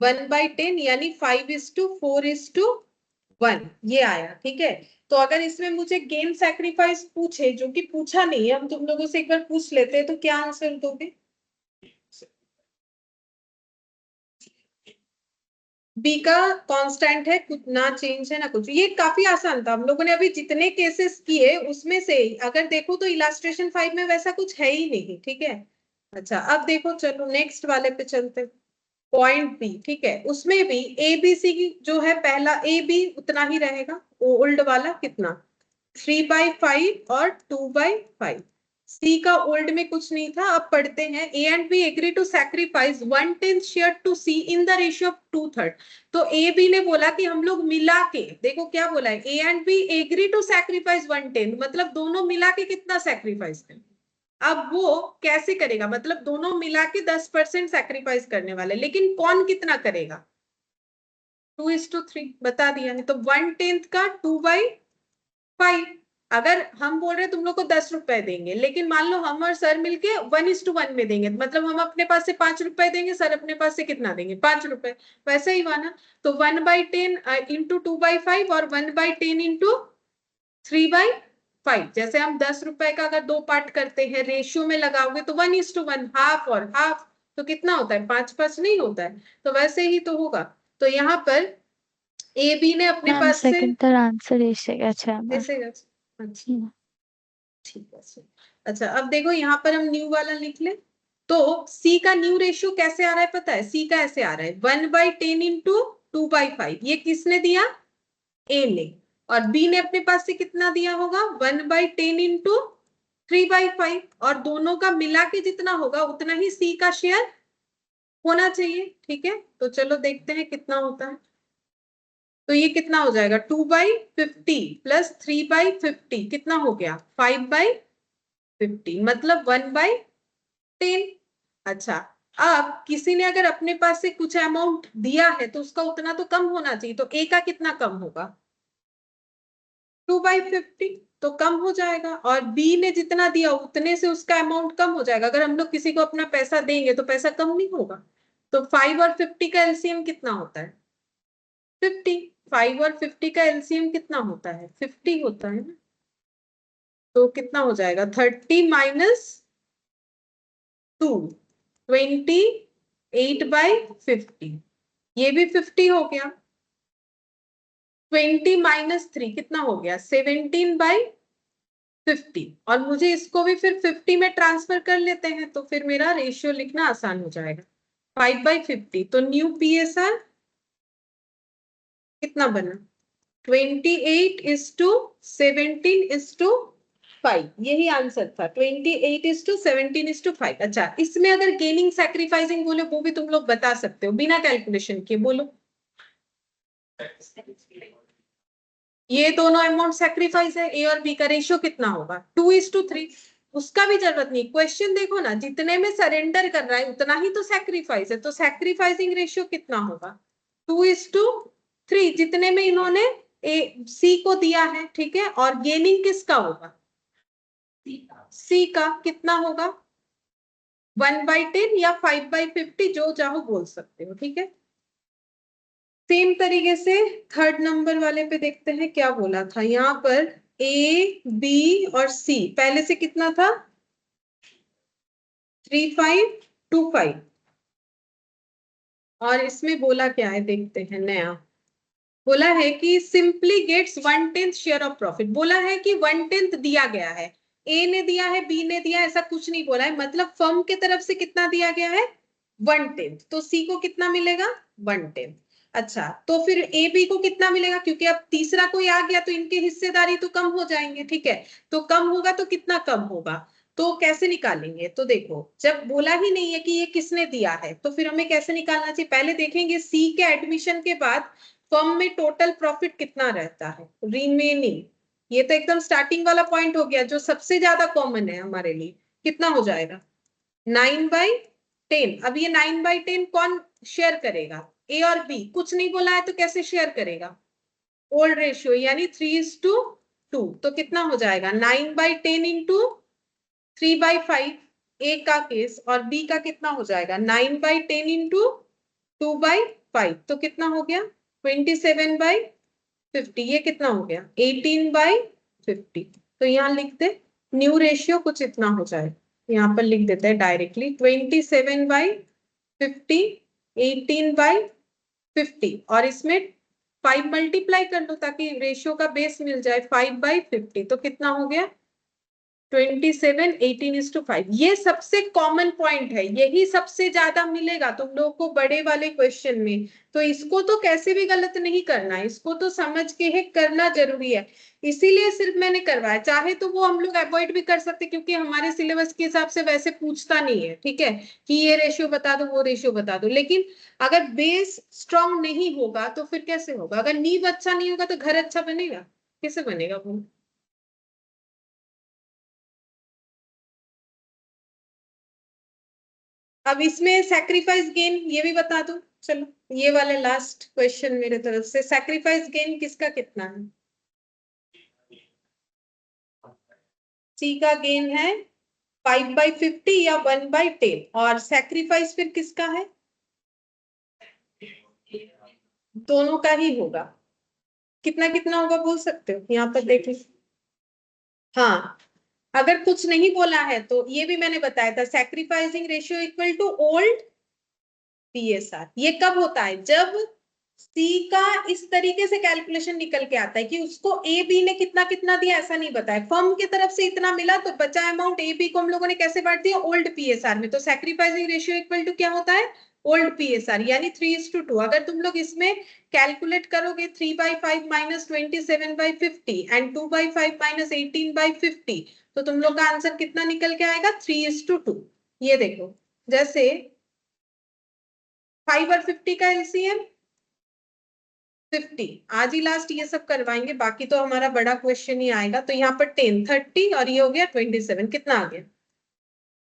1/10, यानी 5:4:1 ये आया, ठीक है। तो अगर इसमें मुझे गेन सैक्रिफाइस पूछे, जो कि पूछा नहीं है, हम तुम लोगों से एक बार पूछ लेते हैं, तो क्या आंसर दोगे। बी का कांस्टेंट है, कुछ ना चेंज है ना कुछ। ये काफी आसान था। हम लोगों ने अभी जितने केसेस किए उसमें से अगर देखो तो इलास्ट्रेशन 5 में वैसा कुछ है ही नहीं, ठीक है। अच्छा अब देखो, चलो नेक्स्ट वाले पे चलते हैं। पॉइंट बी, ठीक है, उसमें भी ए बी सी की जो है पहला ए बी उतना ही रहेगा, ओल्ड वाला कितना 3/5 और 2/5। सी का ओल्ड में कुछ नहीं था। अब पढ़ते हैं A and B agree to sacrifice 1/10 share to C in the ratio of 2/3। तो ए बी ने बोला कि हम लोग मिला के, देखो क्या बोला है, A and B agree to sacrifice 1/10, मतलब दोनों मिला के कितना सैक्रिफाइस करें। अब वो कैसे करेगा, मतलब दोनों मिला के 10% सैक्रिफाइस करने वाले, लेकिन कौन कितना करेगा 2:3 बता दिया नहीं तो 1/10 का 2/5। अगर हम बोल रहे तुम लोग को 10 रुपए देंगे, लेकिन मान लो हम और सर मिलके 1:1 में देंगे, मतलब हम अपने पास से 5 रुपए देंगे, सर अपने पास से कितना देंगे 5 रुपए, वैसे ही हुआ ना। तो 1/10 इंटू 2/5 और 1/10 इंटू 3/5। जैसे हम 10 रुपए का अगर दो पार्ट करते हैं रेशियो में लगाओगे तो 1:1, हाफ और हाफ, तो कितना होता है 5/5 नहीं होता है, तो वैसे ही तो होगा। तो यहाँ पर ए बी ने अपने
ಮ್ಯಾಮ್
पास से
ಸೆಕೆಂಡ್ ತರ ಆನ್ಸರ್ ಎಷ್ಟೇ अच्छा ಮ್ಯಾಮ್
ऐसे अच्छा ठीक है। अच्छा अब देखो यहाँ पर हम न्यू वाला लिख ले, तो सी का न्यू रेशियो कैसे आ रहा है पता है, सी का ऐसे आ रहा है 1/10 इंटू 2/5, ये किसने दिया ए ने, और बी ने अपने पास से कितना दिया होगा 1/10 इंटू 3/5, और दोनों का मिला के जितना होगा उतना ही सी का शेयर होना चाहिए, ठीक है। तो चलो देखते हैं कितना होता है। तो ये कितना हो जाएगा 2/50 प्लस 3/50 कितना हो गया 5/50, मतलब 1/10। अच्छा अब किसी ने अगर अपने पास से कुछ अमाउंट दिया है तो उसका उतना तो कम होना चाहिए, तो ए का कितना कम होगा 2/50, तो कम हो जाएगा, और बी ने जितना दिया उतने से उसका अमाउंट कम हो जाएगा। अगर हम लोग किसी को अपना पैसा देंगे तो पैसा कम नहीं होगा। तो 5 और 50 का एलसीएम कितना होता है 50, 5 और 50 का एलसीएम कितना होता है 50 होता है ना। तो कितना हो जाएगा 30 माइनस 2 28/50, ये भी 50 हो गया। 20 माइनस 3 कितना हो गया 17/50, और मुझे इसको भी फिर 50 में ट्रांसफर कर लेते हैं तो फिर मेरा रेशियो लिखना आसान हो जाएगा 5/50। तो न्यू पीएसआर कितना बना 28:17:5, यही आंसर था 28:17:5। अच्छा इसमें अगर गेनिंग सैक्रिफाइसिंग बोले वो भी तुम लोग बता सकते हो बिना कैलकुलेशन के, बोलो ये दोनों अमाउंट सैक्रिफाइस है, ए और बी का रेशियो कितना होगा 2:3। उसका भी जरूरत नहीं, क्वेश्चन देखो ना, जितने में सरेंडर कर रहा है उतना ही तो सैक्रिफाइस है, तो सैक्रिफाइसिंग रेशियो कितना होगा 2:3, जितने में इन्होंने ए सी को दिया है, ठीक है। और गेनिंग किसका होगा सी का कितना होगा 1/10 या 5/50, जो चाहो बोल सकते हो, ठीक है। सेम तरीके से थर्ड नंबर वाले पे देखते हैं क्या बोला था यहाँ पर, ए बी और सी पहले से कितना था 3525, और इसमें बोला क्या है देखते हैं नया, बोला है कि simply gets 1/10 share of profit, बोला है कि 1/10 दिया गया है, ए ने दिया है बी ने दिया है, ऐसा कुछ नहीं बोला है, मतलब फर्म के तरफ से कितना दिया गया है 1/10, तो सी को कितना मिलेगा 1/10। अच्छा तो फिर ए बी को कितना मिलेगा, क्योंकि अब तीसरा कोई आ गया तो इनकी हिस्सेदारी तो कम हो जाएंगे, ठीक है। तो कम होगा तो कितना कम होगा, तो कैसे निकालेंगे, तो देखो जब बोला ही नहीं है कि ये किसने दिया है तो फिर हमें कैसे निकालना चाहिए, पहले देखेंगे सी के एडमिशन के बाद फर्म में टोटल प्रॉफिट कितना रहता है रिमेनिंग, ये तो एकदम स्टार्टिंग वाला पॉइंट हो गया जो सबसे ज्यादा कॉमन है हमारे लिए, कितना हो जाएगा 9/10। अब ये 9/10 कौन शेयर करेगा ए और बी, कुछ नहीं बोला है तो कैसे शेयर करेगा ओल्ड रेशियो यानी 3:2, तो कितना हो जाएगा 9/10 इंटू 3/5 ए का केस, और बी का कितना हो जाएगा 9/10 इंटू 2/5, तो कितना हो गया 27/50, ये कितना हो गया 18/50। तो यहाँ लिख दे न्यू रेशियो कुछ इतना हो जाए, यहाँ पर लिख देते हैं डायरेक्टली 27/50 18/50, और इसमें 5 मल्टीप्लाई कर लो ताकि रेशियो का बेस मिल जाए 5/50, तो कितना हो गया 27 18:5 ये सबसे कॉमन पॉइंट है, यही सबसे ज्यादा मिलेगा तुम लोगों को बड़े वाले क्वेश्चन में। तो इसको तो कैसे भी गलत नहीं करना, इसको तो समझ के ही करना जरूरी है, इसीलिए सिर्फ मैंने करवाया। चाहे तो वो हम लोग अवॉइड भी कर सकते, क्योंकि हमारे सिलेबस के हिसाब से वैसे पूछता नहीं है, ठीक है, कि ये रेशियो बता दो वो रेशियो बता दो। लेकिन अगर बेस स्ट्रांग नहीं होगा तो फिर कैसे होगा? अगर नींव अच्छा नहीं होगा तो घर अच्छा बनेगा? कैसे बनेगा वो? अब इसमें सैक्रिफाइस गेन ये भी बता दो। चलो ये वाले लास्ट क्वेश्चन मेरे तरफ से, सैक्रिफाइस गेन किसका कितना है? सी का गेन है 5/50 या 1/10, और सैक्रिफाइस फिर किसका है? दोनों का ही होगा। कितना कितना होगा बोल सकते हो? यहाँ पर देख लो। हाँ, अगर कुछ नहीं बोला है तो ये भी मैंने बताया था, sacrificing ratio equal to old PSR. ये कब होता है? जब सी का इस तरीके से कैलकुलेशन निकल के आता है कि उसको ए बी ने कितना कितना दिया ऐसा नहीं बताया, फर्म की तरफ से इतना मिला, तो बचा अमाउंट ए बी को हम लोगों ने कैसे बांट दिया? ओल्ड पीएसआर में। तो सैक्रिफाइसिंग रेशियो इक्वल टू क्या होता है? ओल्ड पीएसआर, यानी 3:2। अगर तुम लोग इसमें कैलकुलेट करोगे 3/5 माइनस 27/50 एंड 2/5 माइनस 18/50, तो तुम लोग का आंसर कितना निकल के आएगा? 3:2। ये देखो, जैसे 5 और 50 का एलसीएम 50। आज ही लास्ट ये सब करवाएंगे, बाकी तो हमारा बड़ा क्वेश्चन ही आएगा। तो यहाँ पर 10 30 और ये हो गया 27, कितना आ गया?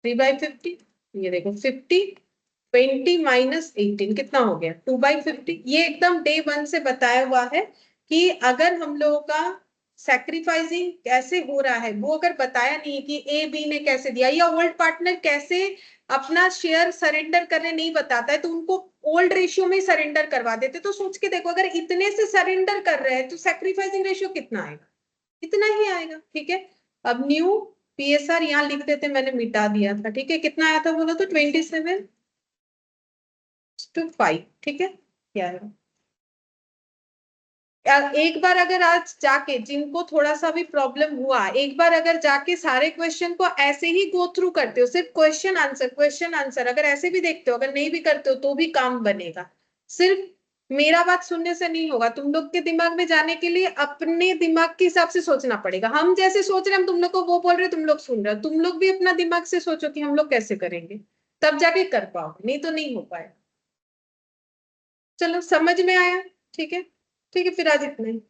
3/50। ये देखो 50 20 माइनस 18 कितना हो गया? 2/50। ये एकदम डे 1 से बताया हुआ है कि अगर हम लोगों का सैक्रिफाइसिंग कैसे हो रहा है, वो अगर बताया नहीं कि ए बी ने कैसे दिया, या ओल्ड पार्टनर कैसे अपना शेयर सरेंडर करने नहीं बताता है, तो उनको ओल्ड रेशियो में सरेंडर करवा देते। तो सोच के देखो, अगर इतने से सरेंडर कर रहे हैं तो सैक्रिफाइसिंग रेशियो कितना आएगा? इतना ही आएगा, ठीक है। अब न्यू पीएसआर यहाँ लिख देते, मैंने मिटा दिया था, ठीक है। कितना आया था बोलो तो? 27/5, ठीक है। क्या है? एक बार अगर आज जाके, जिनको थोड़ा सा भी प्रॉब्लम हुआ, एक बार अगर जाके सारे क्वेश्चन को ऐसे ही गो थ्रू करते हो, सिर्फ क्वेश्चन आंसर अगर ऐसे भी देखते हो, अगर नहीं भी करते हो तो भी काम बनेगा। सिर्फ मेरा बात सुनने से नहीं होगा, तुम लोग के दिमाग में जाने के लिए अपने दिमाग के हिसाब से सोचना पड़ेगा। हम जैसे सोच रहे हैं, हम तुम लोग को वो बोल रहे, तुम लोग सुन रहे हो, तुम लोग भी अपना दिमाग से सोचो कि हम लोग कैसे करेंगे, तब जाके कर पाओगे, नहीं तो नहीं हो पाएगा। चलो समझ में आया? ठीक है, ठीक है, फिर आज इतना ही।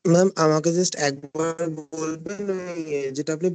ম্যাম আমাকে জাস্ট একবার বলবেন, ওই যেটা আপনি